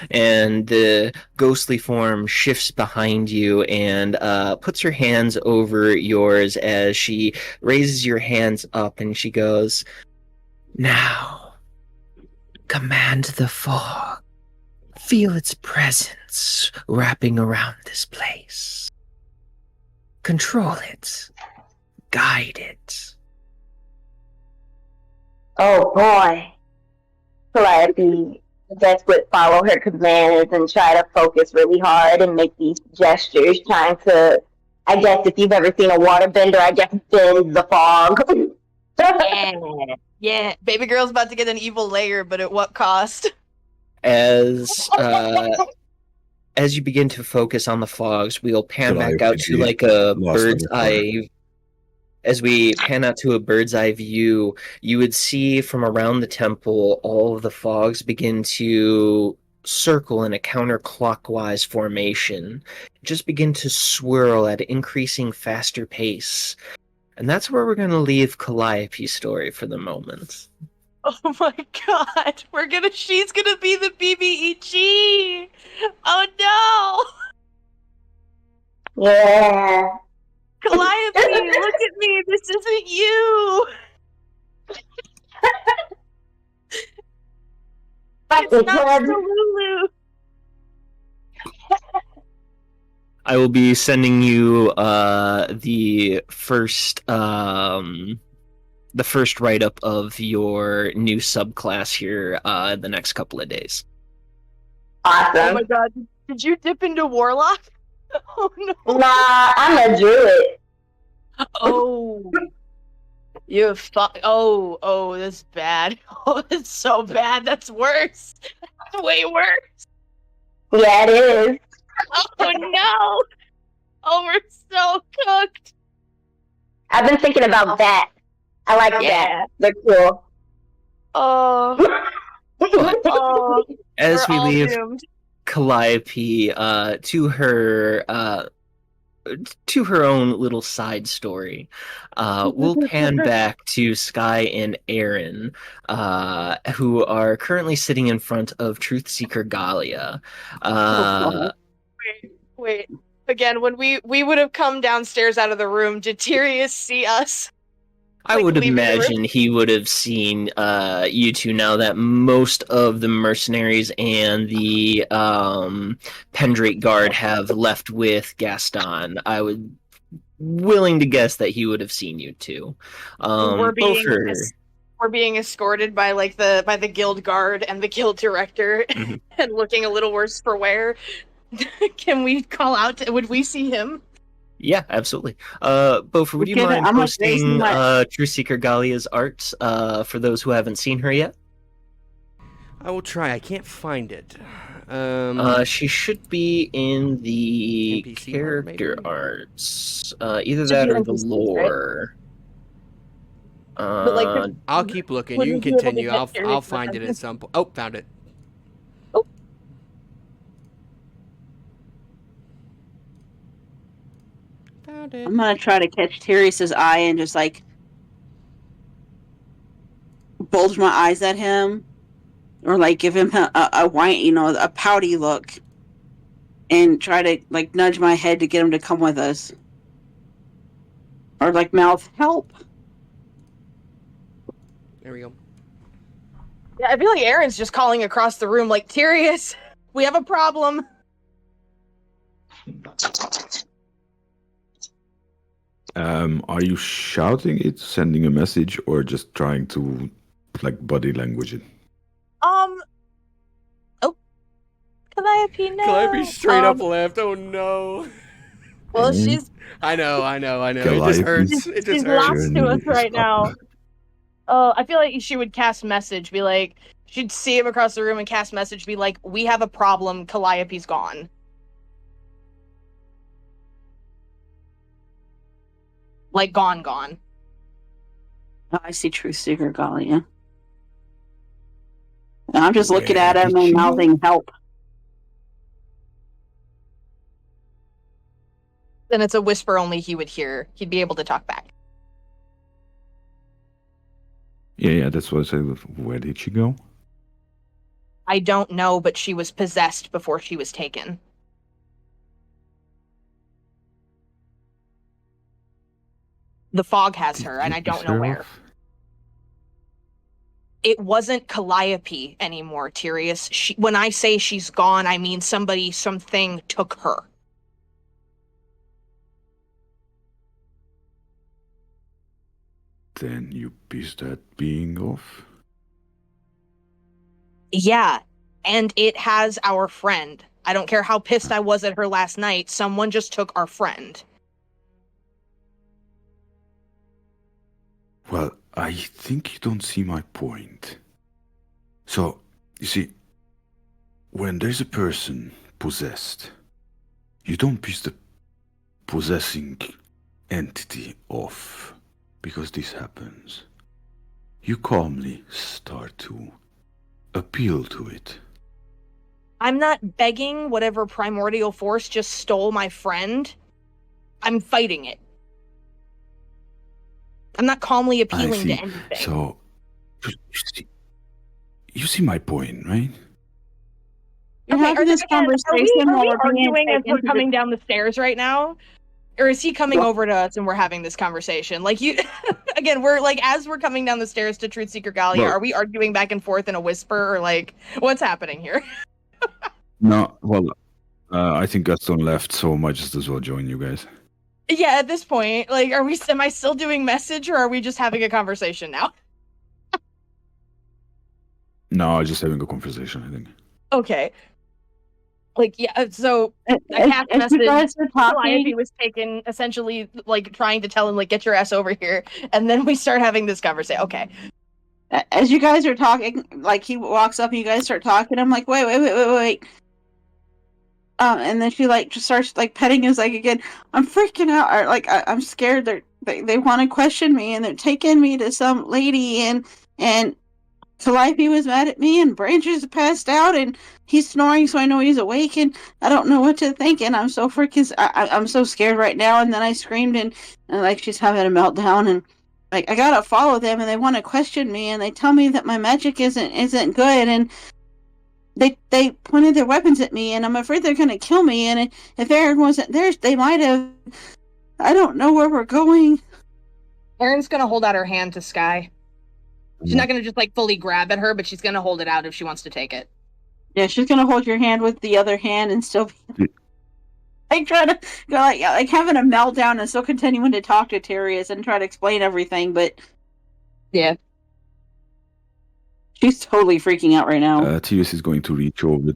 Speaker 2: And the ghostly form shifts behind you and puts her hands over yours as she raises your hands up and she goes, "Now, command the fog. Feel its presence wrapping around this place. Control it. Guide it."
Speaker 6: Oh boy. Calliope, I guess, would follow her commands and try to focus really hard and make these gestures, trying to, I guess, if you've ever seen a waterbender, I guess, bend the fog.
Speaker 3: Yeah. Baby girl's about to get an evil layer, but at what cost?
Speaker 2: As you begin to focus on the fogs, we'll pan back out to
Speaker 7: Calliope
Speaker 2: like a
Speaker 7: lost
Speaker 2: bird's
Speaker 7: her fire.
Speaker 2: eye. As we pan out to a bird's eye view, you would see from around the temple all of the fogs begin to circle in a counterclockwise formation, just begin to swirl at an increasing faster pace. And that's where we're going to leave Calliope's story for the moment.
Speaker 3: Oh my god. She's gonna be the BBEG. Oh no.
Speaker 6: Yeah.
Speaker 3: Calliope, look at me. This isn't you. It's not Lulu.
Speaker 2: I will be sending you the first write-up of your new subclass here the next couple of days.
Speaker 6: Awesome.
Speaker 3: Oh my god. Did you dip into Warlock? Oh no.
Speaker 6: Nah, I'm a druid.
Speaker 3: Oh. Oh, that's bad. Oh, that's so bad. That's worse. That's way worse.
Speaker 6: Yeah, it is.
Speaker 3: Oh no. Oh, we're so cooked.
Speaker 6: I've been thinking about that. I like that. They're cool.
Speaker 3: Oh. Oh.
Speaker 2: As we
Speaker 3: We're all
Speaker 2: leave
Speaker 3: doomed.
Speaker 2: Calliope to her own little side story, we'll pan back to Sky and Aaron, who are currently sitting in front of Truth Seeker Galia.
Speaker 3: Wait. Again, when we would have come downstairs out of the room, did Tyrius see us?
Speaker 2: I
Speaker 3: Like,
Speaker 2: would
Speaker 3: leaving the room?
Speaker 2: imagine he would have seen you two now that most of the mercenaries and the Pendrake Guard have left with Gaston. I would willing to guess that he would have seen you too.
Speaker 3: We're being escorted by the guild guard and the guild director, and looking a little worse for wear. Can we call out? Would we see him?
Speaker 2: Yeah, absolutely. Beaufort, would you
Speaker 4: Okay,
Speaker 2: mind
Speaker 4: I'm gonna
Speaker 2: posting
Speaker 4: raise
Speaker 2: True Seeker Galia's art for those who haven't seen her yet?
Speaker 5: I will try. I can't find it.
Speaker 2: She should be in the
Speaker 5: NPC
Speaker 2: character
Speaker 5: maybe?
Speaker 2: arts. Either
Speaker 3: Should
Speaker 2: that
Speaker 3: be
Speaker 2: or the
Speaker 3: NPCs, right?
Speaker 2: lore.
Speaker 3: But, like,
Speaker 5: I'll keep looking. You
Speaker 3: wouldn't
Speaker 5: can
Speaker 3: be able to
Speaker 5: continue.
Speaker 3: get
Speaker 5: I'll
Speaker 3: Tyrius
Speaker 5: find it
Speaker 3: something.
Speaker 5: at some point. Oh, found it.
Speaker 3: Oh.
Speaker 5: Found it.
Speaker 4: I'm gonna try to catch Tyrius's eye and just like bulge my eyes at him, or like give him a white, a pouty look, and try to like nudge my head to get him to come with us, or like mouth help.
Speaker 5: There we go.
Speaker 3: Yeah, I feel like Aaron's just calling across the room, like, Tyrius, we have a problem.
Speaker 7: Are you shouting it, sending a message, or just trying to like body language it?
Speaker 3: Oh, Calliope, no.
Speaker 5: Calliope straight up left. Oh no.
Speaker 3: Well, she's
Speaker 5: I know. It just
Speaker 7: Calliope.
Speaker 5: hurts. It just
Speaker 3: she's
Speaker 5: hurts.
Speaker 3: lost to us
Speaker 7: Journey is
Speaker 3: right now.
Speaker 7: up.
Speaker 3: I feel like she would cast message, be like, she'd see him across the room and cast message, be like, we have a problem, Calliope's gone. Like, gone.
Speaker 4: Oh, I see Truth Seeker Galia. And I'm just looking
Speaker 7: Where
Speaker 4: at him
Speaker 7: did
Speaker 4: and
Speaker 7: she go?
Speaker 4: mouthing help.
Speaker 3: Then it's a whisper only he would hear. He'd be able to talk back.
Speaker 7: Yeah, that's what I said. Where did she go?
Speaker 3: I don't know, but she was possessed before she was taken. The fog has
Speaker 7: Did
Speaker 3: her,
Speaker 7: you
Speaker 3: and I don't
Speaker 7: piss
Speaker 3: know
Speaker 7: her
Speaker 3: where.
Speaker 7: off?
Speaker 3: It wasn't Calliope anymore, Tyrius. When I say she's gone, I mean something took her.
Speaker 7: Then you pissed that being off?
Speaker 3: Yeah, and it has our friend. I don't care how pissed I was at her last night. Someone just took our friend.
Speaker 7: Well, I think you don't see my point. So, you see, when there's a person possessed, you don't piss the possessing entity off because this happens. You calmly start to appeal to it.
Speaker 3: I'm not begging whatever primordial force just stole my friend. I'm fighting it. I'm not calmly appealing to anything.
Speaker 7: So, you see my point, right?
Speaker 4: You're
Speaker 3: Okay,
Speaker 4: having this conversation
Speaker 3: are
Speaker 4: while
Speaker 3: we
Speaker 4: we're being
Speaker 3: arguing as
Speaker 4: taken
Speaker 3: we're
Speaker 4: to the-
Speaker 3: coming down the stairs right now? Or is he coming
Speaker 4: Well-
Speaker 3: over to us and we're having this conversation? Like, you, again, we're like, as we're coming down the stairs to Truth Seeker Galia,
Speaker 7: Well-
Speaker 3: are we arguing back and forth in a whisper, or like, what's happening here?
Speaker 7: No, well, I think Gaston left, so I might just as well join you guys.
Speaker 3: Yeah, at this point, like, am I still doing message, or are we just having a conversation now?
Speaker 7: No, just having a conversation, I think.
Speaker 3: Okay. Like, yeah, so I cast
Speaker 4: As you
Speaker 3: message.
Speaker 4: guys are
Speaker 3: Calliope
Speaker 4: talking,
Speaker 3: was taken, essentially, like, trying to tell him, like, get your ass over here. And then we start having this conversation. Okay.
Speaker 4: as you guys are talking, like he walks up and you guys start talking. I'm like, wait. And then she like just starts like petting his leg again. I'm freaking out. Or, like I'm scared. They want to question me and they're taking me to some lady and Calliope was mad at me and Branches passed out and he's snoring, so I know he's awake and I don't know what to think and I'm so freaking I'm so scared right now. And then I screamed and like she's having a meltdown and like I gotta follow them and they want to question me and they tell me that my magic isn't good and they pointed their weapons at me and I'm afraid they're gonna kill me and if Aaron wasn't there they might have. I don't know where we're going.
Speaker 3: Erin's gonna hold out her hand to Sky. She's not gonna just like fully grab at her, but she's gonna hold it out if she wants to take it.
Speaker 4: Yeah, she's gonna hold your hand with the other hand and still be like trying to go like having a meltdown and still continuing to talk to Tyrius and try to explain everything, but
Speaker 3: yeah,
Speaker 4: she's totally freaking out right now.
Speaker 7: Tyrius is going to reach over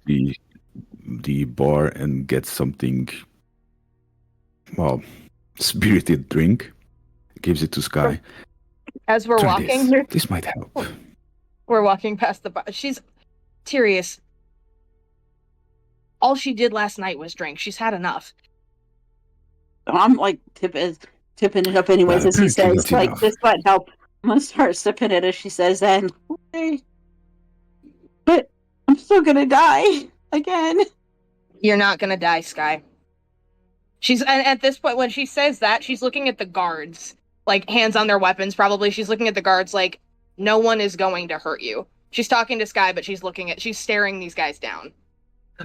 Speaker 7: the bar and get something, well, spirited drink. Gives it to Sky.
Speaker 3: as we're
Speaker 7: Try
Speaker 3: walking,
Speaker 7: this might help.
Speaker 3: we're walking past the bar. She's Tyrius. All she did last night was drink. She's had enough.
Speaker 4: I'm like tipping it up anyways
Speaker 7: Well,
Speaker 4: as he
Speaker 7: apparently
Speaker 4: says,
Speaker 7: not
Speaker 4: like
Speaker 7: enough.
Speaker 4: this might help. I'm gonna start sipping it as she says that. And, okay. But I'm still gonna die again.
Speaker 3: You're not gonna die, Sky. She's and at this point when she says that, she's looking at the guards, like hands on their weapons. Probably she's looking at the guards like no one is going to hurt you. She's talking to Sky, but she's staring these guys down.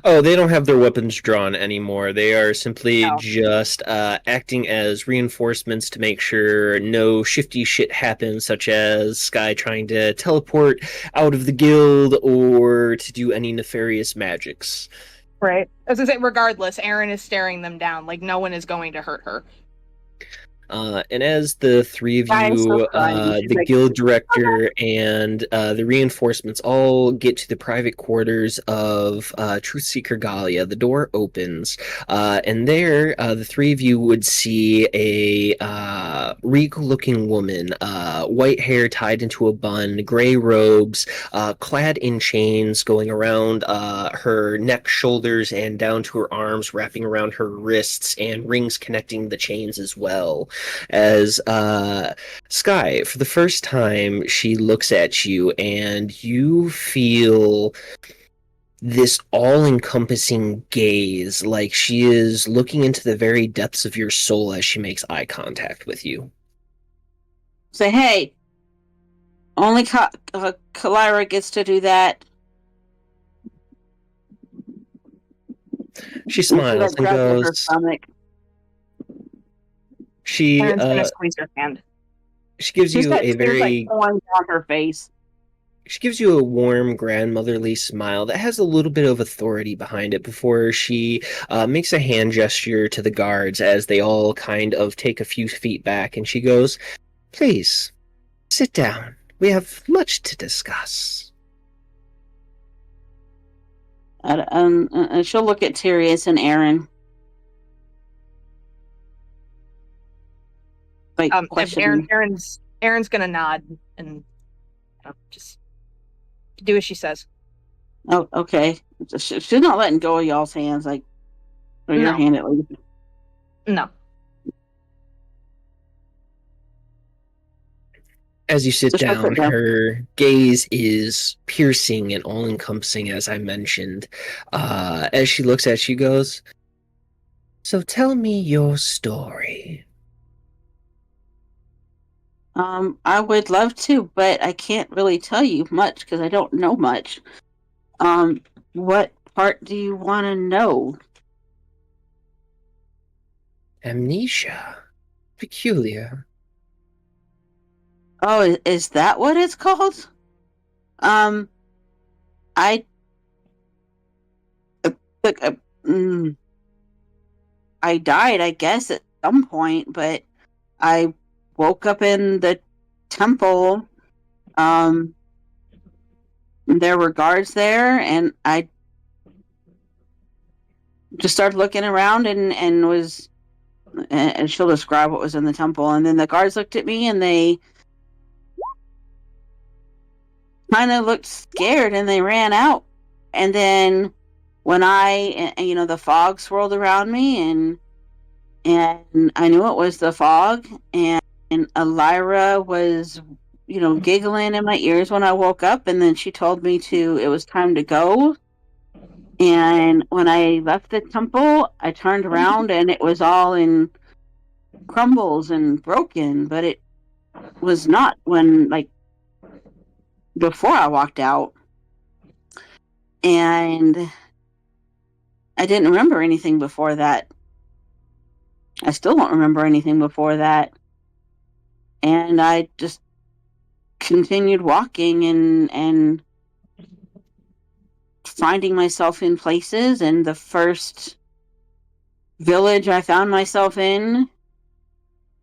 Speaker 9: Oh, they don't have their weapons drawn anymore. They are simply
Speaker 3: No.
Speaker 9: just acting as reinforcements to make sure no shifty shit happens, such as Sky trying to teleport out of the guild or to do any nefarious magics.
Speaker 3: Right. As I say, regardless, Aaron is staring them down. Like, no one is going to hurt her.
Speaker 9: And as the three of
Speaker 4: Guys, so
Speaker 9: you,
Speaker 4: funny.
Speaker 9: the guild director and the reinforcements all get to the private quarters of Truthseeker Galia, the door opens, and there the three of you would see a regal-looking woman, white hair tied into a bun, gray robes, clad in chains going around her neck, shoulders, and down to her arms, wrapping around her wrists, and rings connecting the chains as well. As Sky, for the first time, she looks at you and you feel this all-encompassing gaze, like she is looking into the very depths of your soul as she makes eye contact with you.
Speaker 4: Say, hey, only Kalira gets to do that.
Speaker 9: She smiles and goes, She
Speaker 3: Aaron's gonna squeeze her hand.
Speaker 9: she gives
Speaker 4: She's
Speaker 9: you
Speaker 4: got
Speaker 9: a
Speaker 4: tears,
Speaker 9: very
Speaker 4: like, pouring down her face.
Speaker 9: she gives you a warm grandmotherly smile that has a little bit of authority behind it before she makes a hand gesture to the guards as they all kind of take a few feet back, and she goes, "Please, sit down. We have much to discuss."
Speaker 4: And she'll look at Tyrius and Aaron. Like, questioning.
Speaker 3: Aaron's gonna nod and just do as she says.
Speaker 4: Oh, okay. She's not letting go of y'all's hands, like, or your
Speaker 3: No.
Speaker 4: hand at least.
Speaker 3: No.
Speaker 9: As you sit
Speaker 4: Just like
Speaker 9: down,
Speaker 4: that, yeah.
Speaker 9: her gaze is piercing and all-encompassing, as I mentioned. As she looks at you, she goes, "So tell me your story."
Speaker 4: I would love to, but I can't really tell you much because I don't know much. What part do you want to know?
Speaker 9: Amnesia. Peculiar.
Speaker 4: Oh, is that what it's called? I I died, I guess, at some point, but I woke up in the temple. There were guards there, and I just started looking around and was, and she'll describe what was in the temple. And then the guards looked at me and they kind of looked scared and they ran out. And then when the fog swirled around me and I knew it was the fog, and Elira was, giggling in my ears when I woke up, and then she told me it was time to go. And when I left the temple, I turned around and it was all in crumbles and broken, but it was not before I walked out. And I didn't remember anything before that. I still don't remember anything before that. And I just continued walking and finding myself in places. And the first village I found myself in,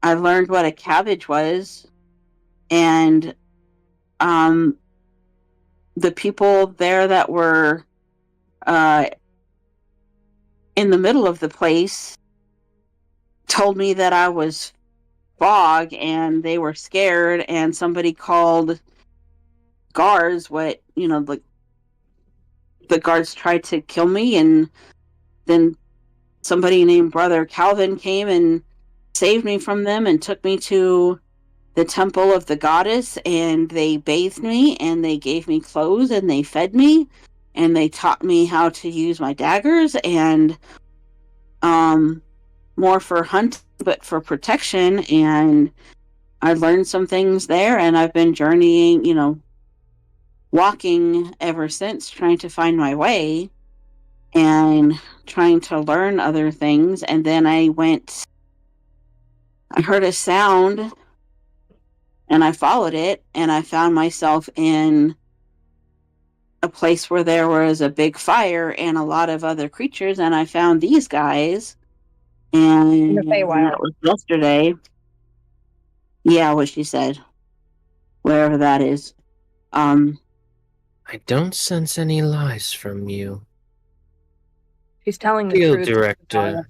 Speaker 4: I learned what a cabbage was. And the people there that were in the middle of the place told me that I was fog, and they were scared, and somebody called guards. The guards tried to kill me, and then somebody named Brother Calvin came and saved me from them and took me to the temple of the goddess, and they bathed me and they gave me clothes and they fed me and they taught me how to use my daggers, and more for hunt but for protection. And I learned some things there, and I've been journeying, walking ever since, trying to find my way. and trying to learn other things. And then I heard a sound and I followed it, and I found myself in a place where there was a big fire and a lot of other creatures, and I found these guys, and that was yesterday. Yeah, what she said. Wherever that is.
Speaker 2: I don't sense any lies from you.
Speaker 3: She's telling the
Speaker 2: Field
Speaker 3: truth.
Speaker 2: director.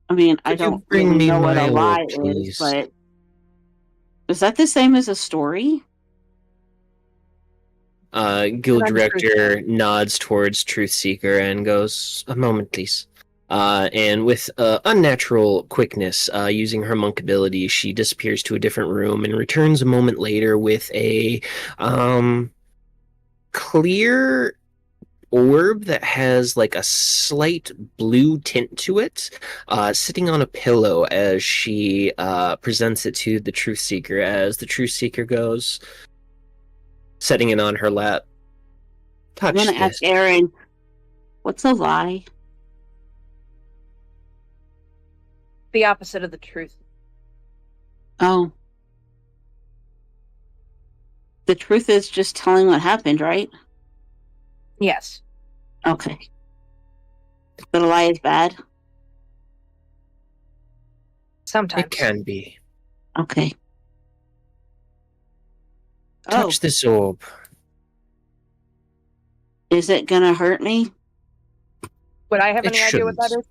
Speaker 4: I mean, I
Speaker 2: Could you
Speaker 4: don't
Speaker 2: bring
Speaker 4: really
Speaker 2: me
Speaker 4: know what
Speaker 2: my
Speaker 4: a
Speaker 2: orb,
Speaker 4: lie is,
Speaker 2: please?
Speaker 4: but is that the same as a story?
Speaker 2: Guild
Speaker 3: I'm
Speaker 2: director nods towards Truthseeker and goes, "A moment, please." And with unnatural quickness, using her monk ability, she disappears to a different room and returns a moment later with a clear orb that has like a slight blue tint to it, sitting on a pillow as she presents it to the Truthseeker. As the Truthseeker goes, setting it on her lap.
Speaker 4: I'm
Speaker 2: Touch
Speaker 4: gonna
Speaker 2: this.
Speaker 4: ask Aaron, what's a lie?
Speaker 3: The opposite of the truth.
Speaker 4: Oh. The truth is just telling what happened, right?
Speaker 3: Yes.
Speaker 4: Okay. But a lie is bad?
Speaker 3: Sometimes.
Speaker 2: It can be.
Speaker 4: Okay.
Speaker 2: Touch this orb.
Speaker 4: Is it gonna hurt me?
Speaker 3: Would I have
Speaker 2: It
Speaker 3: any idea what that
Speaker 2: shouldn't.
Speaker 3: is?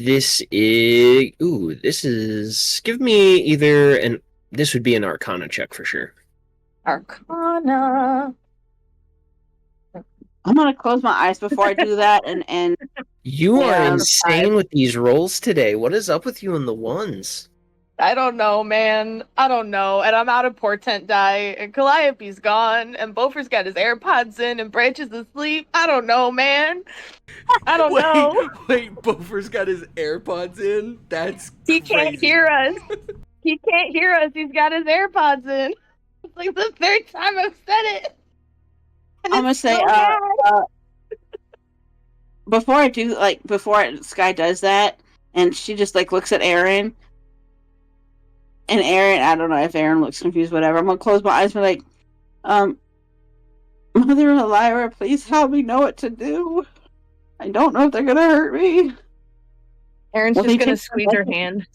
Speaker 2: This is... Ooh, this is... Give me either an... This would be an Arcana check for sure.
Speaker 3: Arcana.
Speaker 4: I'm gonna close my eyes before I do that, and
Speaker 2: You are
Speaker 4: Yeah,
Speaker 2: insane with these rolls today. What is up with you and the ones?
Speaker 3: I don't know, man. I don't know. And I'm out of portent die, and Calliope's gone, and Beaufort's got his AirPods in, and Branch is asleep. I don't know, man. I don't know.
Speaker 5: Wait, Beaufort's got his AirPods in? That's
Speaker 3: He
Speaker 5: crazy.
Speaker 3: can't hear us. He can't hear us. He's got his AirPods in. It's like the third time I've said it. And
Speaker 4: I'm gonna
Speaker 3: it's
Speaker 4: say,
Speaker 3: so bad.
Speaker 4: before Sky does that, and she just like looks at Aaron, and Aaron, I don't know if Aaron looks confused, whatever. I'm gonna close my eyes and be like, Mother Lyra, please help me know what to do. I don't know if they're gonna hurt me.
Speaker 3: Aaron's
Speaker 4: Well,
Speaker 3: just
Speaker 4: they
Speaker 3: gonna
Speaker 4: take
Speaker 3: squeeze her hand.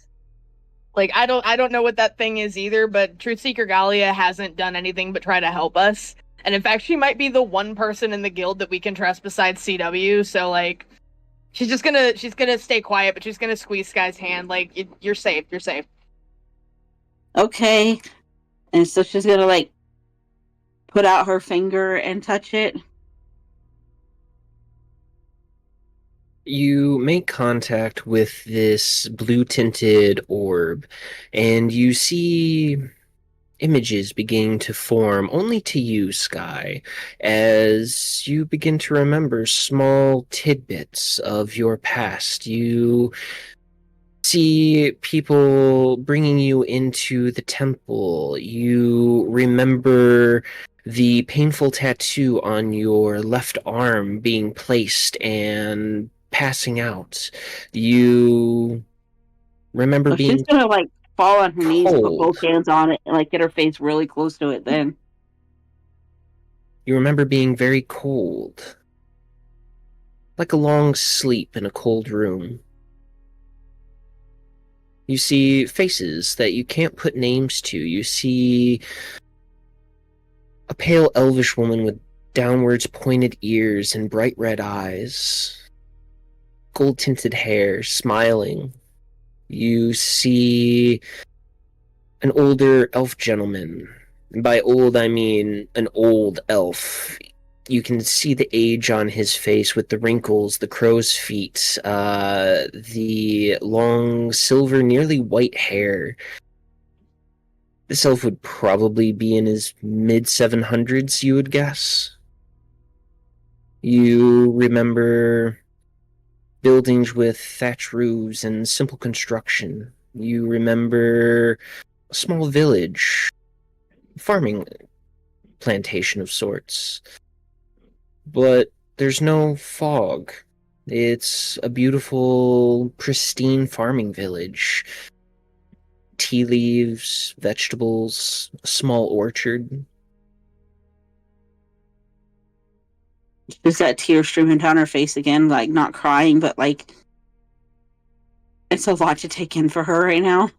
Speaker 3: Like I don't know what that thing is either, but Truthseeker Galia hasn't done anything but try to help us. And in fact, she might be the one person in the guild that we can trust besides CW. So like, she's gonna stay quiet, but she's gonna squeeze Sky's hand. Like you're safe. You're safe.
Speaker 4: Okay. And so she's gonna like put out her finger and touch it.
Speaker 2: You make contact with this blue-tinted orb, and you see images beginning to form only to you, Sky, as you begin to remember small tidbits of your past. You see people bringing you into the temple. You remember the painful tattoo on your left arm being placed and passing out. You remember
Speaker 4: So
Speaker 2: being
Speaker 4: she's gonna like fall on her knees, put
Speaker 2: cold.
Speaker 4: both hands on it, and like get her face really close to it then.
Speaker 2: You remember being very cold, like a long sleep in a cold room. You see faces that you can't put names to. You see a pale elvish woman with downwards pointed ears and bright red eyes, gold-tinted hair, smiling. You see an older elf gentleman. And by old, I mean an old elf. You can see the age on his face with the wrinkles, the crow's feet, the long silver, nearly white hair. This elf would probably be in his mid-700s, you would guess. You remember buildings with thatch roofs and simple construction. You remember a small village, farming plantation of sorts. but there's no fog. It's a beautiful, pristine farming village. Tea leaves, vegetables, a small orchard.
Speaker 4: Is that tear streaming down her face again? Like, not crying, but like, it's a lot to take in for her right now.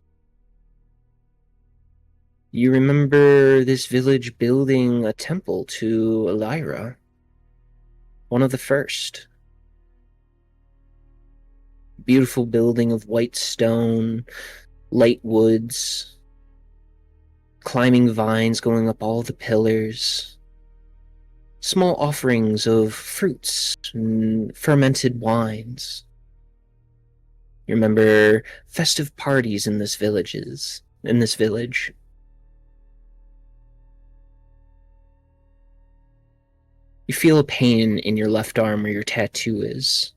Speaker 2: You remember this village building a temple to Elira? One of the first. Beautiful building of white stone, light woods, climbing vines going up all the pillars, small offerings of fruits and fermented wines. You remember festive parties in this village. You feel a pain in your left arm where your tattoo is.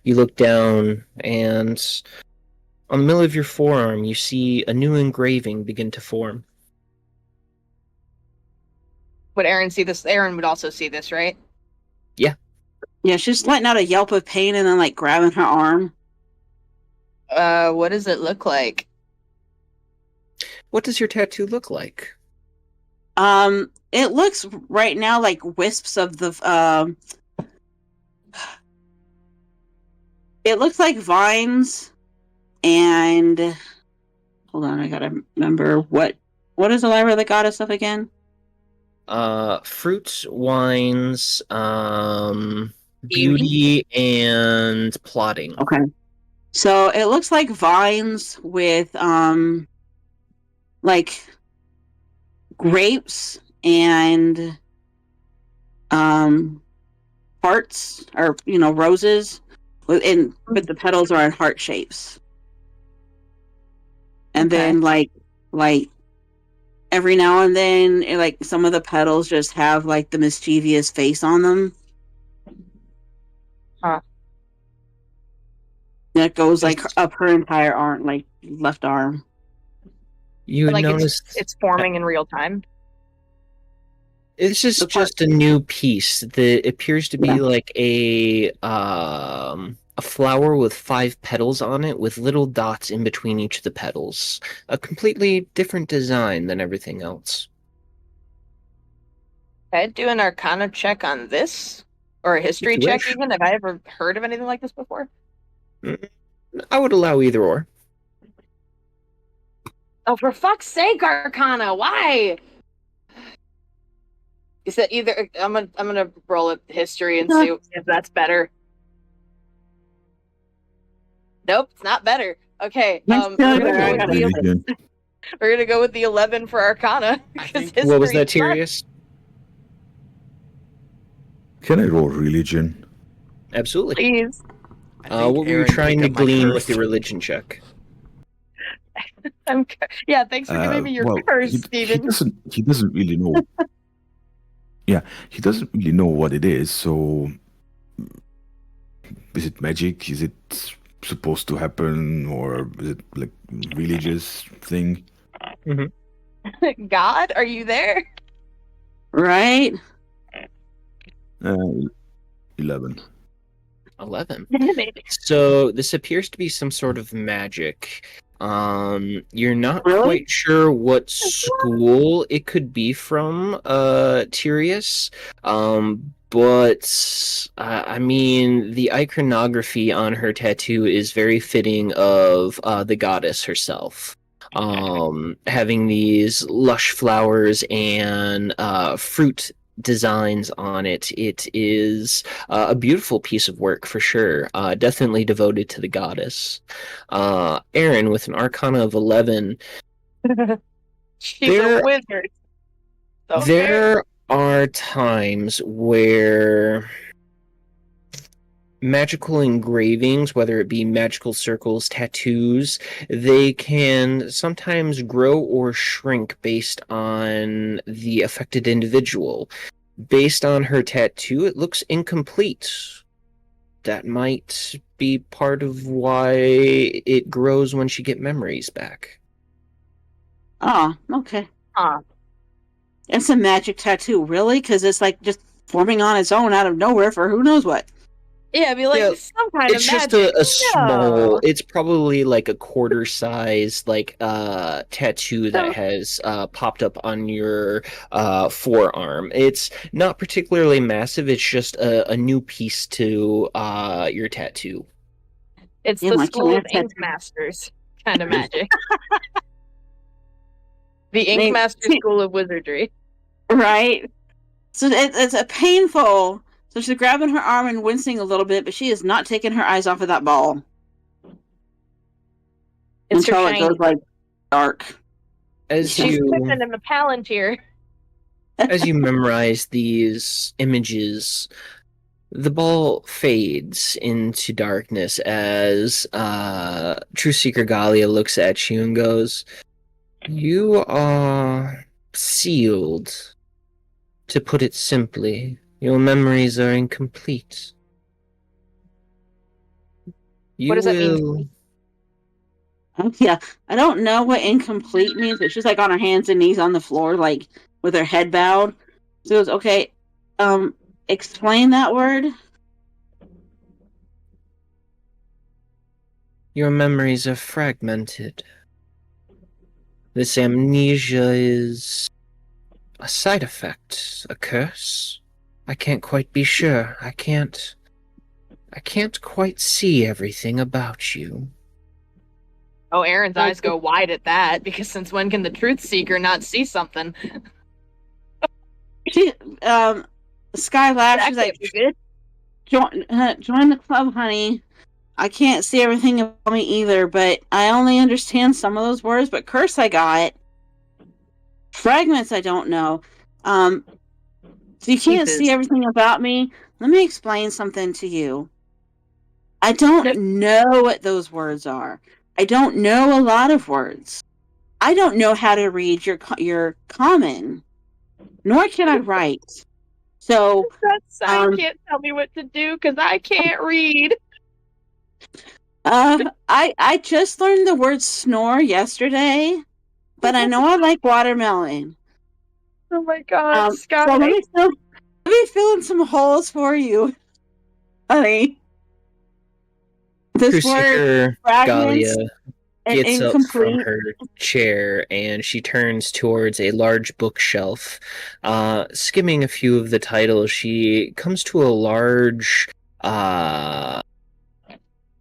Speaker 2: You look down, and on the middle of your forearm, you see a new engraving begin to form.
Speaker 3: Would Aaron see this? Aaron would also see this, right?
Speaker 2: Yeah.
Speaker 4: Yeah, she's letting out a yelp of pain and then like grabbing her arm.
Speaker 3: What does it look like?
Speaker 2: What does your tattoo look like?
Speaker 4: It looks right now like wisps of the it looks like vines and hold on, I gotta remember what is Elira the goddess of again?
Speaker 2: Fruits, wines, beauty, and plotting.
Speaker 4: Okay. So it looks like vines with like grapes and hearts or roses but the petals are in heart shapes. And then like every now and then like some of the petals just have like the mischievous face on them.
Speaker 3: Huh.
Speaker 4: That goes like up her entire arm, like left arm.
Speaker 2: You
Speaker 3: like
Speaker 2: notice
Speaker 3: it's forming in real time.
Speaker 2: This is just a new piece that appears to be like a flower with 5 petals on it with little dots in between each of the petals. A completely different design than everything else.
Speaker 3: Okay, do an Arcana check on this, or a history check even. Have I ever heard of anything like this before?
Speaker 2: I would allow either or.
Speaker 3: Oh, for fuck's sake, Arcana! Why? Is that either? I'm gonna roll a history and see if that's better. Nope, it's not better. Okay, we're gonna go with the 11 for Arcana.
Speaker 2: What was that, Tyrius?
Speaker 7: Can I roll religion?
Speaker 2: Absolutely.
Speaker 3: Please.
Speaker 2: What were you trying to glean with your religion check?
Speaker 3: Yeah, thanks for giving me your curse, Steven.
Speaker 7: He doesn't really know. Yeah, he doesn't really know what it is, so is it magic? Is it supposed to happen, or is it like religious thing?
Speaker 2: Mm-hmm.
Speaker 3: God, are you there?
Speaker 4: Right?
Speaker 7: 11.
Speaker 2: 11. So this appears to be some sort of magic. You're not quite sure what school it could be from, Tyrius. But I mean, the iconography on her tattoo is very fitting of the goddess herself. Having these lush flowers and fruit designs on it. It is a beautiful piece of work for sure. Definitely devoted to the goddess. Aaron, with an Arcana of 11.
Speaker 3: She's a wizard.
Speaker 2: There are times where magical engravings, whether it be magical circles, tattoos, they can sometimes grow or shrink based on the affected individual. Based on her tattoo, it looks incomplete. That might be part of why it grows when she gets memories back.
Speaker 4: Oh, okay. It's a magic tattoo, really? Because it's like just forming on its own out of nowhere for who knows what.
Speaker 3: Yeah, be like
Speaker 2: Yeah,
Speaker 3: some kind
Speaker 2: It's
Speaker 3: of
Speaker 2: just
Speaker 3: magic.
Speaker 2: a small.
Speaker 3: No.
Speaker 2: It's probably like a quarter size, like tattoo that has popped up on your forearm. It's not particularly massive. It's just a new piece to your tattoo.
Speaker 3: It's
Speaker 4: Yeah,
Speaker 3: the
Speaker 4: my
Speaker 3: School of
Speaker 4: cat
Speaker 3: Ink Masters kind of magic. The
Speaker 4: I
Speaker 3: Ink
Speaker 4: mean,
Speaker 3: Master School of Wizardry.
Speaker 4: right? So it's a painful. So she's grabbing her arm and wincing a little bit, but she is not taking her eyes off of that ball
Speaker 3: It's her
Speaker 4: until it
Speaker 3: shiny.
Speaker 4: goes like dark.
Speaker 2: As
Speaker 3: She's
Speaker 2: you
Speaker 3: Pippin in the Palantir.
Speaker 2: as you memorize these images, the ball fades into darkness as True Seeker Galia looks at you and goes, "You are sealed. To put it simply, your memories are incomplete.
Speaker 3: What does that mean to me?
Speaker 4: Yeah, I don't know what incomplete means, but she's like on her hands and knees on the floor, like with her head bowed. So it was okay. Explain that word.
Speaker 2: Your memories are fragmented. This amnesia is a side effect, a curse. I can't quite be sure. I can't quite see everything about you."
Speaker 3: Oh, Aaron's eyes go wide at that, because since when can the Truth Seeker not see something?
Speaker 4: She, Sky laughs. She's like, join the club, honey. I can't see everything about me either, but I only understand some of those words. But curse, I got. Fragments, I don't know. So you can't see everything about me. Let me explain something to you. I don't know what those words are. I don't know a lot of words. I don't know how to read your common, nor can I write. So
Speaker 3: that sign can't tell me what to do because I can't read.
Speaker 4: I just learned the word snore yesterday, but I know I like watermelon.
Speaker 3: Oh my god, Sky.
Speaker 4: So let me fill in some holes for you, honey. This word, fragments,
Speaker 2: Galia gets up from her chair and she turns towards a large bookshelf. Skimming a few of the titles, she comes to a large,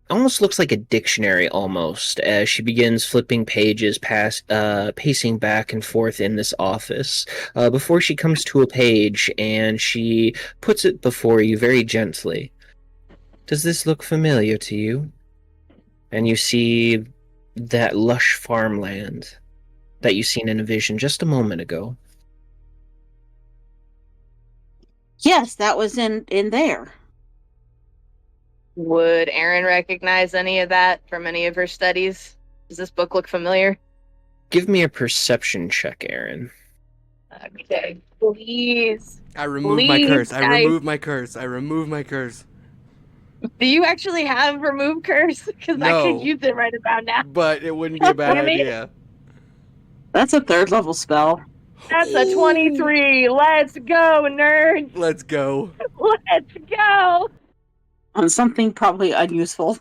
Speaker 2: almost looks like a dictionary almost, as she begins flipping pages, pacing back and forth in this office, before she comes to a page and she puts it before you very gently. "Does this look familiar to you?" And you see that lush farmland that you seen in a vision just a moment ago.
Speaker 4: Yes, that was in there.
Speaker 3: Would Aaron recognize any of that from any of her studies? Does this book look familiar?
Speaker 2: Give me a perception check, Aaron.
Speaker 3: Okay, please.
Speaker 5: I remove my curse. I remove my curse. I remove my curse.
Speaker 3: Do you actually have remove curse? Because I could use it right about now.
Speaker 5: But it wouldn't be a bad idea.
Speaker 4: That's a 3rd level spell.
Speaker 3: That's a 23. Let's go, nerds.
Speaker 5: Let's go.
Speaker 3: Let's go.
Speaker 4: On something probably unuseful.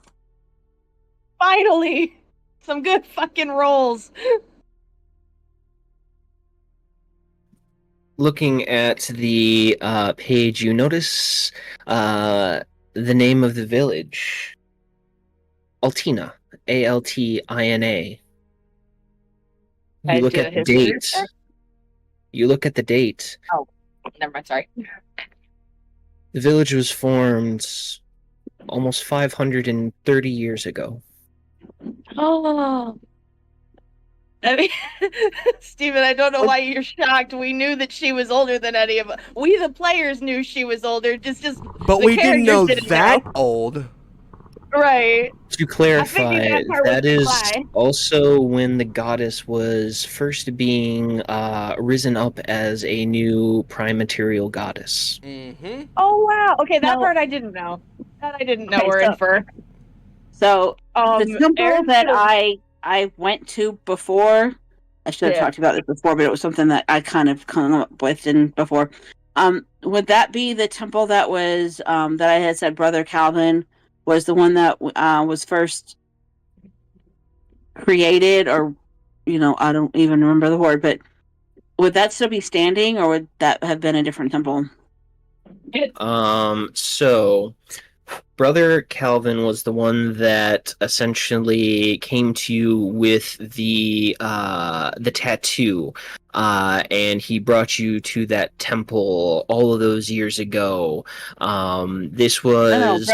Speaker 3: Finally. Some good fucking rolls.
Speaker 2: Looking at the page, you notice the name of the village. Altina. Altina. You look at the date. You look at the date.
Speaker 3: Oh, never mind, sorry.
Speaker 2: The village was formed almost 530 years ago.
Speaker 3: Oh. I mean, Steven, I don't know why you're shocked. We knew that she was older than any of us. We, the players, knew she was older.
Speaker 5: But we didn't know that old.
Speaker 3: Right.
Speaker 2: To clarify, that is also when the goddess was first being risen up as a new prime material goddess.
Speaker 5: Mm-hmm.
Speaker 3: Oh, wow. Okay, that part I didn't know. That I didn't know or infer.
Speaker 4: So, the temple that I went to before, I should have talked about this before, but it was something that I kind of come up with before. Would that be the temple that was that I had said Brother Calvin was the one that was first created, or I don't even remember the word, but would that still be standing, or would that have been a different temple?
Speaker 2: So Brother Calvin was the one that essentially came to you with the tattoo, and he brought you to that temple all of those years ago. This
Speaker 4: No,
Speaker 2: was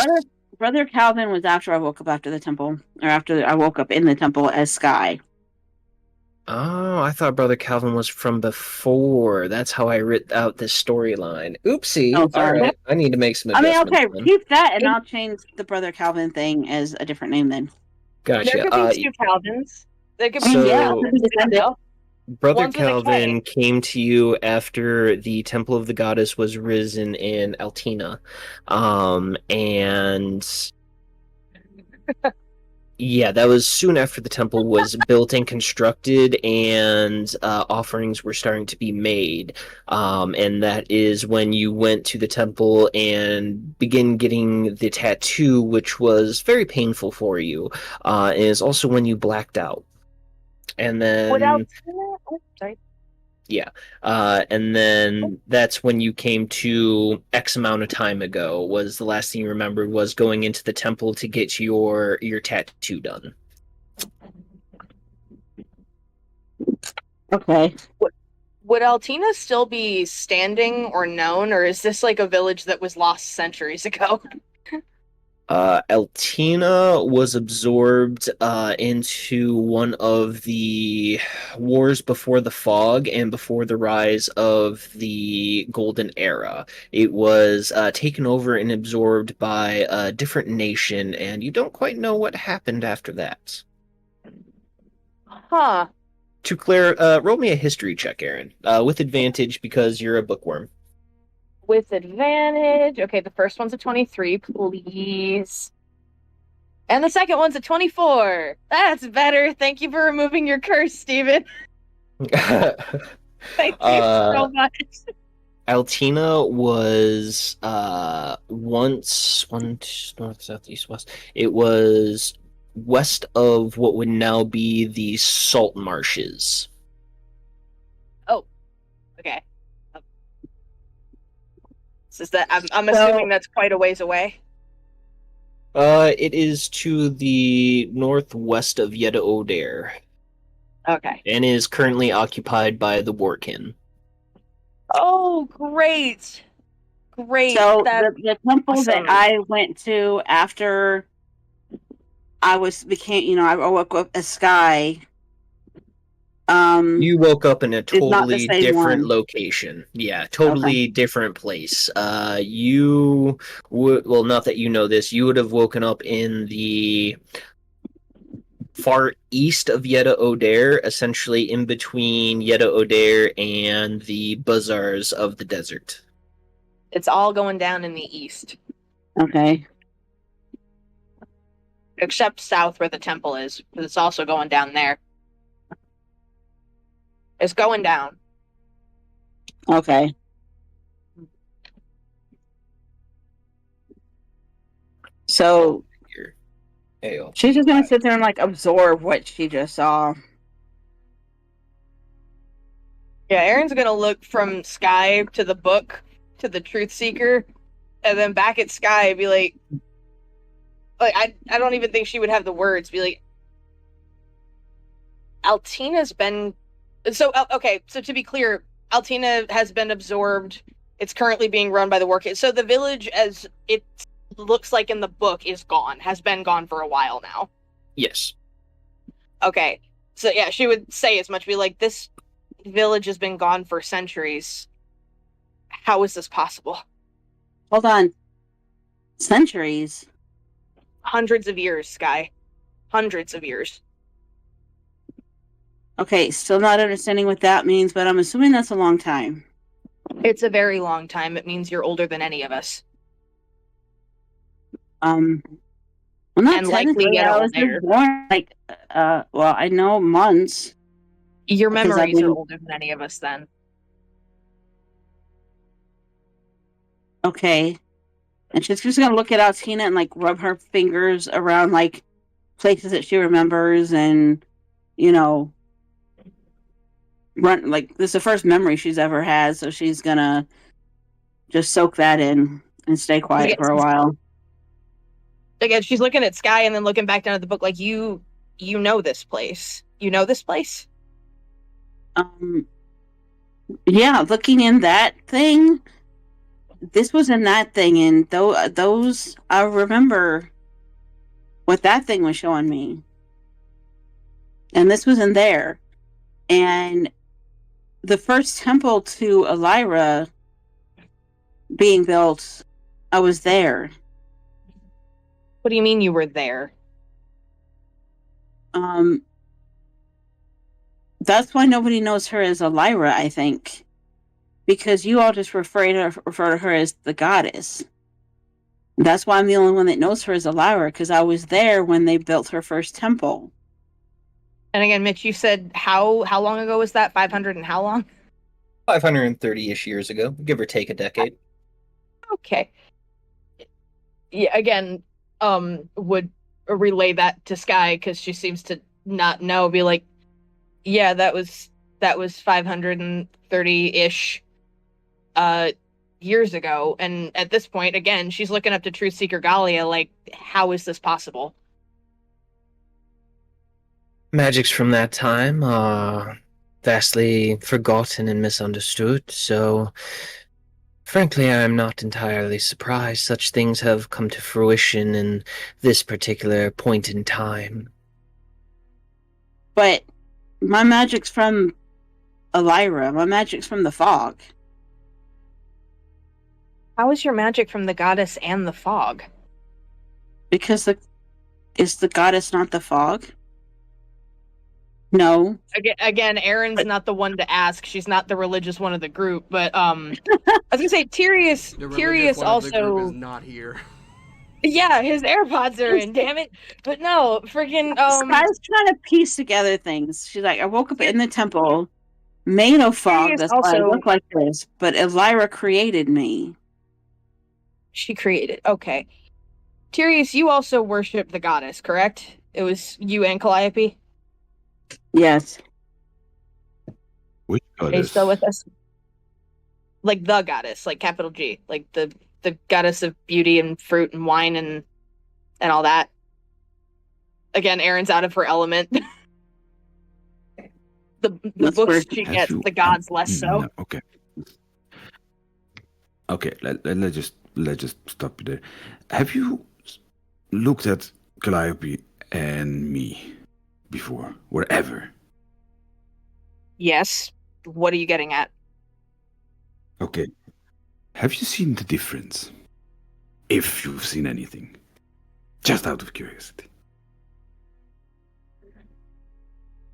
Speaker 4: Brother Calvin was after I woke up after the temple, or after I woke up in the temple as Sky.
Speaker 2: Oh, I thought Brother Calvin was from before. That's how I writ out this storyline. Oopsie.
Speaker 4: Oh,
Speaker 2: All
Speaker 4: sorry.
Speaker 2: right, I need to make some
Speaker 4: I mean,
Speaker 2: adjustments
Speaker 4: okay,
Speaker 2: then.
Speaker 4: keep that, and I'll change the Brother Calvin thing as a different name then.
Speaker 3: There
Speaker 2: Gotcha.
Speaker 3: could be two Calvins. There could be
Speaker 2: So-
Speaker 3: two
Speaker 4: yeah,
Speaker 3: Calvins, you know?
Speaker 2: Brother
Speaker 3: One's with a K.
Speaker 2: Calvin came to you after the Temple of the Goddess was risen in Altina. And yeah, that was soon after the temple was built and constructed, and offerings were starting to be made. And that is when you went to the temple and began getting the tattoo, which was very painful for you. And is also when you blacked out. And then
Speaker 3: Sorry.
Speaker 2: yeah. And then that's when you came to X amount of time ago, was the last thing you remembered was going into the temple to get your tattoo done.
Speaker 4: Okay.
Speaker 3: Would Altina still be standing or known, or is this like a village that was lost centuries ago?
Speaker 2: Altina was absorbed into one of the wars before the fog and before the rise of the Golden Era. It was taken over and absorbed by a different nation, and you don't quite know what happened after that.
Speaker 3: Huh.
Speaker 2: To Claire, roll me a history check, Aaron, with advantage because you're a bookworm.
Speaker 3: With advantage. Okay, the first one's a 23, please. And the second one's a 24. That's better. Thank you for removing your curse, Steven. Thank you so much.
Speaker 2: Altina was once north, south, east, west. It was west of what would now be the salt marshes.
Speaker 3: Oh, okay. So is that I'm assuming that's quite a ways away.
Speaker 2: It is to the northwest of Yeda Odair.
Speaker 3: Okay.
Speaker 2: And is currently occupied by the Workin.
Speaker 3: Oh, great. Great.
Speaker 4: So
Speaker 3: That's
Speaker 4: the temple
Speaker 3: awesome.
Speaker 4: that I went to after I woke up as Sky.
Speaker 2: You woke up in a
Speaker 4: It's not the
Speaker 2: totally
Speaker 4: same
Speaker 2: different
Speaker 4: one.
Speaker 2: location. Yeah, totally different place. You would, well, not that you know this, you would have woken up in the far east of Yeda Odair, essentially in between Yeda Odair and the bazaars of the desert.
Speaker 3: It's all going down in the east,
Speaker 4: Okay.
Speaker 3: except south where the temple is, because it's also going down there. It's going down.
Speaker 4: Okay. So
Speaker 2: Here. Ayo.
Speaker 4: she's just gonna sit there and like absorb what she just saw.
Speaker 3: Yeah, Aaron's gonna look from Sky to the book to the Truth Seeker, and then back at Sky and be like I don't even think she would have the words. Be like, Altina's been so okay. So to be clear, Altina has been absorbed. It's currently being run by the work. So the village, as it looks like in the book, is gone. Has been gone for a while now.
Speaker 2: Yes.
Speaker 3: Okay. So yeah, she would say as much. Be like, this village has been gone for centuries. How is this possible?
Speaker 4: Hold on. Centuries.
Speaker 3: Hundreds of years, Sky. Hundreds of years.
Speaker 4: Okay, still not understanding what that means, but I'm assuming that's a long time.
Speaker 3: It's a very long time. It means you're older than any of us.
Speaker 4: Well, not
Speaker 3: And likely
Speaker 4: technically.
Speaker 3: get
Speaker 4: I was
Speaker 3: older.
Speaker 4: just born like, well, I know months.
Speaker 3: Your
Speaker 4: Because I've
Speaker 3: memories are
Speaker 4: been-
Speaker 3: older than any of us then.
Speaker 4: Okay. And she's just gonna look at Altina and like rub her fingers around like places that she remembers, and run like this is the first memory she's ever had, so she's gonna just soak that in and stay quiet for a while.
Speaker 3: Again, she's looking at Sky and then looking back down at the book like, you know this place. You know this place?
Speaker 4: Yeah, looking in that thing. This was in that thing, and those I remember what that thing was showing me. And this was in there. And the first temple to Elira being built, I was there.
Speaker 3: What do you mean you were there?
Speaker 4: That's why nobody knows her as Elira, I think. Because you all just refer to her as the goddess. That's why I'm the only one that knows her as Elira, because I was there when they built her first temple.
Speaker 3: And again, Mitch, you said how long ago was that? 500 and how long?
Speaker 9: 530-ish years ago, give or take a decade.
Speaker 3: Okay. Yeah, again, would relay that to Sky because she seems to not know. Be like, yeah, that was 530-ish years ago. And at this point, again, she's looking up to Truth Seeker Galia like, how is this possible?
Speaker 2: Magics from that time are vastly forgotten and misunderstood, so frankly, I am not entirely surprised such things have come to fruition in this particular point in time.
Speaker 4: But my magic's from Elira. My magic's from the fog.
Speaker 3: How is your magic from the goddess and the fog?
Speaker 4: Because is the goddess not the fog? No.
Speaker 3: Again, Erin's not the one to ask. She's not the religious one of the group. But I was gonna say, Tyrius also
Speaker 5: is not here.
Speaker 3: Yeah, his AirPods are in. Damn it! But no, freaking
Speaker 4: Sky's trying to piece together things. She's like, I woke up in the temple, made of fog.
Speaker 3: Tyrius
Speaker 4: That's why I look like this. But Elira created me.
Speaker 3: She created. Okay, Tyrius, you also worship the goddess, correct? It was you and Calliope.
Speaker 4: Yes.
Speaker 7: Which
Speaker 3: Are you
Speaker 7: goddess?
Speaker 3: still with us? Like the goddess, like capital G, like the goddess of beauty and fruit and wine and all that. Again, Erin's out of her element. the books she gets, the gods less so.
Speaker 7: No, okay. Okay, let's just stop you there. Have you looked at Calliope and me before, wherever?
Speaker 3: Yes. What are you getting at?
Speaker 7: Okay. Have you seen the difference? If you've seen anything. Just out of curiosity.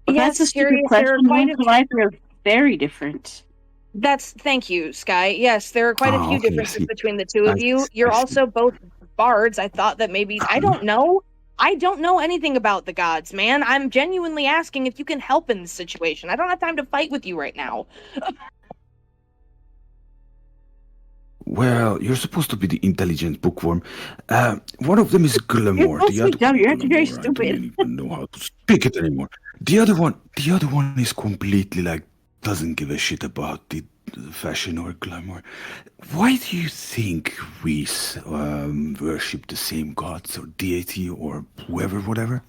Speaker 4: Well,
Speaker 3: Yes,
Speaker 4: that's a stupid
Speaker 3: Tyrius, there are
Speaker 4: question.
Speaker 3: quite
Speaker 4: Me
Speaker 3: a
Speaker 4: and Calliope are very different.
Speaker 3: Thank you, Sky. Yes, there are quite a few
Speaker 7: okay, I
Speaker 3: differences
Speaker 7: see.
Speaker 3: between the two of
Speaker 7: I
Speaker 3: you.
Speaker 7: see,
Speaker 3: You're
Speaker 7: I see.
Speaker 3: also both bards. I thought that maybe I don't know. I don't know anything about the gods, man. I'm genuinely asking if you can help in this situation. I don't have time to fight with you right now.
Speaker 7: Well, you're supposed to be the intelligent bookworm. One of them is Glamour.
Speaker 4: supposed to be dumb. You're actually very
Speaker 7: Glamour, I don't
Speaker 4: stupid.
Speaker 7: even know how to speak it anymore. The other one is completely like doesn't give a shit about the fashion or glamour. Why do you think we worship the same gods or deity or whoever, whatever?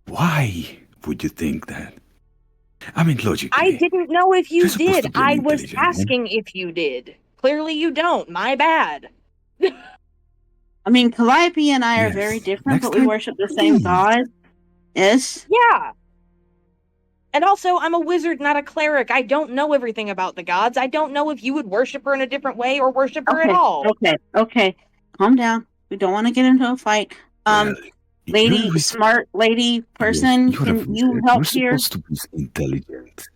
Speaker 7: Why would you think that? I mean, logically.
Speaker 3: I didn't know if you
Speaker 7: You're supposed
Speaker 3: did.
Speaker 7: to be an
Speaker 3: I was
Speaker 7: intelligent one.
Speaker 3: asking if you did. Clearly you don't. My bad.
Speaker 4: I mean, Calliope and I are
Speaker 7: Yes.
Speaker 4: very different,
Speaker 7: Next
Speaker 4: but we
Speaker 7: time,
Speaker 4: worship the same
Speaker 7: please.
Speaker 4: god. Yes?
Speaker 3: Yeah. And also, I'm a wizard, not a cleric. I don't know everything about the gods. I don't know if you would worship her in a different way or worship her at all.
Speaker 4: Okay. Calm down. We don't want to get into a fight.
Speaker 7: Well,
Speaker 4: Lady,
Speaker 7: you're with-
Speaker 4: smart lady, person,
Speaker 7: you're a
Speaker 4: can you
Speaker 7: wizard.
Speaker 4: help
Speaker 7: You're
Speaker 4: here?
Speaker 7: supposed to be intelligent.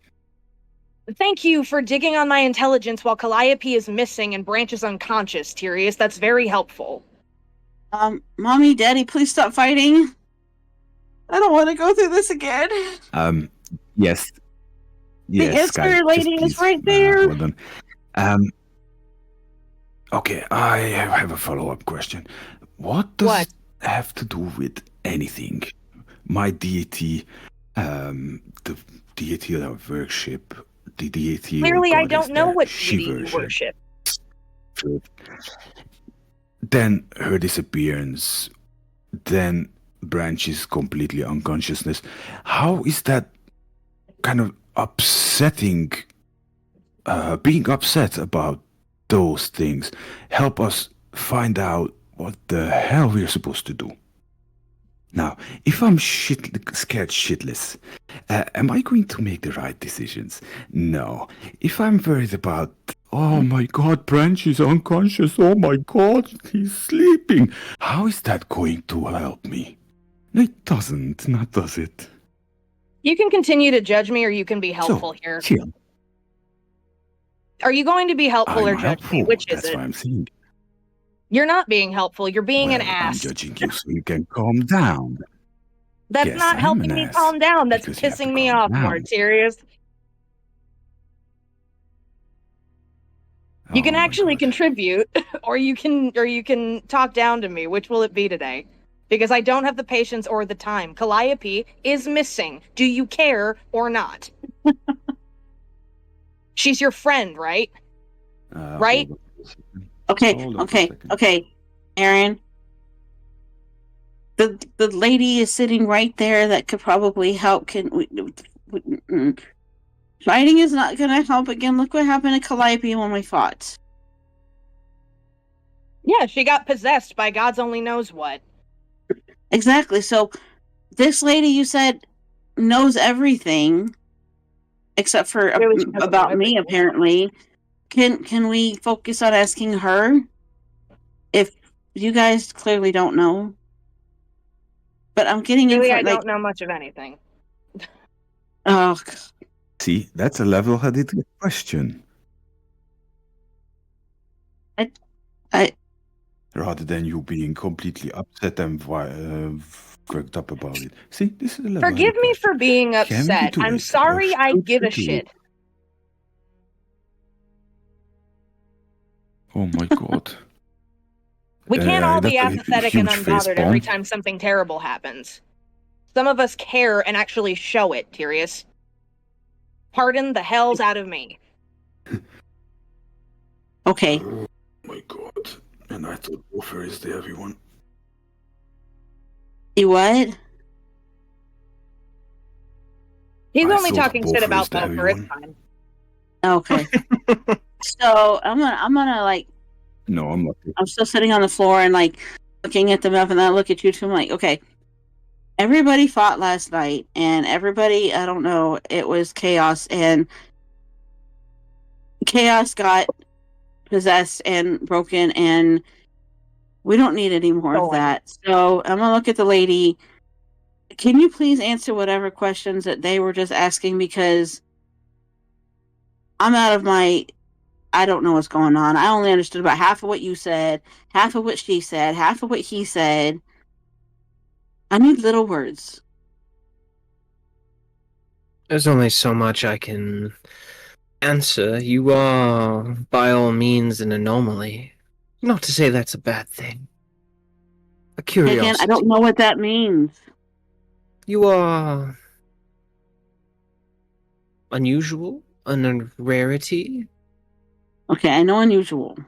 Speaker 3: Thank you for digging on my intelligence while Calliope is missing and Branch is unconscious, Tyrius. That's very helpful.
Speaker 4: Mommy, Daddy, please stop fighting. I don't want to go through this again.
Speaker 7: Yes.
Speaker 4: The
Speaker 7: Yes,
Speaker 4: answer,
Speaker 7: Sky,
Speaker 4: lady,
Speaker 7: just
Speaker 4: is
Speaker 7: please,
Speaker 4: right there.
Speaker 7: hold on. Okay, I have a follow-up question. What does
Speaker 3: What?
Speaker 7: it have to do with anything? My deity, the deity that I worship, the deity or
Speaker 3: Clearly, I
Speaker 7: goddess
Speaker 3: don't know
Speaker 7: that
Speaker 3: what
Speaker 7: she
Speaker 3: deity you
Speaker 7: worships.
Speaker 3: worship.
Speaker 7: Then her disappearance, then Branch's completely unconsciousness. How is that kind of upsetting? Being upset about those things help us find out what the hell we're supposed to do. Now, if I'm scared shitless, am I going to make the right decisions? No. If I'm worried about, oh my god, Branch is unconscious, oh my god, he's sleeping, how is that going to help me? It doesn't, not does it?
Speaker 3: You can continue to judge me, or you can be helpful
Speaker 7: So,
Speaker 3: here.
Speaker 7: chill.
Speaker 3: Are you going to be helpful
Speaker 7: I'm
Speaker 3: or judge me?
Speaker 7: helpful,
Speaker 3: Which is
Speaker 7: that's
Speaker 3: it?
Speaker 7: why I'm saying.
Speaker 3: You're not being helpful. You're being an
Speaker 7: Well, I'm
Speaker 3: ass.
Speaker 7: judging you so you can calm down.
Speaker 3: That's
Speaker 7: Yes,
Speaker 3: not
Speaker 7: I'm
Speaker 3: helping
Speaker 7: an
Speaker 3: me
Speaker 7: ass,
Speaker 3: calm down. That's
Speaker 7: because you have to
Speaker 3: pissing me
Speaker 7: calm
Speaker 3: off
Speaker 7: down.
Speaker 3: more, Sirius. You can
Speaker 7: Oh my
Speaker 3: actually
Speaker 7: God.
Speaker 3: contribute, or you can talk down to me. Which will it be today? Because I don't have the patience or the time. Calliope is missing. Do you care or not? She's your friend, right? Right?
Speaker 7: Hold on a second.
Speaker 4: Okay,
Speaker 7: Hold on a
Speaker 4: okay,
Speaker 7: second.
Speaker 4: okay, Aaron. The lady is sitting right there that could probably help. Fighting is not going to help again. Look what happened to Calliope when we fought.
Speaker 3: Yeah, she got possessed by God's only knows what.
Speaker 4: Exactly. So this lady you said knows everything except for
Speaker 3: Clearly she doesn't know
Speaker 4: about me.
Speaker 3: everything.
Speaker 4: Apparently, can we focus on asking her if you guys clearly don't know? But I'm getting
Speaker 3: Clearly, I
Speaker 4: like,
Speaker 3: don't know much of anything.
Speaker 4: oh,
Speaker 7: See, that's a level-headed question.
Speaker 4: I
Speaker 7: Rather than you being completely upset and worked up about it. See, this is a level-headed
Speaker 3: Forgive me
Speaker 7: question.
Speaker 3: for being
Speaker 7: Can we
Speaker 3: upset.
Speaker 7: do
Speaker 3: I'm
Speaker 7: it,
Speaker 3: sorry
Speaker 7: or
Speaker 3: I
Speaker 7: should
Speaker 3: give
Speaker 7: we
Speaker 3: a
Speaker 7: do
Speaker 3: shit.
Speaker 7: it? Oh my god.
Speaker 3: We can't all be
Speaker 7: That's a
Speaker 3: apathetic and
Speaker 7: huge face
Speaker 3: unbothered every
Speaker 7: palm.
Speaker 3: time something terrible happens. Some of us care and actually show it, Tyrius. Pardon the hells out of me.
Speaker 4: okay.
Speaker 7: Oh my god. And I thought Buffer is the heavy one.
Speaker 4: You what?
Speaker 3: He's
Speaker 7: I
Speaker 3: only
Speaker 7: thought
Speaker 3: talking shit
Speaker 7: Buffer
Speaker 3: about
Speaker 7: is the heavy
Speaker 3: Buffer. It's
Speaker 7: one.
Speaker 3: fine.
Speaker 4: Okay. So I'm gonna like
Speaker 7: No, I'm not.
Speaker 4: I'm still sitting on the floor and like looking at the map, and then I look at you two. I'm like, okay. Everybody fought last night, and everybody, I don't know, it was chaos, and chaos got possessed and broken, and we don't need any more of that. So I'm gonna look at the lady. Can you please answer whatever questions that they were just asking, because I'm out of my. I don't know what's going on. I only understood about half of what you said, half of what she said, half of what he said. I need little words.
Speaker 9: There's only so much I can answer. You are, by all means, an anomaly. Not to say that's a bad thing. A
Speaker 4: Again,
Speaker 9: curiosity.
Speaker 4: I don't know what that means.
Speaker 9: You are unusual, a rarity,
Speaker 4: Okay, I know unusual.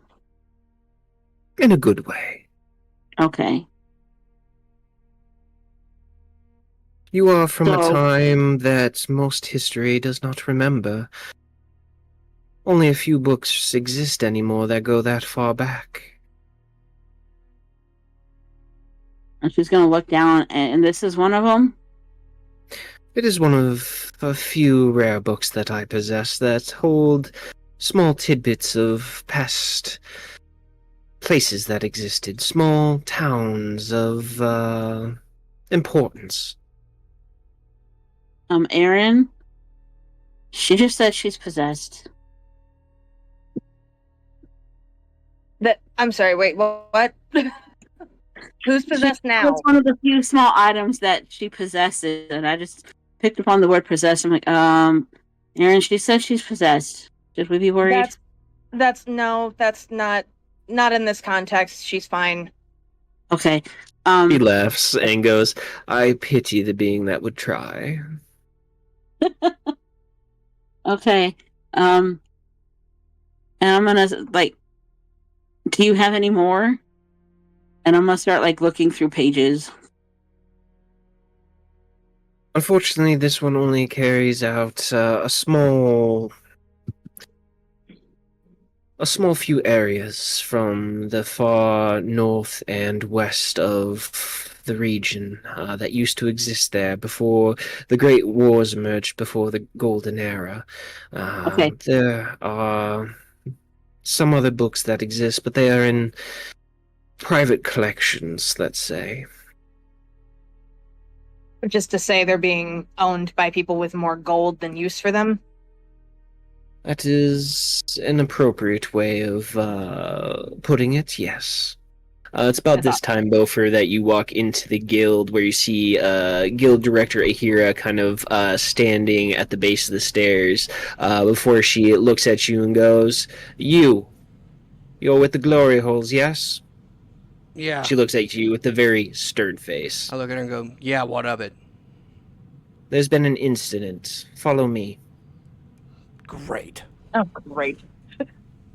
Speaker 9: in a good way.
Speaker 4: Okay.
Speaker 9: You are from a
Speaker 4: So-
Speaker 9: time that most history does not remember. Only a few books exist anymore that go that far back.
Speaker 4: And she's gonna look down, and this is one of them.
Speaker 9: It is one of a few rare books that I possess that hold small tidbits of past places that existed, small towns of importance.
Speaker 4: Aaron. She just said she's possessed.
Speaker 3: I'm sorry, wait, what? Who's possessed now?
Speaker 4: That's one of the few small items that she possesses, and I just picked up on the word possessed. I'm like, Aaron, she said she's possessed. Should we be worried?
Speaker 3: That's not not in this context. She's fine.
Speaker 4: Okay.
Speaker 2: He laughs and goes, I pity the being that would try.
Speaker 4: Okay. And I'm gonna like. Do you have any more? And I'm gonna start like looking through pages.
Speaker 2: Unfortunately, this one only carries out a small few areas from the far north and west of the region that used to exist there before the Great Wars emerged, before the Golden Era.
Speaker 4: Okay.
Speaker 2: There are some other books that exist, but they are in private collections, let's say.
Speaker 3: Just to say they're being owned by people with more gold than use for them.
Speaker 2: That is an appropriate way of putting it, yes. It's about this time, Bofer, that you walk into the guild where you see guild director Ahira kind of standing at the base of the stairs before she looks at you and goes, You're with the glory holes, yes?
Speaker 5: Yeah.
Speaker 2: She looks at you with a very stern face.
Speaker 5: I look at her and go, yeah, what of it?
Speaker 2: There's been an incident. Follow me.
Speaker 5: Great.
Speaker 3: Oh, great.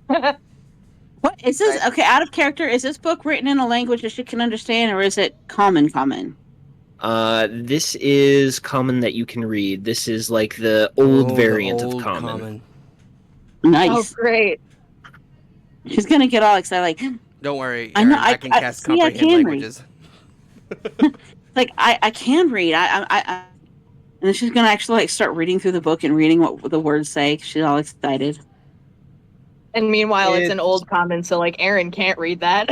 Speaker 4: What is this? Okay, out of character. Is this book written in a language that she can understand, or is it common?
Speaker 2: This is common that you can read. This is like the old variant
Speaker 5: the old
Speaker 2: of common.
Speaker 4: Nice.
Speaker 3: Oh, great.
Speaker 4: She's gonna get all excited. Like,
Speaker 5: Don't worry,
Speaker 4: I know,
Speaker 5: Aaron, I can cast
Speaker 4: see, I
Speaker 5: comprehend
Speaker 4: can read.
Speaker 5: languages.
Speaker 4: like I can read. I and then she's gonna actually like start reading through the book and reading what the words say. She's all excited.
Speaker 3: And meanwhile, it's an old common, so like Aaron can't read that.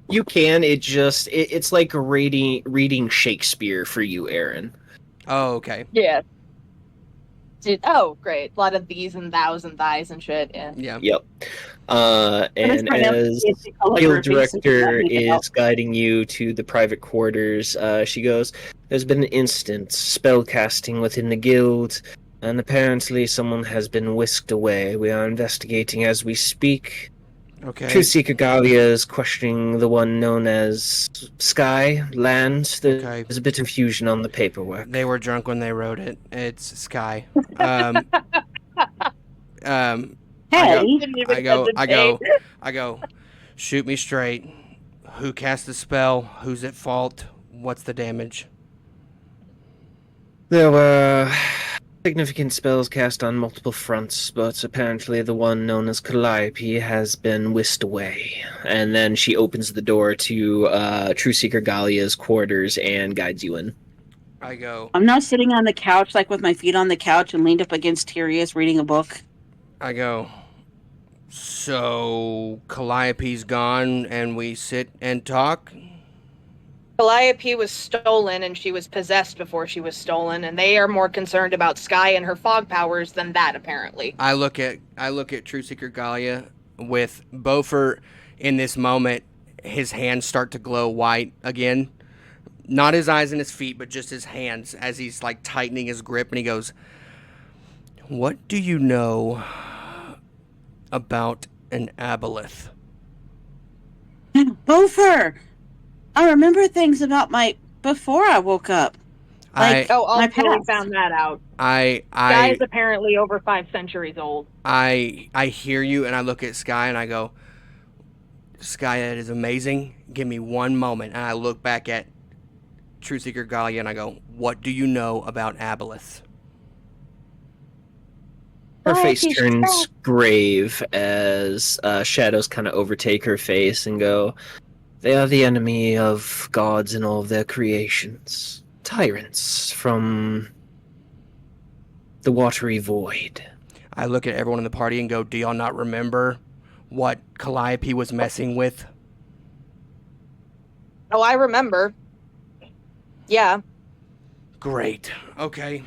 Speaker 2: You can. It's like reading Shakespeare for you, Aaron.
Speaker 5: Oh, okay.
Speaker 3: Yeah. Dude, oh, great. A lot of these and thous and thys and shit. Yeah.
Speaker 2: Yep. And as guild director is guiding you to the private quarters, she goes, There's been an incident, spellcasting within the guild, and apparently someone has been whisked away. We are investigating as we speak.
Speaker 5: Okay.
Speaker 2: Truth Seeker Galia is questioning the one known as Sky Land. There's a bit of confusion on the paperwork.
Speaker 5: They were drunk when they wrote it. It's Sky. I go, shoot me straight. Who cast the spell? Who's at fault? What's the damage?
Speaker 2: There were significant spells cast on multiple fronts, but apparently the one known as Calliope has been whisked away. And then she opens the door to True Seeker Galia's quarters and guides you in.
Speaker 5: I go.
Speaker 4: I'm now sitting on the couch, like with my feet on the couch and leaned up against Tyrius reading a book.
Speaker 5: I go. So Calliope's gone and we sit and talk?
Speaker 3: Calliope was stolen and she was possessed before she was stolen, and they are more concerned about Sky and her fog powers than that, apparently.
Speaker 5: I look at True Seeker Galia with Beaufort in this moment. His hands start to glow white again. Not his eyes and his feet, but just his hands as he's like tightening his grip, and he goes, What do you know about an aboleth?
Speaker 4: Beaufort! I remember things about before I woke up.
Speaker 3: Also we found that out. Sky is apparently over 5 centuries old.
Speaker 5: I hear you, and I look at Sky and I go, Sky, that is amazing. Give me one moment. And I look back at True Seeker Galia and I go, what do you know about aboleth?
Speaker 2: Her face turns grave as shadows kind of overtake her face and go, They are the enemy of gods and all of their creations. Tyrants from the watery void.
Speaker 5: I look at everyone in the party and go, do y'all not remember what Calliope was messing with?
Speaker 3: Oh, I remember. Yeah.
Speaker 5: Great. Okay.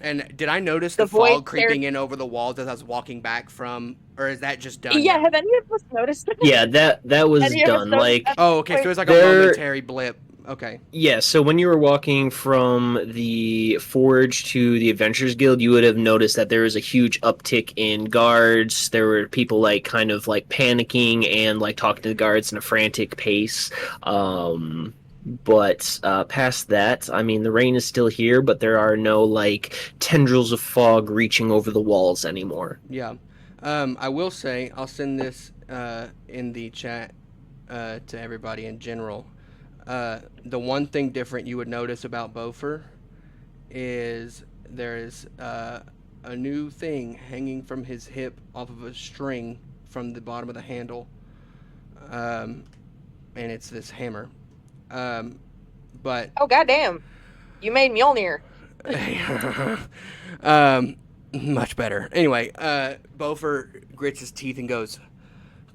Speaker 5: And did I notice the fog creeping in over the walls as I was walking back from, or is that just done?
Speaker 3: Yeah, have any of us noticed it?
Speaker 2: Yeah, that was done. Like,
Speaker 5: oh, okay, so it's like a momentary blip. Okay.
Speaker 9: Yeah, so when you were walking from the Forge to the Adventurers Guild, you would have noticed that there was a huge uptick in guards. There were people like kind of like panicking and like talking to the guards in a frantic pace. But past that, I mean, the rain is still here, but there are no like tendrils of fog reaching over the walls anymore.
Speaker 5: Yeah. I will say, I'll send this in the chat to everybody in general. The one thing different you would notice about Beaufort is there's a new thing hanging from his hip off of a string from the bottom of the handle. And it's this hammer. But
Speaker 3: Oh goddamn! You made Mjolnir.
Speaker 5: much better. Anyway, Beaufort grits his teeth and goes,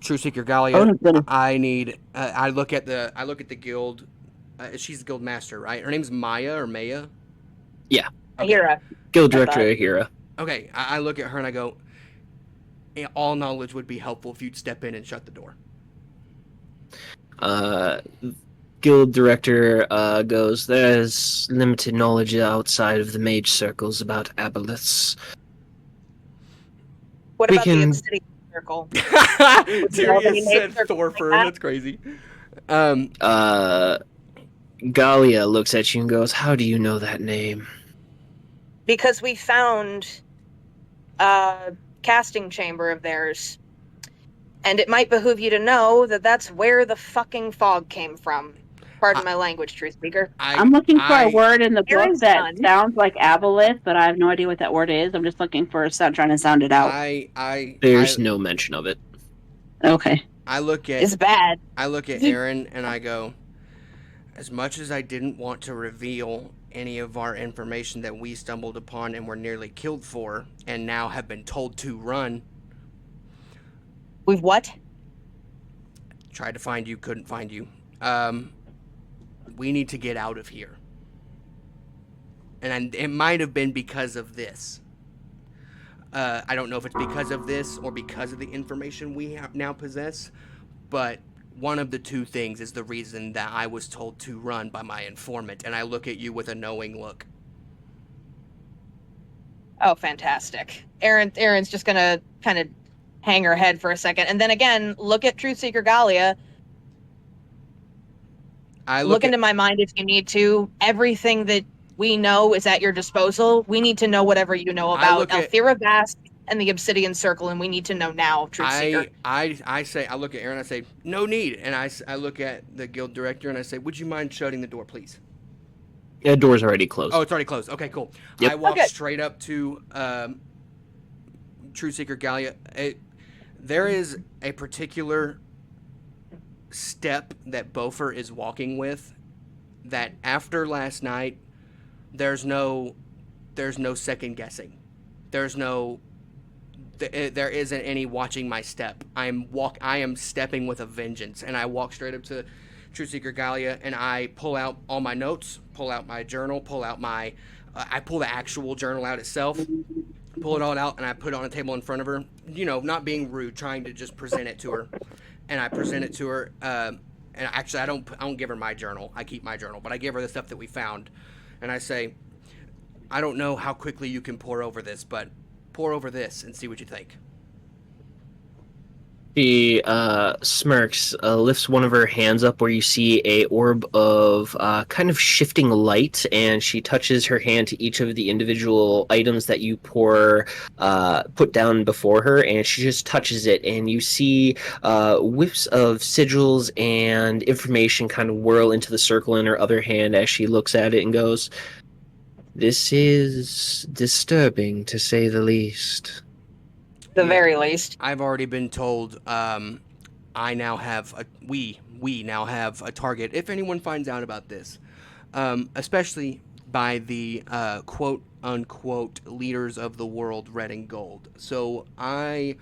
Speaker 5: "True Seeker
Speaker 4: Oh,
Speaker 5: Gallia,
Speaker 4: goodness.
Speaker 5: I need." I look at the guild. She's the guild master, right? Her name's Maya or Maya.
Speaker 9: Yeah.
Speaker 5: Okay.
Speaker 3: Ahira.
Speaker 9: Guild
Speaker 3: I
Speaker 9: Director
Speaker 3: thought.
Speaker 9: Ahira.
Speaker 5: Okay, I look at her and I go, all knowledge would be helpful if you'd step in and shut the door.
Speaker 9: Guild Director goes, there's limited knowledge outside of the mage circles about aboleths.
Speaker 3: What
Speaker 9: We
Speaker 3: about
Speaker 9: can-
Speaker 3: the Obsidian Circle?
Speaker 5: Tyrion said
Speaker 3: Circle
Speaker 5: Thorfinn,
Speaker 3: like that?
Speaker 5: that's crazy.
Speaker 9: Galia looks at you and goes, how do you know that name?
Speaker 3: Because we found a casting chamber of theirs. And it might behoove you to know that that's where the fucking fog came from. Pardon my language, Truth Speaker.
Speaker 4: I'm looking for a word in the book
Speaker 3: Aaron's
Speaker 4: that
Speaker 3: done.
Speaker 4: sounds like aboleth, but I have no idea what that word is. I'm just looking for a sound, trying to sound it out.
Speaker 9: There's no mention of it.
Speaker 4: Okay.
Speaker 5: I look at
Speaker 3: It's bad.
Speaker 5: I look at Aaron and I go, as much as I didn't want to reveal any of our information that we stumbled upon and were nearly killed for, and now have been told to run.
Speaker 3: We've what?
Speaker 5: Tried to find you, couldn't find you. We need to get out of here. And it might have been because of this. I don't know if it's because of this or because of the information we now possess, but one of the two things is the reason that I was told to run by my informant, and I look at you with a knowing look.
Speaker 3: Oh, fantastic. Aaron's just gonna kind of hang her head for a second, and then again, look at Truth Seeker Gallia. Look into my mind if you need to. Everything that we know is at your disposal. We need to know whatever you know about Althira Vast and the Obsidian Circle, and we need to know now, Truth Seeker.
Speaker 5: I look at Aaron, I say, no need. And I look at the guild director and I say, would you mind shutting the door, please?
Speaker 9: Yeah, the door's already closed.
Speaker 5: Oh, it's already closed. Okay, cool.
Speaker 9: Yep.
Speaker 5: I walk straight up to True Seeker Gallia. There is a particular step that Beaufort is walking with that after last night, there's no second guessing. There isn't any watching my step. I am stepping with a vengeance, and I walk straight up to True Seeker Gallia, and I pull out all my notes, pull out my journal, pull out my I pull the actual journal out itself, pull it all out, and I put it on a table in front of her. You know, not being rude, trying to just present it to her, and I present it to her. And actually, I don't give her my journal. I keep my journal, but I give her the stuff that we found, and I say, I don't know how quickly you can pour over this, but pour over this and see what you think.
Speaker 9: She smirks, lifts one of her hands up where you see a orb of kind of shifting light, and she touches her hand to each of the individual items that you put down before her, and she just touches it, and you see whiffs of sigils and information kind of whirl into the circle in her other hand as she looks at it and goes, "This is disturbing, to say the least."
Speaker 3: The very least.
Speaker 5: I've already been told we now have a target if anyone finds out about this, especially by the quote unquote leaders of the world, red and gold. So I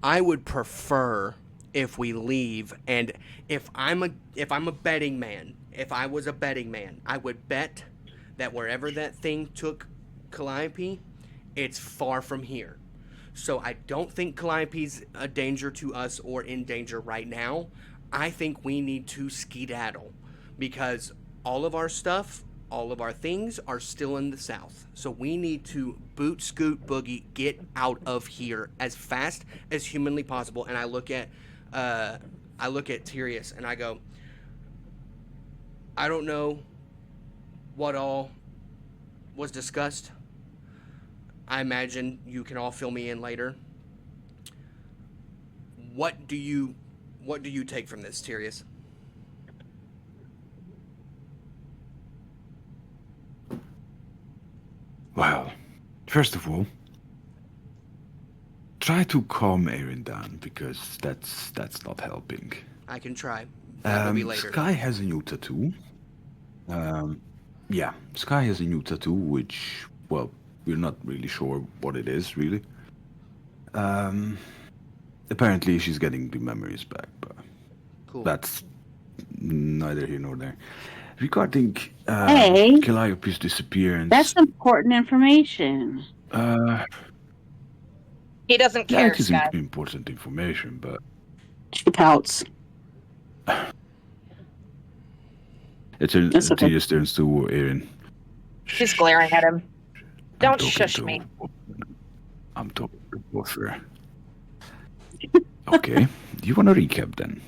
Speaker 5: would prefer if we leave, and if I'm a betting man, if I was a betting man, I would bet that wherever that thing took Calliope, it's far from here. So I don't think Calliope's a danger to us or in danger right now. I think we need to skedaddle, because all of our stuff, all of our things are still in the south. So we need to boot, scoot, boogie, get out of here as fast as humanly possible. And I look at Tyrius and I go, I don't know what all was discussed. I imagine you can all fill me in later. What do you take from this, Tyrius?
Speaker 7: Well, first of all, try to calm Erin down, because that's not helping.
Speaker 5: I can try. That will be later.
Speaker 7: Sky has a new tattoo. Yeah, Sky has a new tattoo, which, well, we're not really sure what it is, really. Apparently she's getting the memories back, but
Speaker 5: Cool.
Speaker 7: that's neither here nor there. Regarding
Speaker 4: Hey.
Speaker 7: Calliope's disappearance,
Speaker 4: That's important information.
Speaker 3: He doesn't
Speaker 7: yeah,
Speaker 3: care,
Speaker 7: it is
Speaker 3: Scott.
Speaker 7: important information, but
Speaker 4: She pouts.
Speaker 7: it's
Speaker 4: okay.
Speaker 7: Tia's turns to Erin.
Speaker 3: She's glaring at him.
Speaker 7: I'm
Speaker 3: Don't
Speaker 7: talking
Speaker 3: shush
Speaker 7: to-
Speaker 3: me.
Speaker 7: I'm talking to Buffer. Okay, do you want to recap then?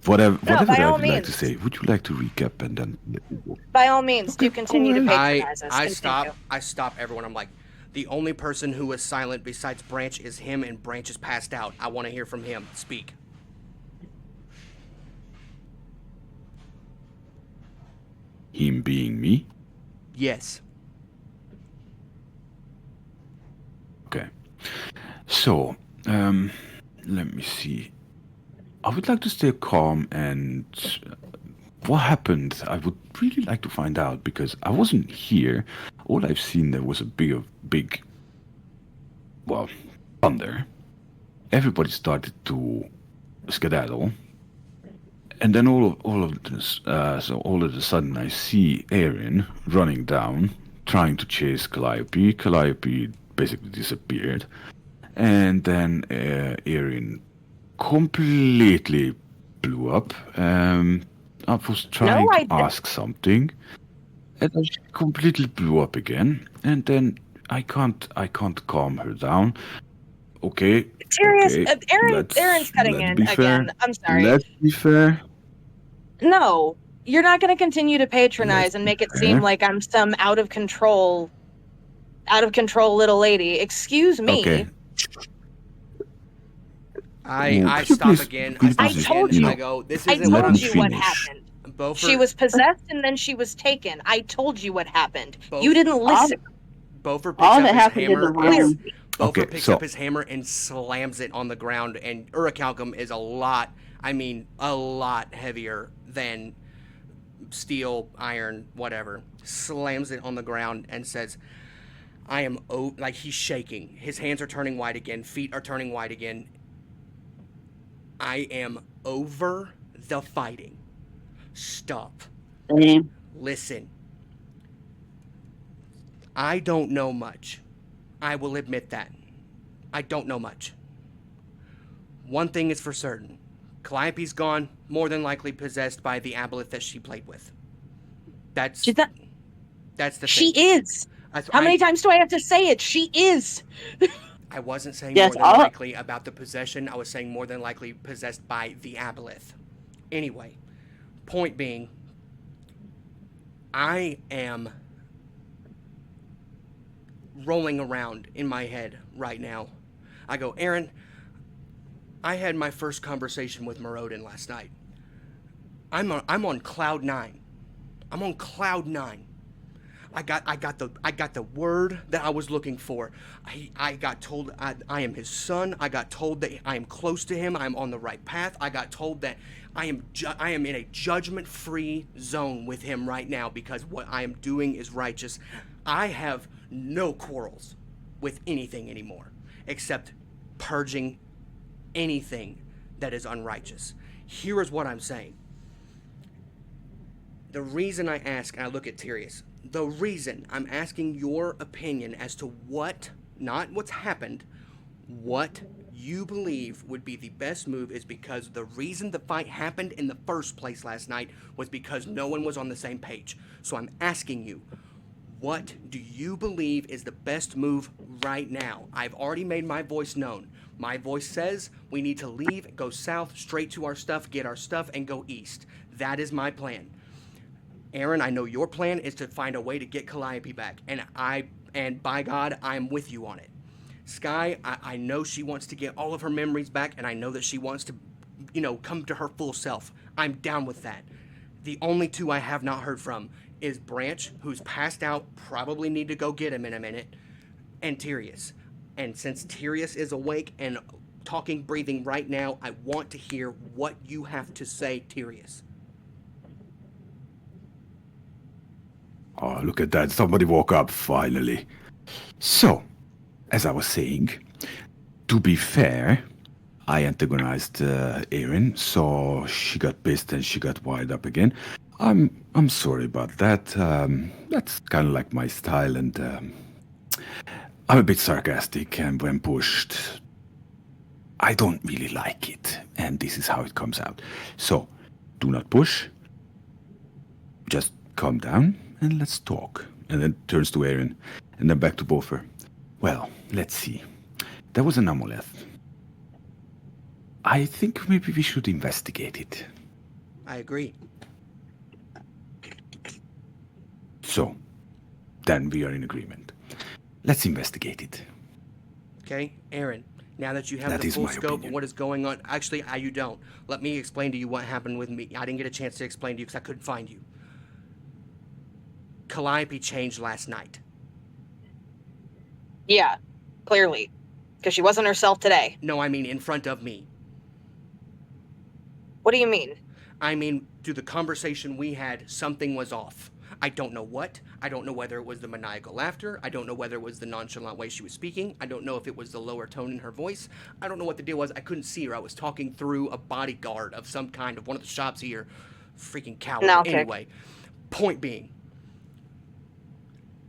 Speaker 7: Whatever
Speaker 3: by
Speaker 7: I
Speaker 3: all
Speaker 7: would like to
Speaker 3: means.
Speaker 7: say, would you like to recap and then let me go?
Speaker 3: By all means, do continue to patronize us.
Speaker 5: I
Speaker 3: Continue.
Speaker 5: stop everyone. I'm like, the only person who was silent besides Branch is him, and Branch is passed out. I want to hear from him. Speak.
Speaker 7: Him being me?
Speaker 5: Yes.
Speaker 7: Okay. So, let me see. I would like to stay calm, and what happened, I would really like to find out, because I wasn't here. All I've seen there was a big, well, thunder. Everybody started to skedaddle. And then all of this, so all of a sudden I see Erin running down, trying to chase Calliope. Calliope basically disappeared. And then Erin completely blew up. I was trying to ask something, and then she completely blew up again. And then I can't calm her down. Okay.
Speaker 3: Tyrius,
Speaker 7: Okay,
Speaker 3: Erin's cutting in
Speaker 7: be fair.
Speaker 3: again. I'm sorry.
Speaker 7: Let's be fair.
Speaker 3: No, you're not going to continue to patronize
Speaker 7: Let's
Speaker 3: and
Speaker 7: be
Speaker 3: make it
Speaker 7: fair.
Speaker 3: seem like I'm some out of control little lady. Excuse me.
Speaker 7: Okay.
Speaker 5: I
Speaker 7: could you
Speaker 5: stop
Speaker 7: please-
Speaker 5: again.
Speaker 7: could you
Speaker 3: I
Speaker 7: please,
Speaker 3: told
Speaker 7: you
Speaker 3: you.
Speaker 7: know,
Speaker 5: I go, this
Speaker 3: I
Speaker 5: isn't what I'm
Speaker 3: told you what
Speaker 7: finish.
Speaker 3: happened.
Speaker 5: Beaufort,
Speaker 3: She was possessed and then she was taken. I told you what happened.
Speaker 5: Both-
Speaker 3: You didn't listen.
Speaker 5: Beaufort
Speaker 4: All
Speaker 5: picks
Speaker 4: that
Speaker 5: up his
Speaker 4: happened in
Speaker 5: hammer.
Speaker 4: the room.
Speaker 5: Beaufort
Speaker 7: Okay,
Speaker 5: picks
Speaker 7: so-
Speaker 5: up his hammer and slams it on the ground, and Urichalcum is a lot heavier than steel, iron, whatever. Slams it on the ground and says, I am like he's shaking. His hands are turning white again, feet are turning white again. I am over the fighting. Stop.
Speaker 4: Same.
Speaker 5: Listen. I don't know much. I will admit that. I don't know much. One thing is for certain. Calliope's gone, more than likely possessed by the aboleth that she played with. That's
Speaker 3: She's not-
Speaker 5: the
Speaker 3: She
Speaker 5: thing.
Speaker 3: is. How many times do I have to say it? She is.
Speaker 5: I wasn't saying
Speaker 4: Yes,
Speaker 5: more than likely about the possession. I was saying more than likely possessed by the aboleth. Anyway, point being, I am rolling around in my head right now. I go, Erin, I had my first conversation with Morodin last night. I'm on cloud 9. I'm on cloud 9. I got the word that I was looking for. I got told I am his son. I got told that I am close to him. I'm on the right path. I got told that I am in a judgment-free zone with him right now because what I am doing is righteous. I have no quarrels with anything anymore except purging anything that is unrighteous. Here is what I'm saying. The reason I ask, and I look at Tyrius, the reason I'm asking your opinion as to what, not what's happened, what you believe would be the best move is because the reason the fight happened in the first place last night was because no one was on the same page. So I'm asking you, what do you believe is the best move right now? I've already made my voice known. My voice says we need to leave, go south, straight to our stuff, get our stuff, and go east. That is my plan. Aaron, I know your plan is to find a way to get Calliope back, and by God, I'm with you on it. Sky, I know she wants to get all of her memories back, and I know that she wants to, come to her full self. I'm down with that. The only two I have not heard from is Branch, who's passed out, probably need to go get him in a minute, and Tyrius. And since Tyrius is awake and talking, breathing right now, I want to hear what you have to say, Tyrius.
Speaker 7: Oh, look at that. Somebody woke up finally. So, as I was saying, to be fair, I antagonized Erin, so she got pissed and she got wired up again. I'm sorry about that. That's kind of like my style, and I'm a bit sarcastic, and when pushed, I don't really like it, and this is how it comes out. So, do not push. Just calm down and let's talk. And then turns to Erin, and then back to Boffer. Well, let's see. There was an amulet. I think maybe we should investigate it.
Speaker 5: I agree.
Speaker 7: So, then we are in agreement. Let's investigate it.
Speaker 5: Okay, Aaron, now that you have
Speaker 7: That
Speaker 5: the
Speaker 7: is
Speaker 5: full
Speaker 7: my
Speaker 5: scope
Speaker 7: opinion.
Speaker 5: of what is going on, actually, you don't. Let me explain to you what happened with me. I didn't get a chance to explain to you because I couldn't find you. Calliope changed last night.
Speaker 3: Yeah, clearly. Because she wasn't herself today.
Speaker 5: No, I mean in front of me.
Speaker 3: What do you mean?
Speaker 5: I mean, through the conversation we had, something was off. I don't know what. I don't know whether it was the maniacal laughter. I don't know whether it was the nonchalant way she was speaking. I don't know if it was the lower tone in her voice. I don't know what the deal was. I couldn't see her. I was talking through a bodyguard of some kind of one of the shops here. Freaking coward.
Speaker 3: No, okay.
Speaker 5: Anyway, point being,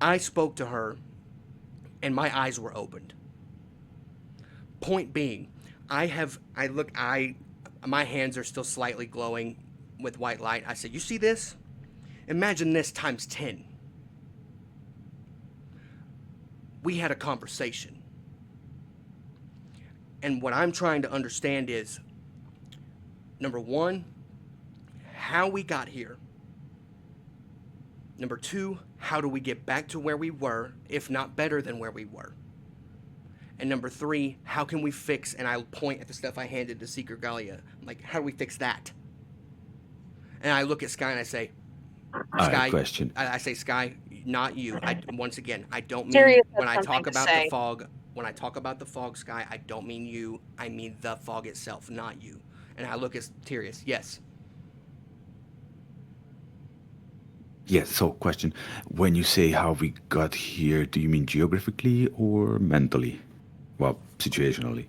Speaker 5: I spoke to her and my eyes were opened. Point being, my hands are still slightly glowing with white light. I said, you see this? Imagine this times 10. We had a conversation. And what I'm trying to understand is, number one, how we got here. Number two, how do we get back to where we were, if not better than where we were? And number three, how can we fix, and I point at the stuff I handed to Seeker Gallia, I'm like, how do we fix that? And I look at Sky and I say, Sky,
Speaker 7: question.
Speaker 5: I say, Sky, not you. Once again, I don't mean,
Speaker 3: Tyrius has
Speaker 5: when I
Speaker 3: something
Speaker 5: talk
Speaker 3: to
Speaker 5: about
Speaker 3: say.
Speaker 5: the fog, when I talk about the fog, Sky, I don't mean you, I mean the fog itself, not you. And I look at Tyrius, yes.
Speaker 7: Yes, so question. When you say how we got here, do you mean geographically or mentally? Well, situationally.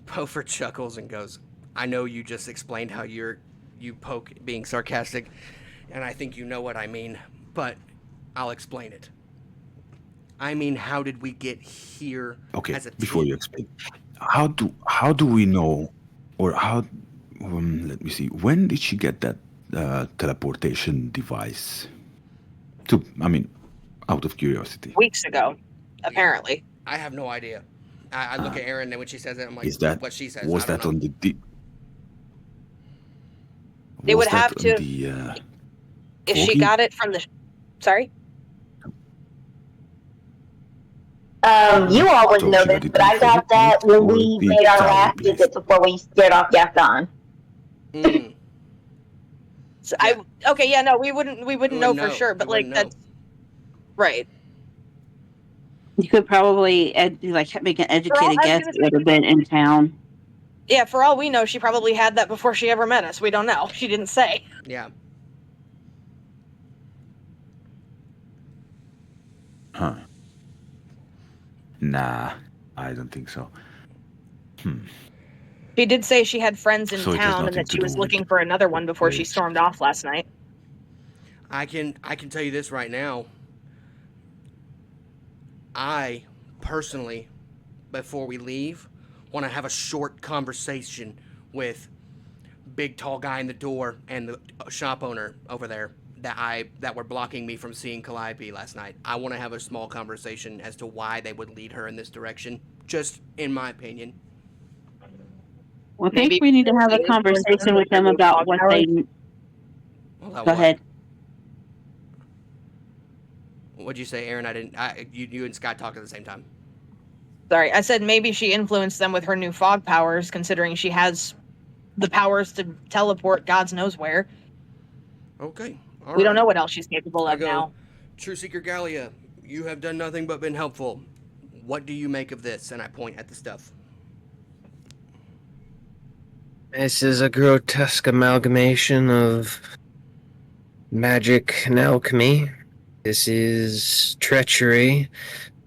Speaker 5: Pofer chuckles and goes, I know you just explained how you poke being sarcastic, and I think you know what I mean, but I'll explain it. I mean, how did we get here as a team?
Speaker 7: Before you explain, how do we know, or how, let me see, when did she get that teleportation device? Out of curiosity.
Speaker 3: Weeks ago, apparently.
Speaker 5: I have no idea. I look at Erin, and when she says it, I'm like,
Speaker 7: Is that
Speaker 5: what she says.
Speaker 7: Was
Speaker 5: I don't
Speaker 7: that
Speaker 5: know.
Speaker 7: on the?
Speaker 3: They would have to. If she
Speaker 7: Foggy?
Speaker 3: got it from the. Sorry?
Speaker 6: You all wouldn't
Speaker 7: So
Speaker 6: know
Speaker 7: she
Speaker 6: this,
Speaker 7: got it
Speaker 6: but I
Speaker 7: on
Speaker 6: got that
Speaker 7: Foggy
Speaker 6: when
Speaker 7: or
Speaker 6: we
Speaker 7: the
Speaker 6: made our
Speaker 7: tower
Speaker 6: last
Speaker 7: place?
Speaker 6: visit before we scared off Gaston.
Speaker 3: So
Speaker 5: Yeah.
Speaker 3: We wouldn't know for sure, but
Speaker 5: We wouldn't know.
Speaker 3: that's right.
Speaker 4: You could probably make an educated
Speaker 3: I was
Speaker 4: guess.
Speaker 3: gonna
Speaker 4: It would have been in town.
Speaker 3: Yeah, for all we know, she probably had that before she ever met us. We don't know. She didn't say.
Speaker 5: Yeah.
Speaker 7: Huh. Nah, I don't think so.
Speaker 3: She did say she had friends in
Speaker 7: So it has
Speaker 3: town and
Speaker 7: nothing
Speaker 3: that
Speaker 7: to
Speaker 3: she
Speaker 7: do
Speaker 3: was
Speaker 7: with
Speaker 3: looking for another one before she
Speaker 7: place.
Speaker 3: stormed off last night.
Speaker 5: I can tell you this right now. I personally, before we leave, want to have a short conversation with big tall guy in the door and the shop owner over there that were blocking me from seeing Calliope last night. I want to have a small conversation as to why they would lead her in this direction, just in my opinion.
Speaker 4: Well, I
Speaker 3: Maybe
Speaker 4: think we need to have a
Speaker 3: influence
Speaker 4: conversation
Speaker 3: them
Speaker 4: with them
Speaker 3: with
Speaker 4: about
Speaker 3: fog
Speaker 4: what
Speaker 3: powers?
Speaker 4: they.
Speaker 5: Hold on,
Speaker 4: Go ahead.
Speaker 5: What'd you say, Aaron? You and Scott talked at the same time.
Speaker 3: Sorry, I said maybe she influenced them with her new fog powers, considering she has the powers to teleport God's knows where.
Speaker 5: Okay.
Speaker 3: We don't know what else she's capable
Speaker 5: I
Speaker 3: of
Speaker 5: go,
Speaker 3: now.
Speaker 5: True Seeker Gallia, you have done nothing but been helpful. What do you make of this? And I point at the stuff.
Speaker 2: This is a grotesque amalgamation of magic and alchemy. This is treachery,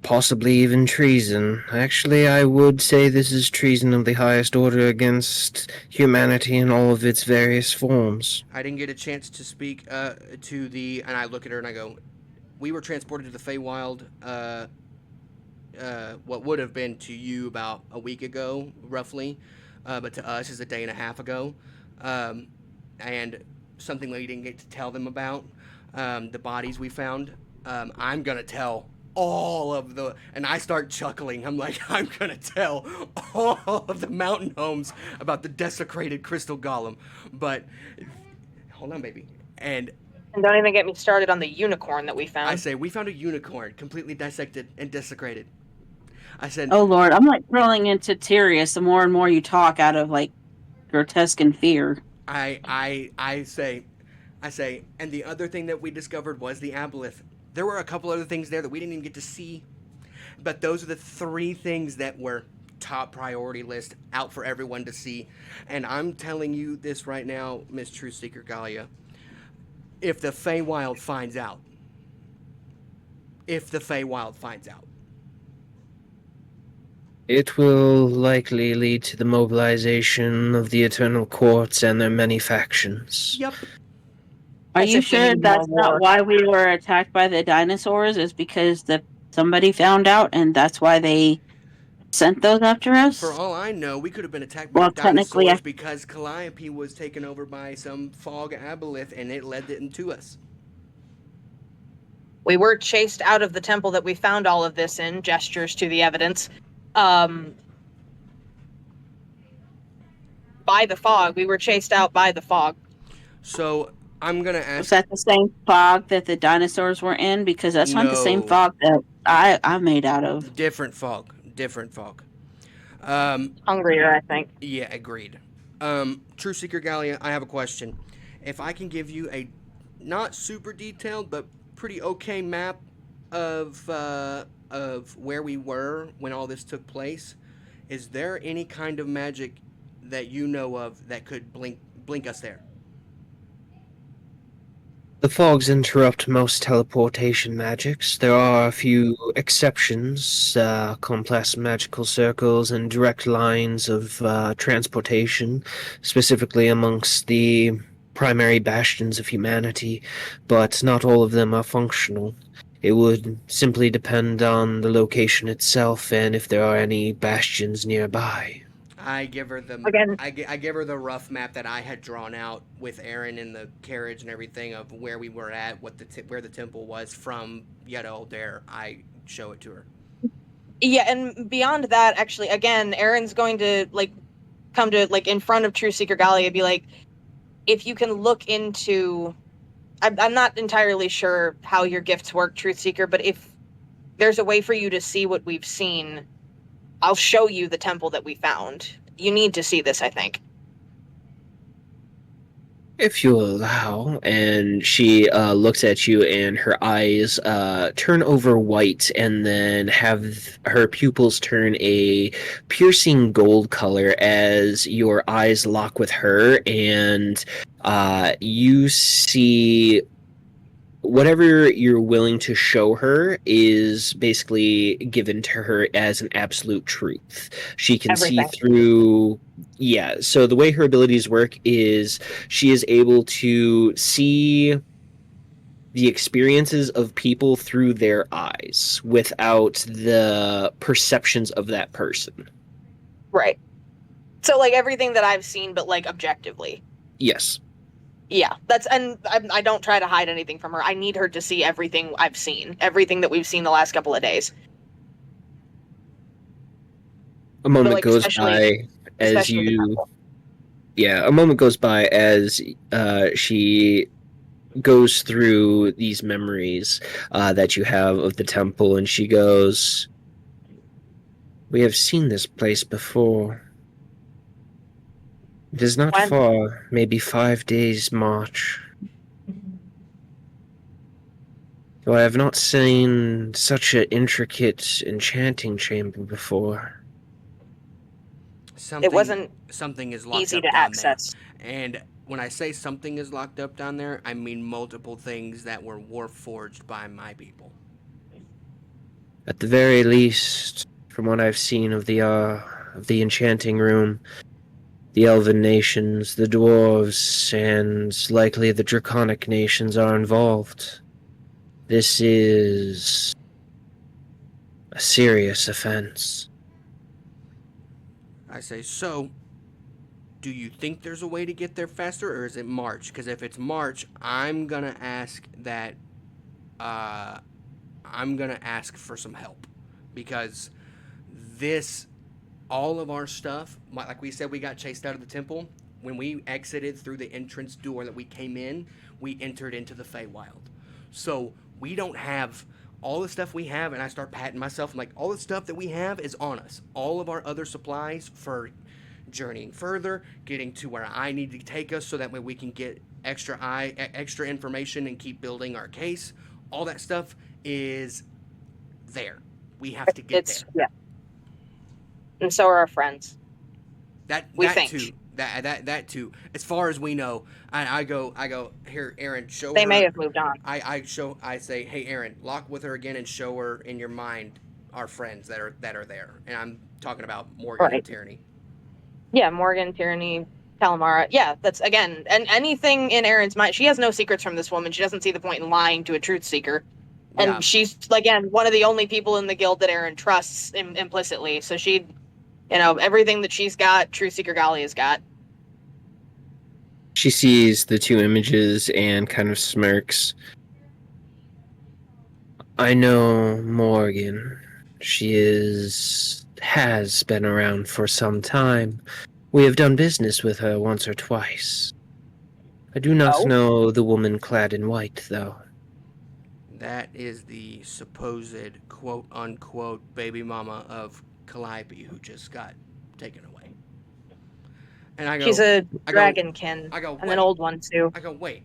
Speaker 2: possibly even treason. Actually, I would say this is treason of the highest order against humanity in all of its various forms.
Speaker 5: I didn't get a chance to speak to the... And I look at her and I go, we were transported to the Feywild, what would have been to you about a week ago, roughly. But to us is a day and a half ago. And something that we didn't get to tell them about, the bodies we found. I'm going to tell all of the... And I start chuckling. I'm like, I'm going to tell all of the mountain homes about the desecrated crystal golem. But, hold on, baby. And
Speaker 3: don't even get me started on the unicorn that we found.
Speaker 5: I say, we found a unicorn completely dissected and desecrated. I said,
Speaker 4: Oh Lord, I'm like crawling into Tyrius the more and more you talk out of like grotesque and fear.
Speaker 5: I say, and the other thing that we discovered was the aboleth. There were a couple other things there that we didn't even get to see, but those are the 3 things that were top priority list out for everyone to see. And I'm telling you this right now, Miss True Seeker Gallia, if the Feywild finds out,
Speaker 2: It will likely lead to the mobilization of the Eternal Courts and their many factions.
Speaker 5: Yep.
Speaker 4: Are
Speaker 3: As
Speaker 4: you
Speaker 3: if we
Speaker 4: sure
Speaker 3: need
Speaker 4: that's
Speaker 3: more
Speaker 4: not
Speaker 3: war.
Speaker 4: why we were attacked by the dinosaurs? Is because somebody found out and that's why they sent those after us?
Speaker 5: For all I know, we could have been attacked by
Speaker 4: Well, technically,
Speaker 5: dinosaurs because Calliope was taken over by some fog aboleth and it led them to us.
Speaker 3: We were chased out of the temple that we found all of this in, gestures to the evidence, by the fog. We were chased out by the fog.
Speaker 5: So I'm going to ask...
Speaker 4: Was that the same fog that the dinosaurs were in? Because that's not the same
Speaker 5: No.
Speaker 4: fog that I'm made out of.
Speaker 5: Different fog.
Speaker 3: Hungrier, I think.
Speaker 5: Yeah, agreed. True Seeker Gallia, I have a question. If I can give you a not super detailed but pretty okay map of where we were when all this took place, is there any kind of magic that you know of that could blink us there?
Speaker 2: The fogs interrupt most teleportation magics. There are a few exceptions, complex magical circles and direct lines of transportation, specifically amongst the primary bastions of humanity, but not all of them are functional. It would simply depend on the location itself and if there are any bastions nearby.
Speaker 5: I give her the
Speaker 3: Again.
Speaker 5: I give her the rough map that I had drawn out with Aaron in the carriage and everything of where we were at, where the temple was from Yeddo Dare. I show it to her.
Speaker 3: Yeah, and beyond that, actually, again, Aaron's going to come to in front of True Seeker Gallia and be like, if you can look into, I'm not entirely sure how your gifts work, Truth Seeker, but if there's a way for you to see what we've seen, I'll show you the temple that we found. You need to see this, I think.
Speaker 2: If you allow, and she looks at you and her eyes turn over white and then have her pupils turn a piercing gold color as your eyes lock with her, and you see whatever you're willing to show her is basically given to her as an absolute truth. She can see through... Yeah, so the way her abilities work is she is able to see the experiences of people through their eyes without the perceptions of that person.
Speaker 3: Right. So, like, everything that I've seen, but, like, objectively.
Speaker 2: Yes.
Speaker 3: Yeah, and I don't try to hide anything from her. I need her to see everything I've seen, everything that we've seen the last couple of days.
Speaker 2: A moment
Speaker 3: like,
Speaker 2: goes
Speaker 3: especially-
Speaker 2: by as
Speaker 3: especially the
Speaker 2: you.
Speaker 3: temple.
Speaker 2: Yeah, a moment goes by as she goes through these memories that you have of the temple, and she goes, "We have seen this place before. It is not
Speaker 3: When?
Speaker 2: far, maybe 5 days' march. Though I have not seen such an intricate enchanting chamber before."
Speaker 3: It wasn't
Speaker 5: something is locked
Speaker 3: easy
Speaker 5: up
Speaker 3: to
Speaker 5: down
Speaker 3: access.
Speaker 5: there. And when I say something is locked up down there, I mean multiple things that were warforged by my people.
Speaker 2: At the very least, from what I've seen of the enchanting room, the elven nations, the dwarves, and likely the draconic nations are involved. This is a serious offense.
Speaker 5: I say, so, do you think there's a way to get there faster, or is it March? Because if it's March, I'm going to ask that, I'm going to ask for some help. Because all of our stuff, like we said, we got chased out of the temple. When we exited through the entrance door that we came in, we entered into the Feywild. So we don't have all the stuff we have, and I start patting myself. I'm like, all the stuff that we have is on us. All of our other supplies for journeying further, getting to where I need to take us, so that way we can get extra information and keep building our case. All that stuff is there. We have to get there.
Speaker 3: Yeah. And so are our friends.
Speaker 5: That too. As far as we know, I go here, Aaron. Show
Speaker 3: They
Speaker 5: her.
Speaker 3: may have moved on.
Speaker 5: I say, hey, Aaron, lock with her again and show her in your mind our friends that are there. And I'm talking about Morgan and Tyranny.
Speaker 3: Yeah, Morgan, Tyranny, Calamara. Yeah, that's again, and anything in Aaron's mind. She has no secrets from this woman. She doesn't see the point in lying to a truth seeker. And she's, again, one of the only people in the guild that Aaron trusts implicitly. So she, everything that she's got, Truth Seeker Gali has got.
Speaker 2: She sees the two images and kind of smirks. I know Morgan. She has been around for some time. We have done business with her once or twice. I do not know the woman clad in white, though.
Speaker 5: That is the supposed quote-unquote baby mama of Calliope who just got taken away. And I go,
Speaker 3: she's a dragonkin. And an old one, too.
Speaker 5: I go, wait.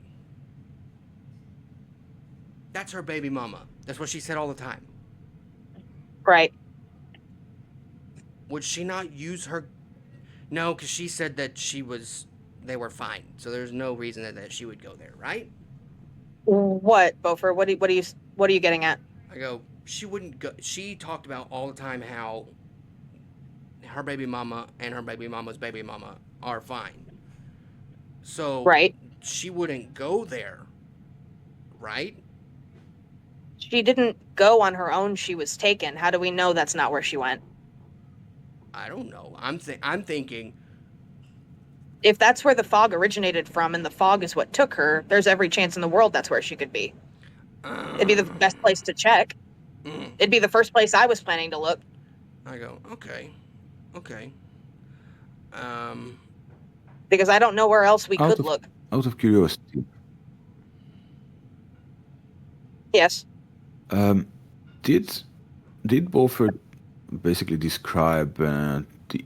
Speaker 5: That's her baby mama. That's what she said all the time.
Speaker 3: Right.
Speaker 5: Would she not use her? No, because she said that they were fine. So there's no reason that she would go there, right?
Speaker 3: What, Beaufort? What are you getting at?
Speaker 5: I go, she wouldn't go. She talked about all the time how her baby mama and her baby mama's baby mama are fine. So she wouldn't go there, right?
Speaker 3: She didn't go on her own. She was taken. How do we know that's not where she went?
Speaker 5: I don't know. I'm thinking,
Speaker 3: if that's where the fog originated from and the fog is what took her, there's every chance in the world that's where she could be. It'd be the best place to check. It'd be the first place I was planning to look.
Speaker 5: I go, okay.
Speaker 3: Because I don't know where else we could look.
Speaker 7: Out of curiosity.
Speaker 3: Yes.
Speaker 7: Did Beaufort basically describe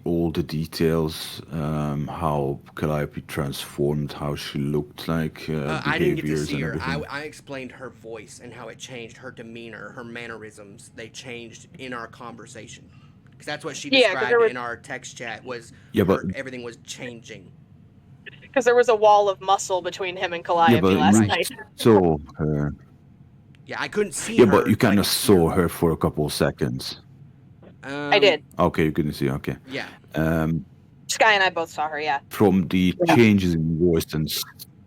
Speaker 7: all the details, how Calliope transformed, how she looked like,
Speaker 5: I didn't get to
Speaker 7: behaviors
Speaker 5: see
Speaker 7: and
Speaker 5: her.
Speaker 7: everything?
Speaker 5: I explained her voice and how it changed, her demeanor, her mannerisms. They changed in our conversation. Because that's what she described in our text chat was everything was changing.
Speaker 3: Because there was a wall of muscle between him and Calliope last night.
Speaker 7: So her.
Speaker 5: Yeah, I couldn't see
Speaker 7: her.
Speaker 5: Yeah,
Speaker 7: but you kind of saw her for a couple of seconds.
Speaker 3: I did.
Speaker 7: Okay, you couldn't see. Okay.
Speaker 5: Yeah.
Speaker 3: Sky and I both saw her. Yeah.
Speaker 7: From the changes in voice and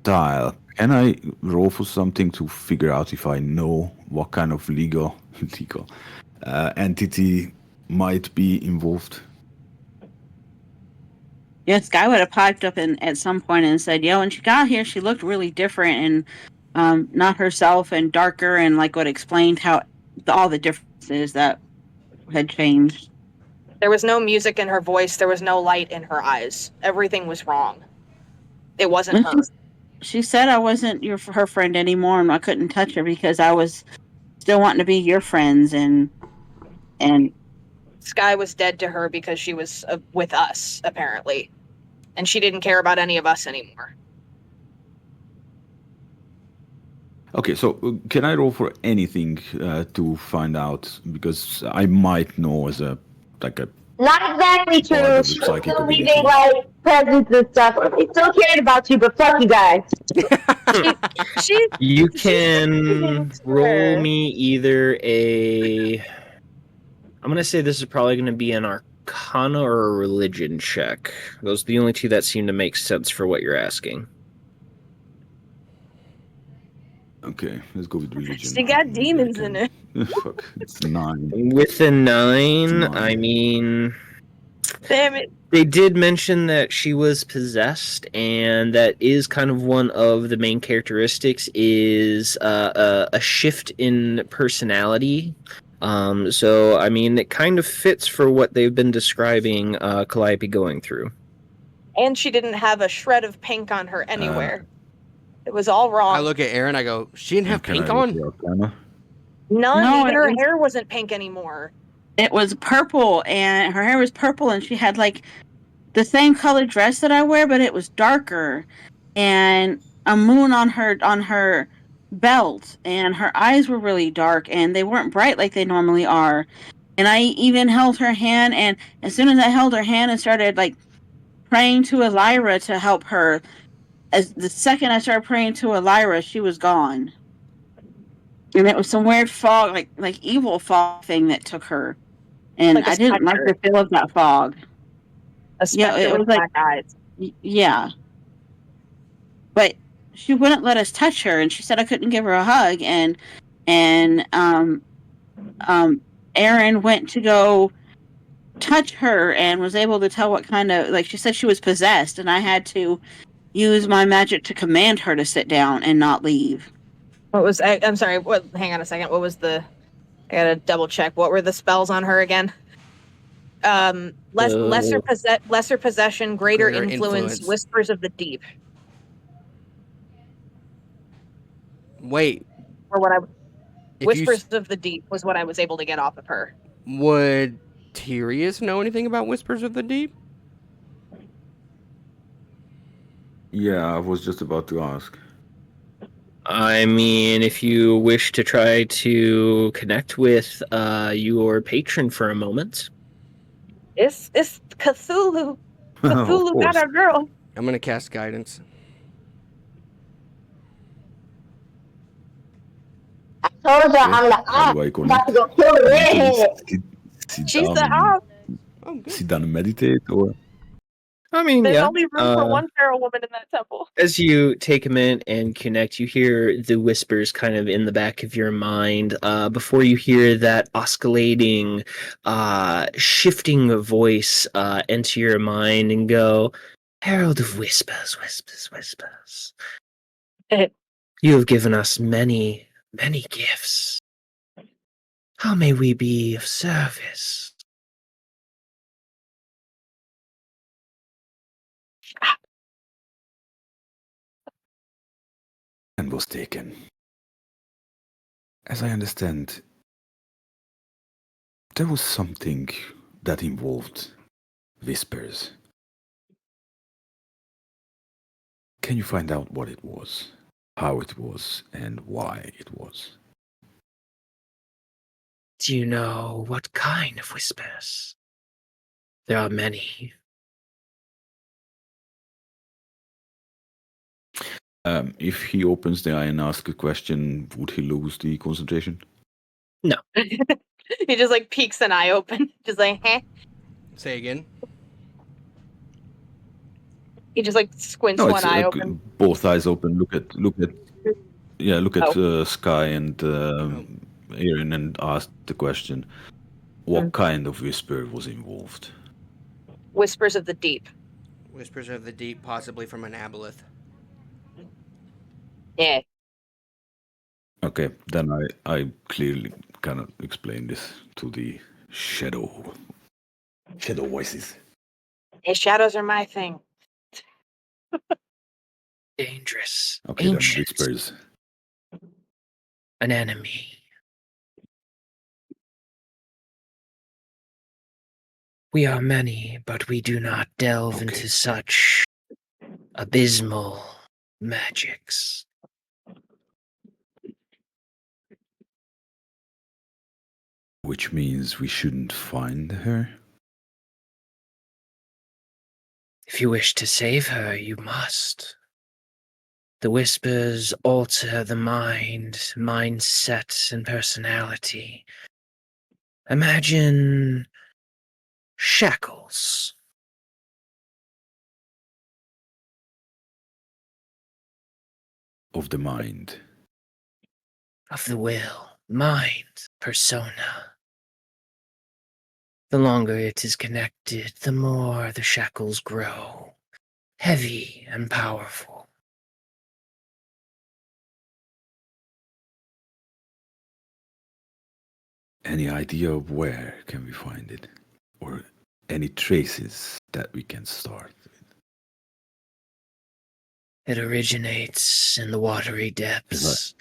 Speaker 7: style, can I roll for something to figure out if I know what kind of legal entity might be involved?
Speaker 4: Yeah, Sky would have piped up at some point and said, "Yo, when she got here, she looked really different and not herself and darker," and like what explained how all the differences that had changed.
Speaker 3: There was no music in her voice. There was no light in her eyes. Everything was wrong. It wasn't her.
Speaker 4: She said I wasn't her friend anymore, and I couldn't touch her because I was still wanting to be your friends, and
Speaker 3: Sky was dead to her because she was with us, apparently. And she didn't care about any of us anymore.
Speaker 7: Okay, so can I roll for anything to find out? Because I might know as a
Speaker 6: Not exactly true.
Speaker 7: of
Speaker 6: She was
Speaker 7: psychic
Speaker 6: still
Speaker 7: ability.
Speaker 6: leaving like presents and stuff. They still cared about you, but fuck you guys.
Speaker 9: You can roll me either a. I'm gonna say this is probably gonna be an Arcana or a Religion check. Those are the only two that seem to make sense for what you're asking.
Speaker 7: Okay, let's go with religion.
Speaker 3: She got demons in it.
Speaker 7: Fuck, it's 9.
Speaker 9: With a 9,
Speaker 7: Nine.
Speaker 9: I mean,
Speaker 3: Damn it.
Speaker 9: they did mention that she was possessed, and that is kind of one of the main characteristics is a shift in personality. So, I mean, it kind of fits for what they've been describing Calliope going through.
Speaker 3: And she didn't have a shred of pink on her anywhere. It was all wrong.
Speaker 5: I look at Aaron. I go, she didn't have
Speaker 7: Can
Speaker 5: pink
Speaker 7: I roll
Speaker 5: on.
Speaker 7: the Arcana?
Speaker 3: None.
Speaker 4: No,
Speaker 3: Even
Speaker 4: it
Speaker 3: her
Speaker 4: was-
Speaker 3: hair wasn't pink anymore.
Speaker 4: it was purple, and her hair was purple, and she had like the same colored dress that I wear, but it was darker, and a moon on her belt, and her eyes were really dark, and they weren't bright like they normally are. And I even held her hand, and as soon as I held her hand and started like praying to Elira to help her, as the second I started praying to Elira, she was gone. And it was some weird fog, like evil fog thing that took her. And
Speaker 3: Like a
Speaker 4: I didn't like
Speaker 3: specter.
Speaker 4: the feel of that fog.
Speaker 3: A specter
Speaker 4: it
Speaker 3: with
Speaker 4: was like-
Speaker 3: black eyes.
Speaker 4: Yeah. But she wouldn't let us touch her, and she said I couldn't give her a hug, and Aaron went to go touch her and was able to tell what kind of, like, she said she was possessed, and I had to use my magic to command her to sit down and not leave.
Speaker 3: What was? I'm sorry. What? Hang on a second. What was the? I gotta double check. What were the spells on her again? Lesser possession, greater influence, whispers of the deep.
Speaker 5: Wait.
Speaker 3: Or what I
Speaker 5: if
Speaker 3: whispers of the deep was what I was able to get off of her.
Speaker 5: Would Tyrius know anything about Whispers of the Deep?
Speaker 7: Yeah, I was just about to ask.
Speaker 9: I mean, if you wish to try to connect with your patron for a moment.
Speaker 3: It's Cthulhu. Cthulhu got our girl.
Speaker 5: I'm gonna cast Guidance.
Speaker 6: I told y'all I'm the
Speaker 7: How
Speaker 6: op.
Speaker 7: do I
Speaker 6: I'm
Speaker 7: connect?
Speaker 6: about to go kill the redhead.
Speaker 3: She's the op.
Speaker 5: Oh, good.
Speaker 7: Sit down and meditate, or
Speaker 9: I mean,
Speaker 3: There's
Speaker 9: yeah.
Speaker 3: only room for one feral woman in that temple.
Speaker 9: As you take a minute and connect, you hear the whispers kind of in the back of your mind before you hear that oscillating, shifting voice enter your mind and go, Herald of Whispers, Whispers, Whispers. You have given us many, many gifts. How may we be of service?
Speaker 7: and was taken. As I understand, there was something that involved whispers. Can you find out what it was, how it was, and why it was?
Speaker 9: Do you know what kind of whispers? There are many.
Speaker 7: If he opens the eye and asks a question, would he lose the concentration?
Speaker 9: No.
Speaker 3: He just like peeks an eye open. Just like, heh.
Speaker 5: Say again.
Speaker 3: He just like squints one eye open.
Speaker 7: Both eyes open. Look at Sky and Aaron and ask the question: what kind of whisper was involved?
Speaker 3: Whispers of the deep.
Speaker 5: Whispers of the Deep, possibly from an aboleth.
Speaker 6: Yeah.
Speaker 7: Okay, then I clearly cannot explain this to the shadow voices.
Speaker 3: Hey, shadows are my thing.
Speaker 2: Dangerous.
Speaker 7: Okay,
Speaker 2: Ancient.
Speaker 7: then whispers.
Speaker 2: An enemy. We are many, but we do not delve
Speaker 7: Okay.
Speaker 2: into such abysmal magics.
Speaker 7: Which means we shouldn't find her?
Speaker 2: If you wish to save her, you must. The whispers alter the mind, mindset, and personality. Imagine shackles.
Speaker 7: Of the mind.
Speaker 2: Of the will, mind, persona. The longer it is connected, the more the shackles grow, heavy and powerful.
Speaker 7: Any idea of where can we find it? Or any traces that we can start with?
Speaker 2: It originates in the watery depths,
Speaker 7: Is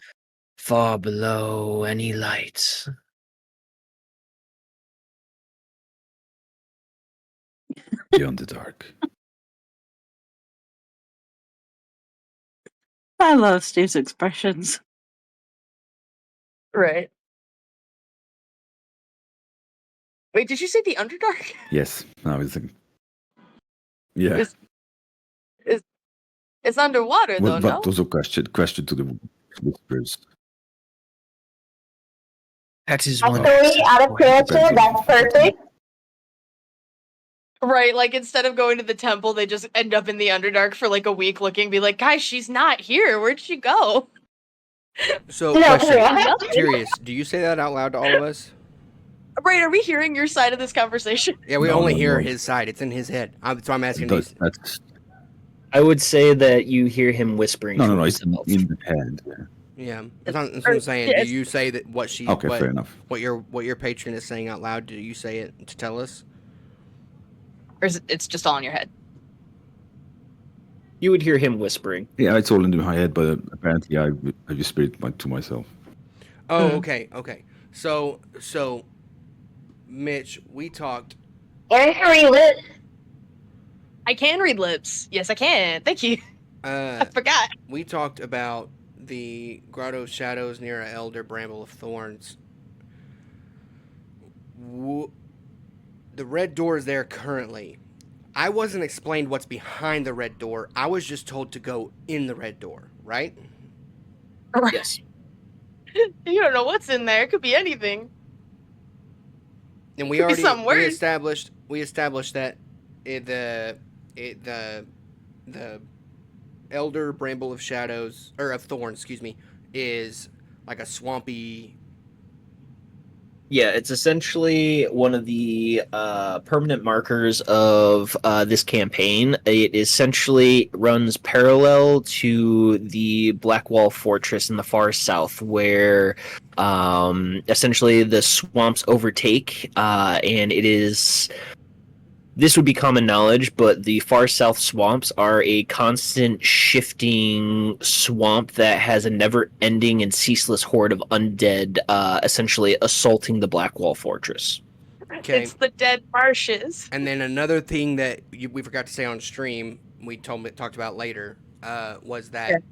Speaker 2: far below any light.
Speaker 7: Beyond the dark.
Speaker 4: I love Steve's expressions.
Speaker 3: Right. Wait, did you say the Underdark?
Speaker 7: Yes, I was thinking. Yeah.
Speaker 3: It's underwater,
Speaker 7: Well,
Speaker 3: though,
Speaker 7: that
Speaker 3: no?
Speaker 7: was a question to the whispers.
Speaker 2: That is one.
Speaker 6: Actually, out of character,
Speaker 7: Depends on-
Speaker 6: that's perfect.
Speaker 3: Right, like instead of going to the temple, they just end up in the Underdark for like a week looking, be like, guys, she's not here. Where'd she go?
Speaker 5: So,
Speaker 6: No,
Speaker 5: question.
Speaker 6: yeah.
Speaker 5: Curious, do you say that out loud to all of us?
Speaker 3: Right, are we hearing your side of this conversation?
Speaker 5: Yeah, we
Speaker 7: No,
Speaker 5: only
Speaker 7: no,
Speaker 5: hear
Speaker 7: no.
Speaker 5: his side. It's in his head. So I'm asking these.
Speaker 7: That's
Speaker 2: I would say that you hear him whispering to
Speaker 7: no. It's
Speaker 2: himself.
Speaker 7: in the head.
Speaker 5: Yeah, that's what I'm saying.
Speaker 3: Yes.
Speaker 5: Do you say that what she,
Speaker 7: Okay, fair enough.
Speaker 5: what your patron is saying out loud? Do you say it to tell us?
Speaker 3: Or is it's just all in your head?
Speaker 2: You would hear him whispering.
Speaker 7: Yeah, it's all in my head, but apparently I whisper it to myself.
Speaker 5: Oh,
Speaker 3: Mhm.
Speaker 5: okay. So, Mitch, we talked.
Speaker 6: Aaron can read lips.
Speaker 3: I can read lips. Yes, I can. Thank you. I forgot.
Speaker 5: We talked about the Grotto of Shadows near an Elder Bramble of Thorns. The red door is there currently. I wasn't explained what's behind the red door. I was just told to go in the red door, right?
Speaker 3: Right.
Speaker 2: Yes.
Speaker 3: You don't know what's in there. It could be anything.
Speaker 5: And we
Speaker 3: Could be
Speaker 5: already
Speaker 3: something weird.
Speaker 5: we established that the Elder Bramble of Shadows or of Thorns, excuse me, is like a swampy.
Speaker 2: Yeah, it's essentially one of the permanent markers of this campaign. It essentially runs parallel to the Blackwall Fortress in the far south, where essentially the swamps overtake, and it is. This would be common knowledge, but the far south swamps are a constant shifting swamp that has a never-ending and ceaseless horde of undead, essentially assaulting the Blackwall Fortress.
Speaker 5: Okay.
Speaker 3: It's the dead marshes.
Speaker 5: And then another thing that we forgot to say on stream, we talked about later, was that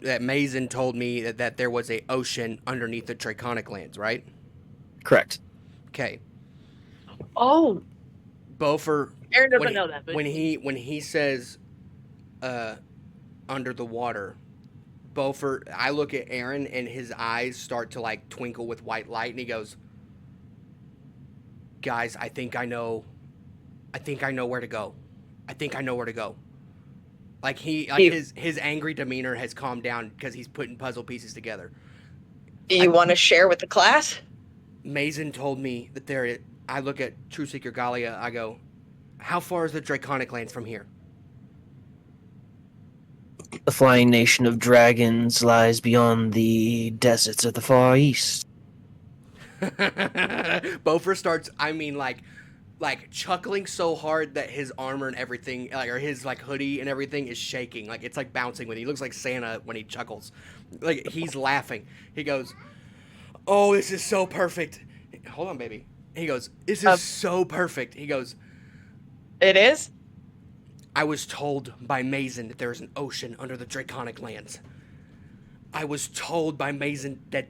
Speaker 5: that Mason told me that there was a ocean underneath the Draconic lands, right?
Speaker 2: Correct.
Speaker 5: Okay.
Speaker 3: Oh,
Speaker 5: Bofer.
Speaker 3: Aaron doesn't know that, but
Speaker 5: when he says, under the water, Bofer, I look at Aaron and his eyes start to like twinkle with white light, and he goes, "Guys, I think I know where to go. I think I know where to go." Like his angry demeanor has calmed down because he's putting puzzle pieces together.
Speaker 3: do you want to share with the class?
Speaker 5: Mason told me that I look at True Seeker Galia, I go, How far is the Draconic Lands from here?
Speaker 9: The flying nation of dragons lies beyond the deserts of the Far East.
Speaker 5: Beaufort starts, like chuckling so hard that his armor and everything, or his like hoodie and everything is shaking. Like it's like bouncing when he looks like Santa when he chuckles. Like he's laughing. He goes, "Oh, this is so perfect." Hold on, baby. He goes, "This is so perfect." He goes,
Speaker 3: It is?
Speaker 5: I was told by Mason that there is an ocean under the Draconic Lands. I was told by Mason that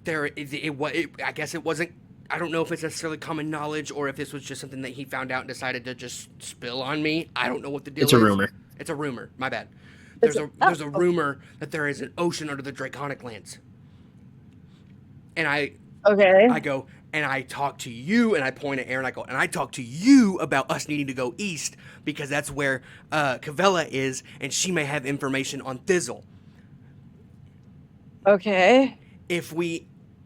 Speaker 5: I guess it wasn't, I don't know if it's necessarily common knowledge or if this was just something that he found out and decided to just spill on me. I don't know what the deal is.
Speaker 9: It's a rumor.
Speaker 5: It's a rumor. My bad. There's a rumor that there is an ocean under the Draconic Lands. And I go, and I talk to you, and I point at Aaron, I go, and I talk to you about us needing to go east, because that's where Cavella is, and she may have information on Thizzle.
Speaker 3: Okay.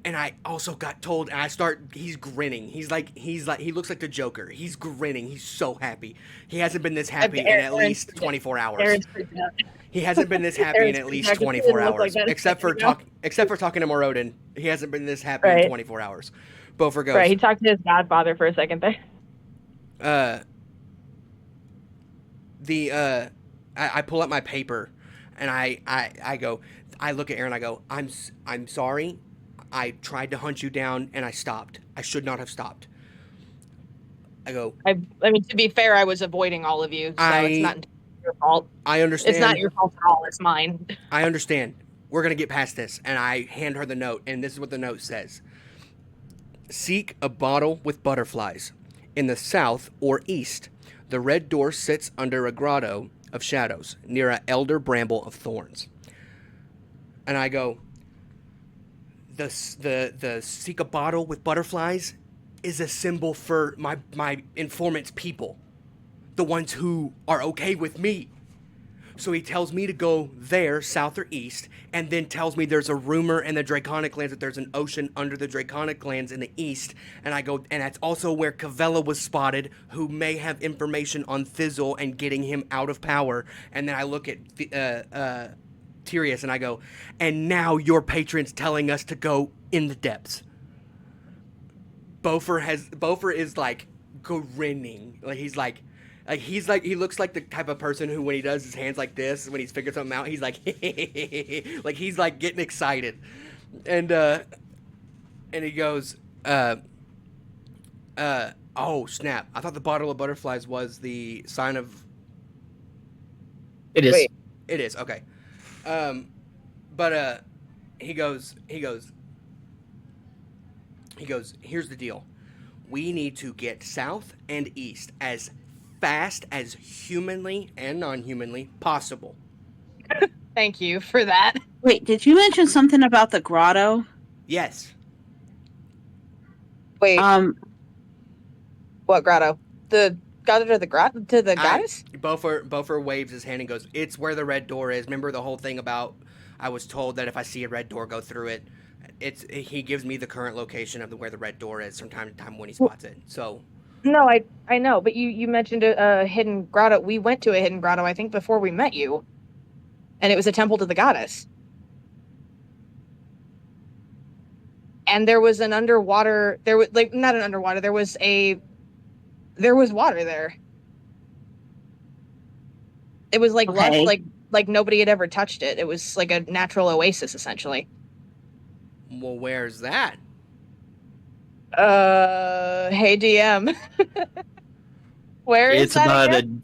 Speaker 5: And I also got told, and he's grinning. He looks like the Joker. He's grinning. He's so happy. He hasn't been this happy in at least 24 hours. He hasn't been this happy in at least 24 hours. Except for talking to Morodin. He hasn't been this happy in 24 hours. Beaufort goes.
Speaker 3: Right, he talked to his godfather for a second there.
Speaker 5: I pull up my paper, and I go, I look at Aaron, I go, I'm sorry. I tried to hunt you down, and I stopped. I should not have stopped. I go,
Speaker 3: I mean, to be fair, I was avoiding all of you, so it's not your fault.
Speaker 5: I understand.
Speaker 3: It's not your fault at all, it's mine.
Speaker 5: I understand. We're going to get past this. And I hand her the note, and this is what the note says. Seek a bottle with butterflies. In the south or east, the red door sits under a grotto of shadows, near an elder bramble of thorns. And I go, the seek a bottle with butterflies is a symbol for my informant's people, the ones who are okay with me. So he tells me to go there, south or east, and then tells me there's a rumor in the Draconic Lands that there's an ocean under the Draconic Lands in the east. And I go, and that's also where Cavella was spotted, who may have information on Thizzle and getting him out of power. And then I look at Tyrius and I go, and now your patron's telling us to go in the depths. Beaufort is like grinning. He looks like the type of person who, when he does his hands like this, when he's figured something out, he's like, like he's like getting excited. And he goes, oh snap. I thought the bottle of butterflies was the sign of.
Speaker 9: It is.
Speaker 3: Wait.
Speaker 5: It is. Okay. But he goes, here's the deal. We need to get south and east as fast as humanly and non-humanly possible.
Speaker 3: Thank you for that.
Speaker 4: Wait, did you mention something about the grotto?
Speaker 5: Yes.
Speaker 3: Wait, what grotto? The grotto to the goddess?
Speaker 5: Beaufort waves his hand and goes, it's where the red door is. Remember the whole thing about, I was told that if I see a red door, go through it. He gives me the current location of where the red door is from time to time when he spots it. So.
Speaker 3: No, I know, but you mentioned a hidden grotto. We went to a hidden grotto, I think, before we met you. And it was a temple to the goddess. And there was an underwater, there was not an underwater, there was water there. It was like lush, like nobody had ever touched it. It was like a natural oasis, essentially.
Speaker 5: Well, where's that?
Speaker 3: Hey DM. Where is that?
Speaker 9: It's about
Speaker 3: again?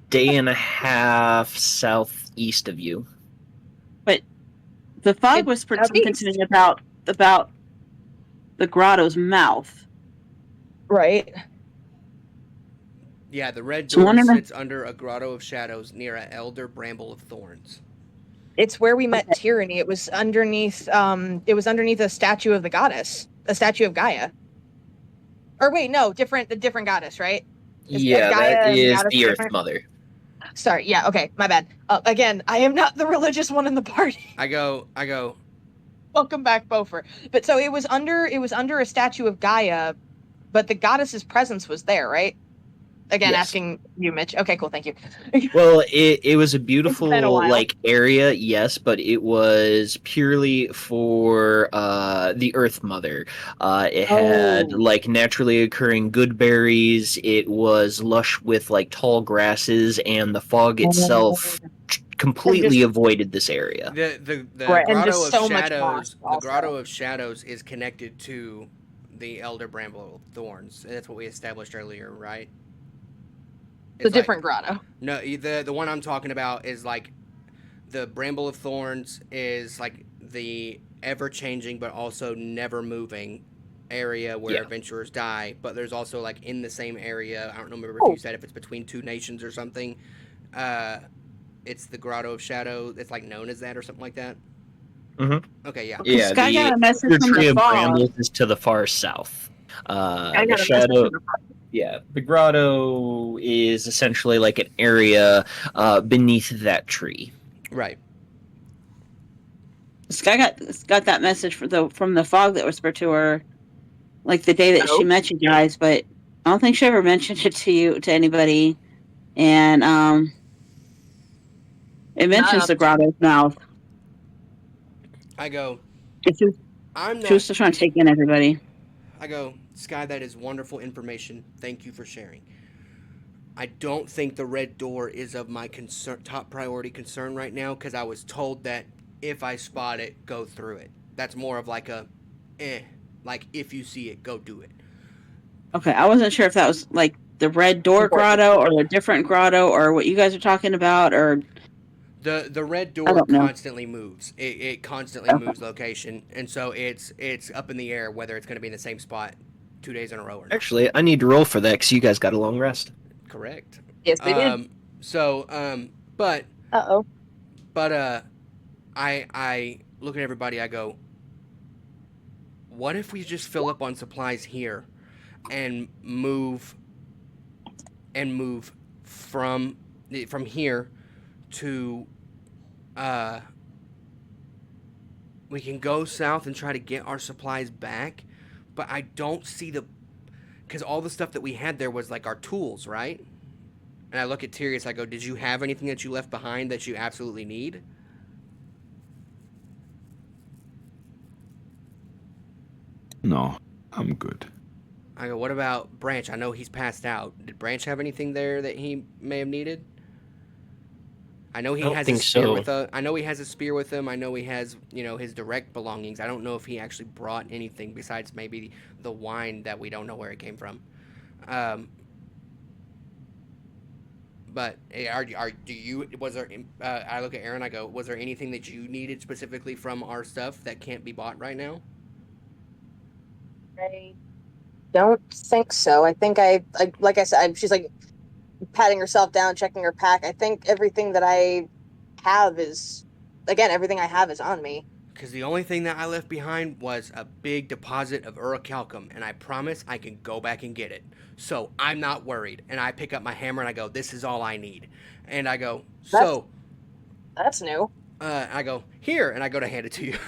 Speaker 9: a day and a half southeast of you.
Speaker 4: But the fog was continuing about the grotto's mouth.
Speaker 3: Right.
Speaker 5: Yeah, the red door sits under a grotto of shadows near an elder bramble of thorns.
Speaker 3: It's where we met Tyranny. It was underneath a statue of the goddess, a statue of Gaia. Or wait, no, different goddess, right?
Speaker 9: That is the Earth Mother.
Speaker 3: Sorry, yeah, okay, my bad. Again, I am not the religious one in the party.
Speaker 5: I go.
Speaker 3: Welcome back, Beaufort. But so it was under a statue of Gaia, but the goddess's presence was there, right? Again,
Speaker 2: Yes.
Speaker 3: asking you, Mitch. Okay, cool. Thank you.
Speaker 2: Well, it was a beautiful
Speaker 3: been a while.
Speaker 2: area, yes, but it was purely for the Earth Mother. It had
Speaker 3: Oh.
Speaker 2: like naturally occurring good berries. It was lush with like tall grasses, and the fog itself completely avoided this area.
Speaker 5: The
Speaker 3: Right, and
Speaker 5: Grotto
Speaker 3: just
Speaker 5: of
Speaker 3: so much moss
Speaker 5: Shadows. The
Speaker 3: also.
Speaker 5: Grotto of Shadows is connected to the Elder Bramble Thorns. That's what we established earlier, right?
Speaker 3: It's a
Speaker 5: like-
Speaker 3: different grotto.
Speaker 5: No, the one I'm talking about is like the Bramble of Thorns is like the ever changing but also never moving area where
Speaker 2: Yeah.
Speaker 5: adventurers die. But there's also like in the same area. I don't remember if
Speaker 3: Oh.
Speaker 5: you said if it's between two nations or something. It's the Grotto of Shadow. It's like known as that or something like that.
Speaker 2: Mhm.
Speaker 5: Okay, yeah.
Speaker 2: Yeah,
Speaker 4: Sky got a message
Speaker 2: the
Speaker 4: from
Speaker 2: tree
Speaker 4: the
Speaker 2: of
Speaker 4: fog.
Speaker 2: brambles is to the far south.
Speaker 3: I
Speaker 2: The
Speaker 3: got a message
Speaker 2: shadow.
Speaker 3: from the front.
Speaker 2: Yeah, the grotto is essentially like an area beneath that tree.
Speaker 5: Right.
Speaker 4: Sky got that message from the fog that whispered to her, like the day that she met you guys, but I don't think she ever mentioned it to anybody. And it mentions the grotto's mouth.
Speaker 5: I go.
Speaker 4: She was still trying to take in everybody.
Speaker 5: I go, Sky, that is wonderful information. Thank you for sharing. I don't think the red door is of my top priority concern right now because I was told that if I spot it, go through it. That's more of like a, like if you see it, go do it.
Speaker 4: Okay, I wasn't sure if that was like the red door grotto or a different grotto or what you guys are talking about or.
Speaker 5: The red door constantly moves. It constantly moves location, and so it's up in the air whether it's going to be in the same spot 2 days in a row or not.
Speaker 2: Actually, I need to roll for that because you guys got a long rest.
Speaker 5: Correct.
Speaker 3: Yes, they did.
Speaker 5: But
Speaker 3: Uh-oh.
Speaker 5: I look at everybody. I go, what if we just fill up on supplies here, and move from here to we can go south and try to get our supplies back, but I don't see because all the stuff that we had there was like our tools, right? And I look at Tyrius, I go, did you have anything that you left behind that you absolutely need?
Speaker 7: No, I'm good.
Speaker 5: I go, what about Branch? I know he's passed out. Did Branch have anything there that he may have needed? I know he has a spear with I know he has a spear with him. I know he has, his direct belongings. I don't know if he actually brought anything besides maybe the wine that we don't know where it came from. But was there, I look at Aaron, I go, was there anything that you needed specifically from our stuff that can't be bought right now?
Speaker 3: I don't think so. I think like I said, she's like patting herself down, checking her pack. I think everything that I have is on me.
Speaker 5: Because the only thing that I left behind was a big deposit of urochalcum, and I promise I can go back and get it. So I'm not worried. And I pick up my hammer and I go, this is all I need. And I go,
Speaker 3: That's new.
Speaker 5: I go, here, and I go to hand it to you.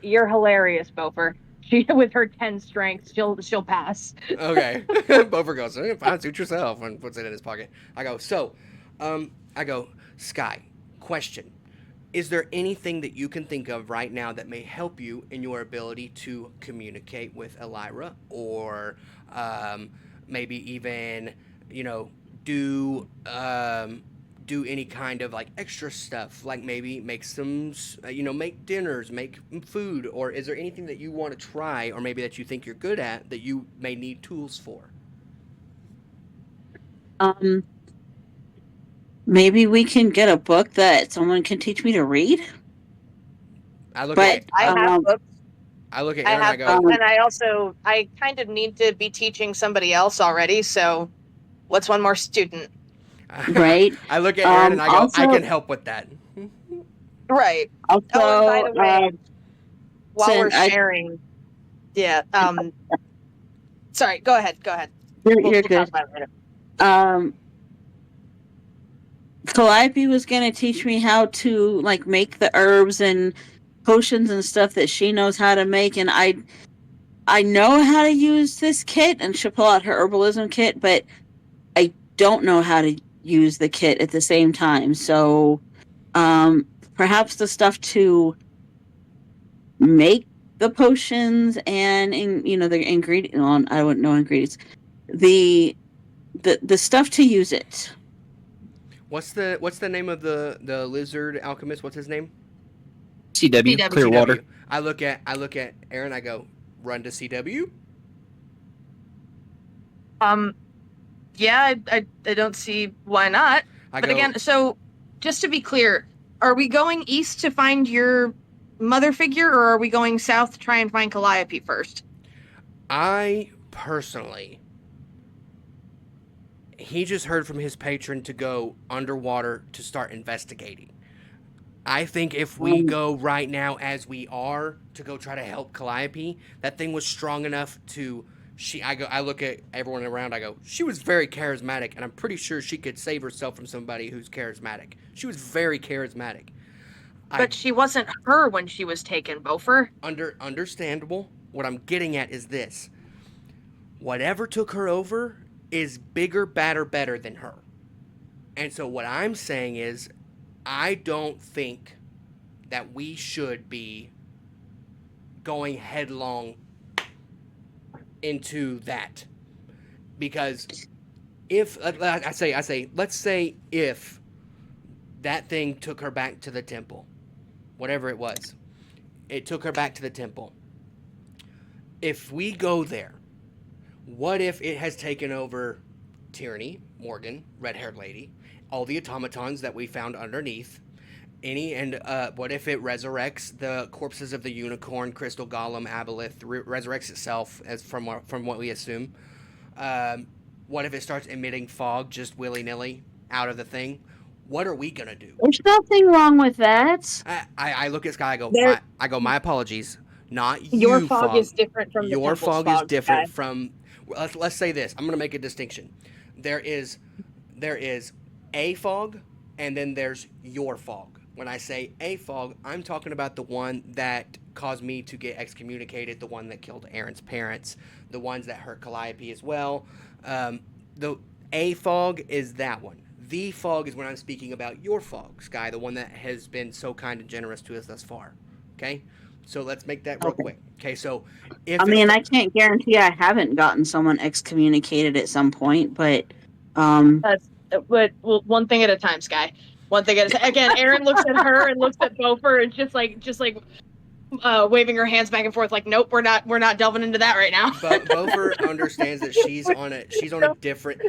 Speaker 3: You're hilarious, Bofer. She, with her 10 strength, she'll pass.
Speaker 5: Okay. Bofer goes, fine, suit yourself, and puts it in his pocket. I go, Sky, question. Is there anything that you can think of right now that may help you in your ability to communicate with Elira, or maybe even, do any kind of like extra stuff, like maybe make some, make dinners, make food, or is there anything that you want to try, or maybe that you think you're good at that you may need tools for?
Speaker 4: Maybe we can get a book that someone can teach me to read.
Speaker 5: I look at
Speaker 3: books.
Speaker 5: I look at Aaron and I go,
Speaker 3: and I kind of need to be teaching somebody else already, so what's one more student?
Speaker 4: Right.
Speaker 5: I look at Aaron and I go, I can help with that.
Speaker 3: Right.
Speaker 4: Also,
Speaker 3: and by the way, while we're sharing, sorry, go ahead.
Speaker 4: You're good. Calliope was going to teach me how to like make the herbs and potions and stuff that she knows how to make, and I know how to use this kit, and she'll pull out her herbalism kit, but I don't know how to use the kit at the same time. So, perhaps the stuff to make the potions and the ingredient. Well, I wouldn't know ingredients. The stuff to use it.
Speaker 5: What's the name of the lizard alchemist? What's his name?
Speaker 2: CW,
Speaker 3: CW.
Speaker 2: Clearwater.
Speaker 5: CW. I look at Aaron. I go, run to CW.
Speaker 3: Yeah, I don't see why not. But again, so just to be clear, are we going east to find your mother figure, or are we going south to try and find Calliope first?
Speaker 5: I personally, he just heard from his patron to go underwater to start investigating. I think if we go right now as we are to go try to help Calliope, that thing was strong enough to. I look at everyone around. I go, she was very charismatic, and I'm pretty sure she could save herself from somebody who's charismatic. She was very charismatic.
Speaker 3: But she wasn't her when she was taken, Beaufort.
Speaker 5: Understandable. What I'm getting at is this: whatever took her over is bigger, badder, better than her. And so what I'm saying is, I don't think that we should be going headlong into that, because if let's say if that thing took her back to the temple, whatever it was, it took her back to the temple. If we go there, what if it has taken over Tyranny, Morgan, red-haired lady, all the automatons that we found underneath, what if it resurrects the corpses of the unicorn, crystal golem, aboleth, resurrects itself as from what we assume? What if it starts emitting fog just willy-nilly out of the thing? What are we gonna do?
Speaker 4: There's nothing wrong with that.
Speaker 5: I look at Sky. I go. My apologies. Not
Speaker 3: Your
Speaker 5: you.
Speaker 3: fog is different from
Speaker 5: your
Speaker 3: the
Speaker 5: fog
Speaker 3: temple's
Speaker 5: is different
Speaker 3: Sky.
Speaker 5: from. Let's say this. I'm gonna make a distinction. There is a fog, and then there's your fog. When I say a fog, I'm talking about the one that caused me to get excommunicated, the one that killed Aaron's parents, the ones that hurt Calliope as well. The a fog is that one. The fog is when I'm speaking about your fog, Sky, the one that has been so kind and generous to us thus far. Okay? So let's make that real quick. Okay, so
Speaker 4: I can't guarantee I haven't gotten someone excommunicated at some point, but
Speaker 3: But one thing at a time, Sky. One thing at a time. Again, Aaron looks at her and looks at Beaufort and just like waving her hands back and forth, like, nope, we're not delving into that right now.
Speaker 5: But Beaufort understands that she's on a different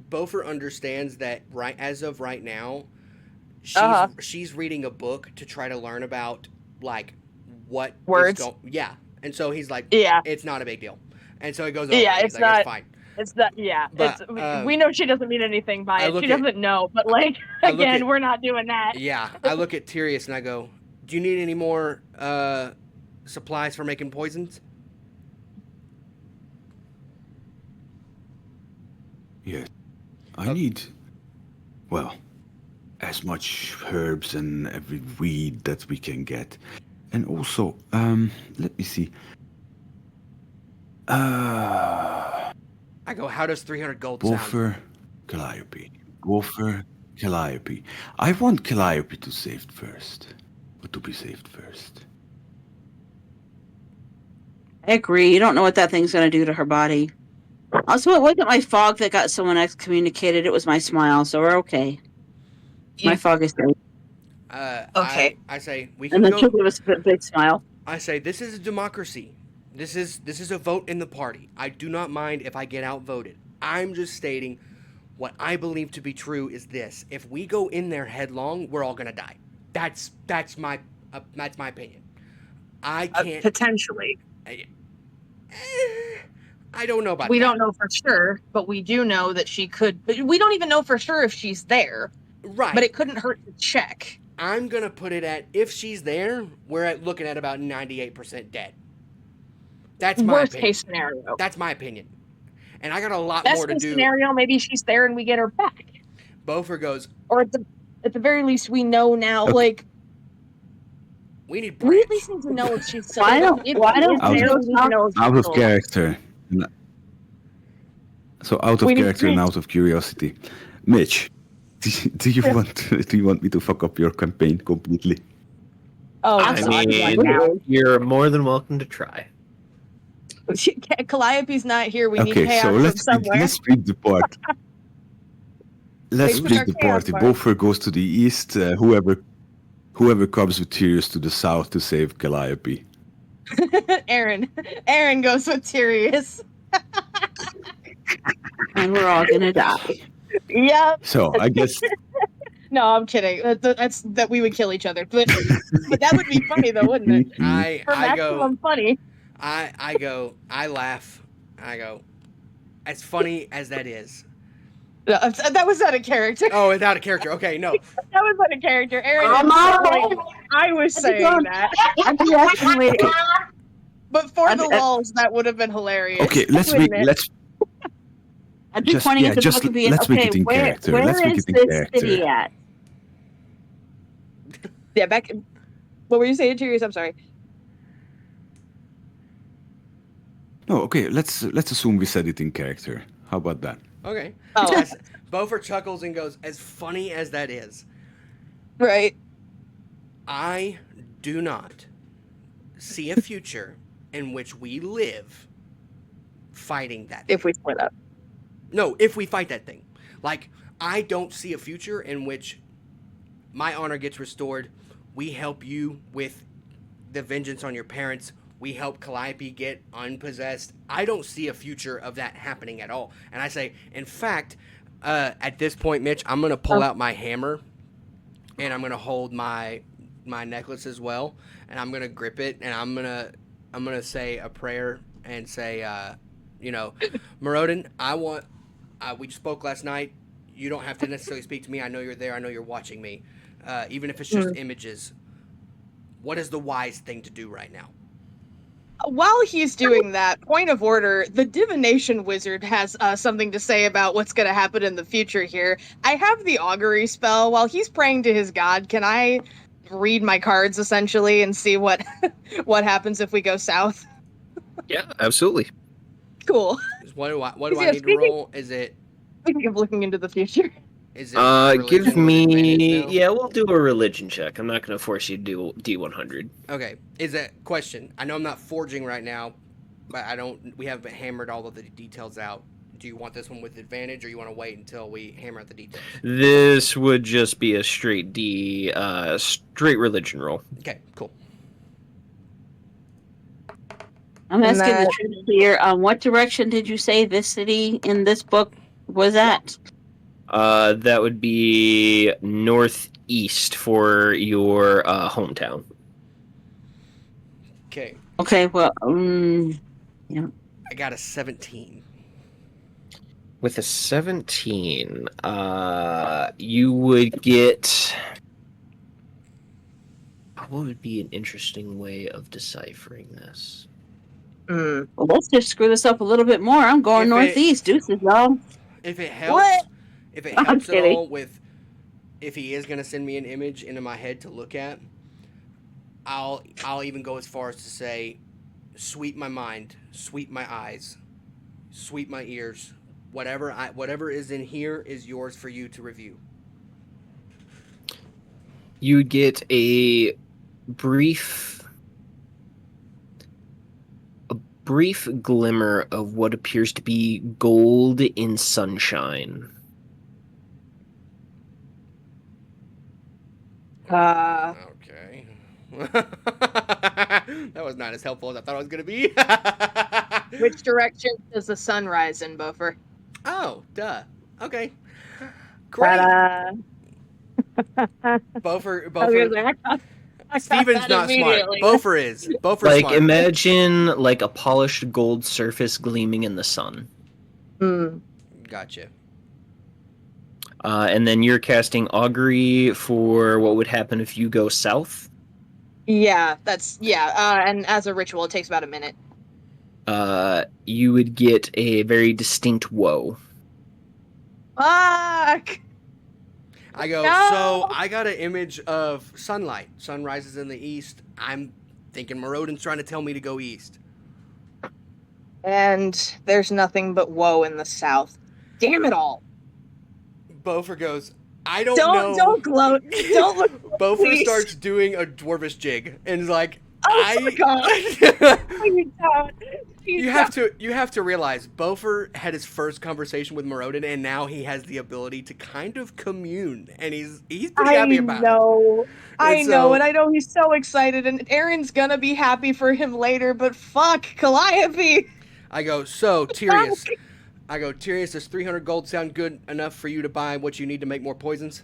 Speaker 5: Beaufort understands that as of right now, she's reading a book to try to learn about like what
Speaker 3: words.
Speaker 5: And so he's like,
Speaker 3: yeah,
Speaker 5: it's not a big deal, and so he goes over.
Speaker 3: Yeah, it's not.
Speaker 5: It's fine.
Speaker 3: It's that, yeah.
Speaker 5: But,
Speaker 3: we know she doesn't mean anything by it. She doesn't know, but like again, we're not doing that.
Speaker 5: Yeah, I look at Tyrius and I go, "Do you need any more supplies for making poisons?"
Speaker 7: Yeah, I need, well, as much herbs and every weed that we can get, and also, let me see.
Speaker 5: I go, how does 300 gold sound?
Speaker 7: Calliope. Calliope. I want Calliope to saved first. Or to be saved first.
Speaker 4: I agree. You don't know what that thing's going to do to her body. Also, it wasn't my fog that got someone excommunicated. It was my smile, so we're okay. My fog is safe.
Speaker 5: Okay. I say, we can
Speaker 4: go... And
Speaker 5: go...
Speaker 4: then she'll give us a big smile.
Speaker 5: I say, this is a democracy. This is a vote in the party. I do not mind if I get outvoted. I'm just stating what I believe to be true is this. If we go in there headlong, we're all going to die. That's my opinion. I can't...
Speaker 3: potentially.
Speaker 5: I don't know about
Speaker 3: We
Speaker 5: that.
Speaker 3: don't know for sure, but we do know that she could... We don't even know for sure if she's there.
Speaker 5: Right.
Speaker 3: But it couldn't hurt to check.
Speaker 5: I'm going to put it at, if she's there, we're looking at about 98% dead. That's my
Speaker 3: worst
Speaker 5: opinion.
Speaker 3: Case scenario.
Speaker 5: That's my opinion. And I got a lot
Speaker 3: Best
Speaker 5: more to
Speaker 3: case
Speaker 5: do.
Speaker 3: Scenario, maybe she's there and we get her back.
Speaker 5: Beaufort goes...
Speaker 3: Or at the very least, we know now,
Speaker 7: okay.
Speaker 3: like...
Speaker 5: We need
Speaker 3: We at
Speaker 5: Branch.
Speaker 3: least need to know if she's
Speaker 4: Why don't- why don't
Speaker 3: we
Speaker 7: Zero
Speaker 3: need to know if
Speaker 7: Out
Speaker 3: she's
Speaker 7: of
Speaker 3: alive.
Speaker 7: character. So out of
Speaker 3: We need
Speaker 7: character and
Speaker 3: Mitch.
Speaker 7: out of curiosity, Mitch, do you want me to fuck up your campaign completely?
Speaker 3: Oh,
Speaker 2: I
Speaker 3: God,
Speaker 2: mean,
Speaker 3: now.
Speaker 2: you're more than welcome to try.
Speaker 3: Calliope's not here. We need
Speaker 7: Okay,
Speaker 3: chaos
Speaker 7: so
Speaker 3: from
Speaker 7: let's
Speaker 3: somewhere.
Speaker 7: split the party. Let's
Speaker 3: Who's our
Speaker 7: split the
Speaker 3: chaos
Speaker 7: party.
Speaker 3: part?
Speaker 7: Bofer goes to the east. Whoever comes with Tyrius to the south to save Calliope.
Speaker 3: Aaron goes with Tyrius.
Speaker 4: And we're all gonna die.
Speaker 3: Yep.
Speaker 7: So I guess
Speaker 3: No, I'm kidding. That's that we would kill each other, but that would be funny though, wouldn't it? For
Speaker 5: I go.
Speaker 3: maximum funny.
Speaker 5: I go. I laugh. I go. As funny as that is.
Speaker 3: No, that was not a character.
Speaker 5: Oh, without a character. Okay, no.
Speaker 3: That was not a character. Aaron.
Speaker 6: I'm
Speaker 3: is
Speaker 6: all
Speaker 3: totally-
Speaker 6: right.
Speaker 3: I was saying that,
Speaker 4: Underestimated.
Speaker 3: but for the
Speaker 4: I-
Speaker 3: lulz, that would have been hilarious.
Speaker 7: okay. Let's
Speaker 3: wouldn't
Speaker 7: make
Speaker 3: it?
Speaker 7: let's
Speaker 4: I'd be
Speaker 7: Just-
Speaker 4: pointing
Speaker 7: yeah,
Speaker 4: at the
Speaker 7: just
Speaker 4: book and being,
Speaker 7: let's make
Speaker 4: okay,
Speaker 7: it in
Speaker 4: where,
Speaker 7: character.
Speaker 4: where
Speaker 7: Let's make
Speaker 4: is
Speaker 7: it in
Speaker 4: this
Speaker 7: character.
Speaker 4: city at?
Speaker 3: Yeah, back. What were you saying, Tyrius? I'm sorry.
Speaker 7: no. Okay, let's assume we said it in character. How about that?
Speaker 5: Okay.
Speaker 3: Oh.
Speaker 5: As Bofer chuckles and goes, as funny as that is,
Speaker 3: Right.
Speaker 5: I do not see a future in which we live fighting that.
Speaker 3: If we split up.
Speaker 5: No, if we fight that thing. Like, I don't see a future in which my honor gets restored. We help you with the vengeance on your parents. We help Calliope get unpossessed. I don't see a future of that happening at all. And I say, in fact, at this point, Mitch, I'm going to pull out my hammer and I'm going to hold my necklace as well. And I'm going to grip it and I'm going to say a prayer and say, Morodin, we spoke last night. You don't have to necessarily speak to me. I know you're there. I know you're watching me. Even if it's just images. What is the wise thing to do right now?
Speaker 3: While he's doing that, point of order, the divination wizard has something to say about what's going to happen in the future here. I have the augury spell. While he's praying to his god, can I read my cards essentially and see what happens if we go south?
Speaker 2: Yeah, absolutely.
Speaker 3: Cool.
Speaker 5: What do I
Speaker 3: Yeah,
Speaker 5: need to roll? Is it
Speaker 3: Speaking of looking into the future.
Speaker 2: Give
Speaker 5: religion with
Speaker 2: me.
Speaker 5: advantage now?
Speaker 2: Yeah, we'll do a religion check. I'm not going to force you to do D100.
Speaker 5: Okay. Is that question? I know I'm not forging right now, but we haven't hammered all of the details out. Do you want this one with advantage, or you want to wait until we hammer out the details?
Speaker 2: This would just be a straight straight religion roll.
Speaker 5: Okay, cool.
Speaker 4: I'm
Speaker 3: And
Speaker 4: asking
Speaker 3: that-
Speaker 4: the truth here. What direction did you say this city in this book was at?
Speaker 2: That would be northeast for your hometown.
Speaker 5: Okay.
Speaker 4: Okay, well,
Speaker 5: I got a 17.
Speaker 2: With a 17, you would get. What would be an interesting way of deciphering this?
Speaker 4: well, let's just screw this up a little bit more. I'm going
Speaker 5: If it-
Speaker 4: northeast. Deuces, y'all.
Speaker 5: If it helps,
Speaker 3: What?
Speaker 5: if it
Speaker 4: I'm
Speaker 5: helps at
Speaker 4: kidding.
Speaker 5: all with, if he is gonna send me an image into my head to look at, I'll even go as far as to say, sweep my mind, sweep my eyes, sweep my ears, whatever is in here is yours for you to review.
Speaker 2: You get a brief glimmer of what appears to be gold in sunshine.
Speaker 5: Okay. That was not as helpful as I thought it was gonna be.
Speaker 3: Which direction does the sun rise in, Bofer?
Speaker 5: Oh, duh. Okay. Great.
Speaker 3: Ta-da.
Speaker 5: Bofer.
Speaker 3: that
Speaker 5: Steven's not smart.
Speaker 3: immediately.
Speaker 5: Bofer is. Bofer's
Speaker 2: Like,
Speaker 5: smart.
Speaker 2: imagine like a polished gold surface gleaming in the sun.
Speaker 5: Gotcha.
Speaker 2: And then you're casting augury for what would happen if you go south.
Speaker 3: Yeah, and as a ritual, it takes about a minute.
Speaker 2: You would get a very distinct woe.
Speaker 3: Fuck!
Speaker 5: I go,
Speaker 3: No!
Speaker 5: so I got an image of sunlight. Sun rises in the east. I'm thinking Morodin's trying to tell me to go east.
Speaker 3: And there's nothing but woe in the south. Damn it all.
Speaker 5: Bofer goes, I don't know.
Speaker 3: Don't gloat. Don't look.
Speaker 5: Bofer
Speaker 3: please.
Speaker 5: starts doing a dwarvish jig and is like,
Speaker 3: Oh my god. Please don't. Please
Speaker 5: You have to realize Bofer had his first conversation with Morodin, and now he has the ability to kind of commune, and he's pretty happy about it.
Speaker 3: I
Speaker 5: And
Speaker 3: know,
Speaker 5: so-
Speaker 3: and I know he's so excited, and Aaron's gonna be happy for him later, but fuck, Calliope!
Speaker 5: I go, so Tyrius. I go, Tyrius, does 300 gold sound good enough for you to buy what you need to make more poisons?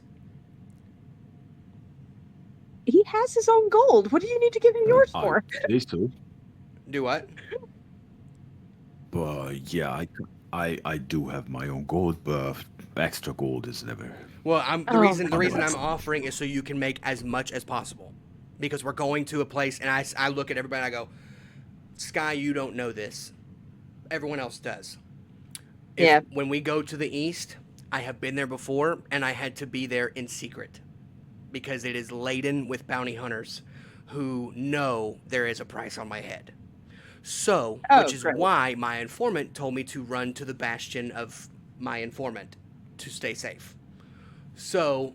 Speaker 3: He has his own gold. What do you need to give him yours for?
Speaker 7: I say so.
Speaker 5: Do what?
Speaker 7: But yeah, I do have my own gold, but extra gold is never.
Speaker 5: Well, the reason
Speaker 7: that's-
Speaker 5: I'm offering is so you can make as much as possible, because we're going to a place, and I look at everybody and I go, Sky, you don't know this. Everyone else does. When we go to the east, I have been there before, and I had to be there in secret, because it is laden with bounty hunters who know there is a price on my head. So, which is why my informant told me to run to the bastion of my informant to stay safe. So,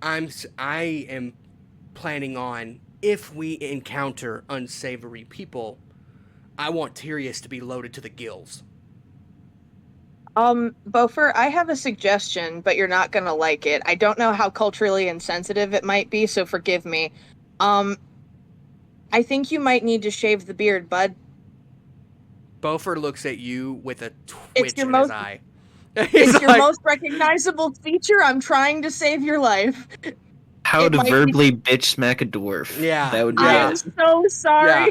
Speaker 5: I am planning on, if we encounter unsavory people, I want Tyrius to be loaded to the gills.
Speaker 3: Bofer, I have a suggestion, but you're not gonna like it. I don't know how culturally insensitive it might be, so forgive me. I think you might need to shave the beard, bud.
Speaker 5: Bofer looks at you with a twitch
Speaker 3: your
Speaker 5: in
Speaker 3: most-
Speaker 5: his eye.
Speaker 3: It's your most recognizable feature. I'm trying to save your life.
Speaker 9: How
Speaker 3: It
Speaker 9: to
Speaker 3: might be-
Speaker 9: verbally bitch smack a dwarf.
Speaker 5: Yeah,
Speaker 9: That would be
Speaker 5: yeah.
Speaker 3: I'm so sorry.
Speaker 5: Yeah.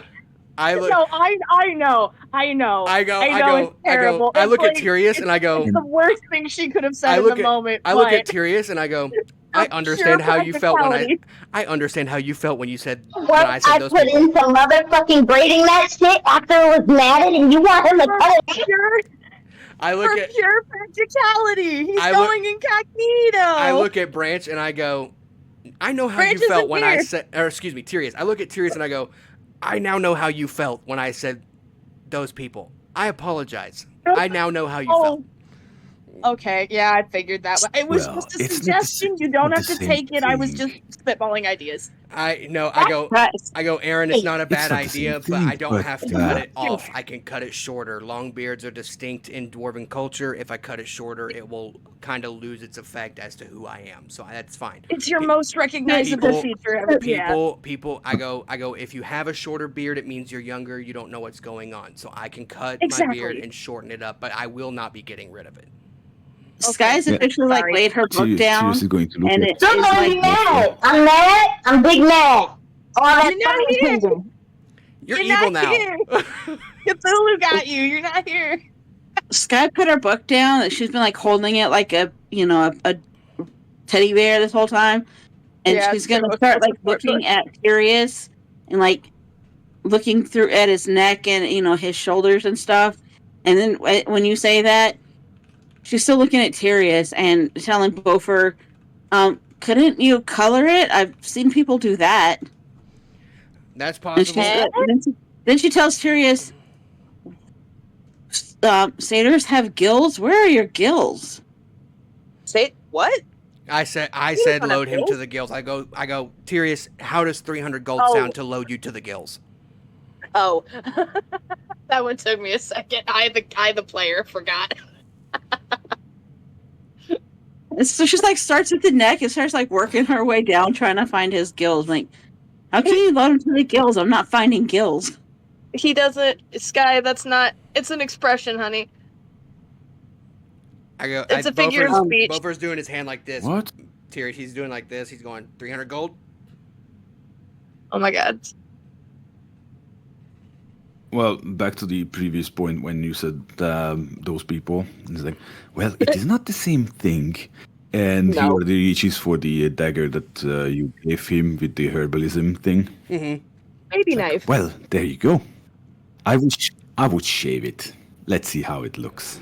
Speaker 5: I look.
Speaker 3: No, I know.
Speaker 5: I know.
Speaker 3: It's terrible.
Speaker 5: I
Speaker 3: It's
Speaker 5: look at
Speaker 3: like-
Speaker 5: Tyrius and I go.
Speaker 3: It's the worst thing she could have said
Speaker 5: I
Speaker 3: in
Speaker 5: look
Speaker 3: the
Speaker 5: at-
Speaker 3: moment.
Speaker 5: I look
Speaker 3: but
Speaker 5: at Tyrius and I go. I
Speaker 3: of
Speaker 5: understand
Speaker 3: pure
Speaker 5: how you felt when
Speaker 3: practicality.
Speaker 5: I understand how you felt when you said when
Speaker 6: What?
Speaker 5: I said
Speaker 6: I
Speaker 5: those
Speaker 6: put
Speaker 5: people.
Speaker 6: in some motherfucking braiding that shit after it was matted, and you want him to
Speaker 3: For
Speaker 6: cut it?
Speaker 3: pure,
Speaker 5: I look
Speaker 3: for
Speaker 5: at
Speaker 3: pure practicality. He's
Speaker 5: I look-
Speaker 3: going incognito.
Speaker 5: I look at Branch and I go. I know how
Speaker 3: Branch
Speaker 5: you felt
Speaker 3: isn't
Speaker 5: when I
Speaker 3: here.
Speaker 5: said, or excuse me, Tyrius. I look at Tyrius and I go. I now know how you felt when I said those people. I apologize. I now know how you felt.
Speaker 3: Okay, yeah, I figured that. It was
Speaker 7: Well,
Speaker 3: just a
Speaker 7: it's not the
Speaker 3: suggestion.
Speaker 7: s-
Speaker 3: You don't
Speaker 7: not
Speaker 3: have
Speaker 7: the
Speaker 3: to
Speaker 7: same
Speaker 3: take it. I was just
Speaker 7: thing.
Speaker 3: spitballing ideas.
Speaker 5: I
Speaker 4: That's
Speaker 5: go, Aaron, it's not a bad
Speaker 7: not the same
Speaker 5: idea, but
Speaker 7: thing,
Speaker 5: I don't
Speaker 7: but,
Speaker 5: have to cut it
Speaker 3: Yeah.
Speaker 5: off. I can cut it shorter. Long beards are distinct in dwarven culture. If I cut it shorter, it will kind of lose its effect as to who I am. So that's fine.
Speaker 3: It's your
Speaker 5: Pe-
Speaker 3: most recognizable
Speaker 5: people-
Speaker 3: feature ever. Yeah.
Speaker 5: People, I go, if you have a shorter beard, it means you're younger, you don't know what's going on. So I can cut my beard
Speaker 3: Exactly.
Speaker 5: and shorten it up, but I will not be getting rid of it.
Speaker 4: Sky's
Speaker 7: Yeah.
Speaker 4: officially like
Speaker 3: Sorry.
Speaker 4: laid her book
Speaker 7: Tyrius
Speaker 4: down,
Speaker 7: is going to look
Speaker 4: and
Speaker 7: at
Speaker 4: it
Speaker 6: Don't
Speaker 4: is
Speaker 6: let me
Speaker 4: like
Speaker 6: mad. I'm mad. I'm big mad. All that
Speaker 3: You're not
Speaker 6: fucking
Speaker 3: here.
Speaker 6: pleasing.
Speaker 5: You're
Speaker 3: You're
Speaker 5: evil
Speaker 3: not
Speaker 5: now.
Speaker 3: here. Cthulhu got you. You're not here.
Speaker 4: Sky put her book down. And she's been like holding it like a teddy bear this whole time, and
Speaker 3: Yeah,
Speaker 4: she's gonna
Speaker 3: so-
Speaker 4: start like looking at Tyrius and like looking through at his neck and his shoulders and stuff. And then when you say that, she's still looking at Tyrius and telling Bofer, couldn't you color it? I've seen people do that.
Speaker 5: That's
Speaker 4: And she's,
Speaker 5: possible.
Speaker 4: then she tells Tyrius, satyrs have gills? Where are your gills?
Speaker 3: Say what?
Speaker 5: I said
Speaker 3: don't have
Speaker 5: load him to
Speaker 3: gills.
Speaker 5: the gills. I go, Tyrius, how does 300 gold
Speaker 3: Oh.
Speaker 5: sound to load you to the gills?
Speaker 3: Oh, that one took me a second. I, the player, forgot.
Speaker 4: And so she's like starts at the neck and starts like working her way down trying to find his gills. Like, how can you load him to the gills? I'm not finding gills.
Speaker 3: He doesn't. Sky, that's not. It's an expression, honey.
Speaker 5: I go,
Speaker 3: It's a figure of speech.
Speaker 5: Bofer's doing his hand like this.
Speaker 7: What?
Speaker 5: Tyrius, he's doing like this. He's going 300 gold.
Speaker 3: Oh my god.
Speaker 7: Well, back to the previous point when you said those people. It's like, well, it is not the same thing. And he
Speaker 3: No.
Speaker 7: already reaches for the dagger that you gave him with the herbalism thing.
Speaker 5: Mm-hmm.
Speaker 3: Baby knife.
Speaker 7: Well, there you go. I would shave it. Let's see how it looks.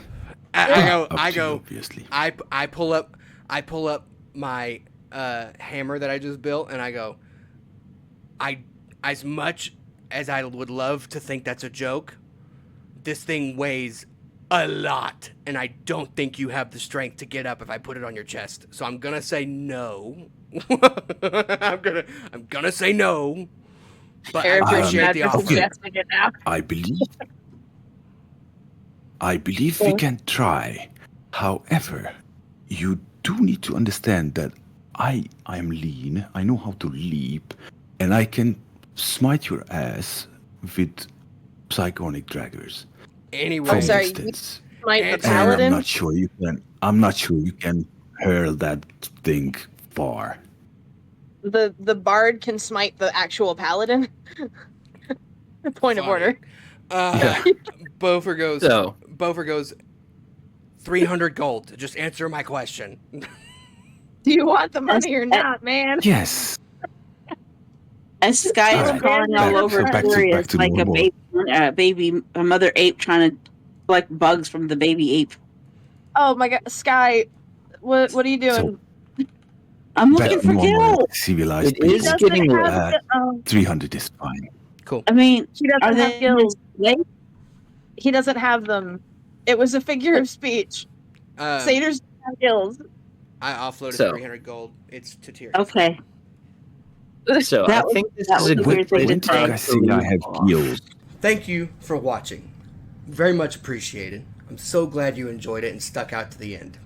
Speaker 5: I
Speaker 7: Up
Speaker 5: go,
Speaker 7: to you, obviously.
Speaker 5: I pull up my hammer that I just built, and I go, as much as I would love to think that's a joke, this thing weighs a lot, and I don't think you have the strength to get up if I put it on your chest. So I'm gonna say no. I'm gonna say no. But I appreciate the offer.
Speaker 3: Suggesting it now.
Speaker 7: I believe we can try. However, you do need to understand that I am lean. I know how to leap, and I can smite your ass with psionic daggers.
Speaker 5: Anyway,
Speaker 7: For
Speaker 3: I'm sorry,
Speaker 7: instance.
Speaker 3: Like the
Speaker 5: And
Speaker 3: paladin.
Speaker 7: I'm not sure you can hurl that thing far.
Speaker 3: The bard can smite the actual paladin. Point of
Speaker 5: Funny.
Speaker 3: order.
Speaker 5: Bofer goes.
Speaker 2: So-
Speaker 5: Bofer goes. 300 gold. Just answer my question.
Speaker 3: Do you want the money or not, man?
Speaker 7: Yes.
Speaker 4: And Sky is
Speaker 7: Alright,
Speaker 4: crawling
Speaker 7: back-
Speaker 4: all over
Speaker 7: so back to-
Speaker 4: Sirius
Speaker 7: back to
Speaker 4: like
Speaker 7: normal.
Speaker 4: a mother ape trying to collect bugs from the baby ape.
Speaker 3: Oh my god, Sky, what are you doing?
Speaker 4: I'm
Speaker 7: Back
Speaker 4: looking
Speaker 7: to
Speaker 4: for
Speaker 7: normal,
Speaker 4: Gil.
Speaker 7: civilized
Speaker 2: It is
Speaker 7: people.
Speaker 2: getting late.
Speaker 7: Uh, 300 is fine.
Speaker 5: Cool.
Speaker 4: I mean,
Speaker 3: He doesn't
Speaker 4: are
Speaker 3: have
Speaker 4: they
Speaker 3: gills.
Speaker 4: late?
Speaker 3: He doesn't have them. It was a figure of speech. Satyrs don't have gills.
Speaker 5: I offloaded
Speaker 2: So-
Speaker 5: 300 gold. It's to Tyrion.
Speaker 4: Okay.
Speaker 2: So
Speaker 4: That
Speaker 2: I
Speaker 4: was-
Speaker 2: think this
Speaker 4: that
Speaker 2: is a
Speaker 4: was a
Speaker 2: good
Speaker 4: weird thing
Speaker 2: place
Speaker 7: When
Speaker 4: to
Speaker 7: did
Speaker 4: say.
Speaker 7: you guys say I have heels?
Speaker 5: Thank you for watching. Very much appreciated. I'm so glad you enjoyed it and stuck out to the end.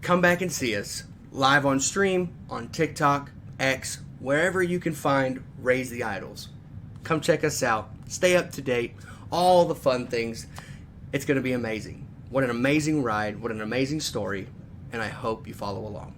Speaker 5: Come back and see us live on stream, on TikTok, X, wherever you can find Raise the Idols. Come check us out. Stay up to date. All the fun things. It's going to be amazing. What an amazing ride. What an amazing story. And I hope you follow along.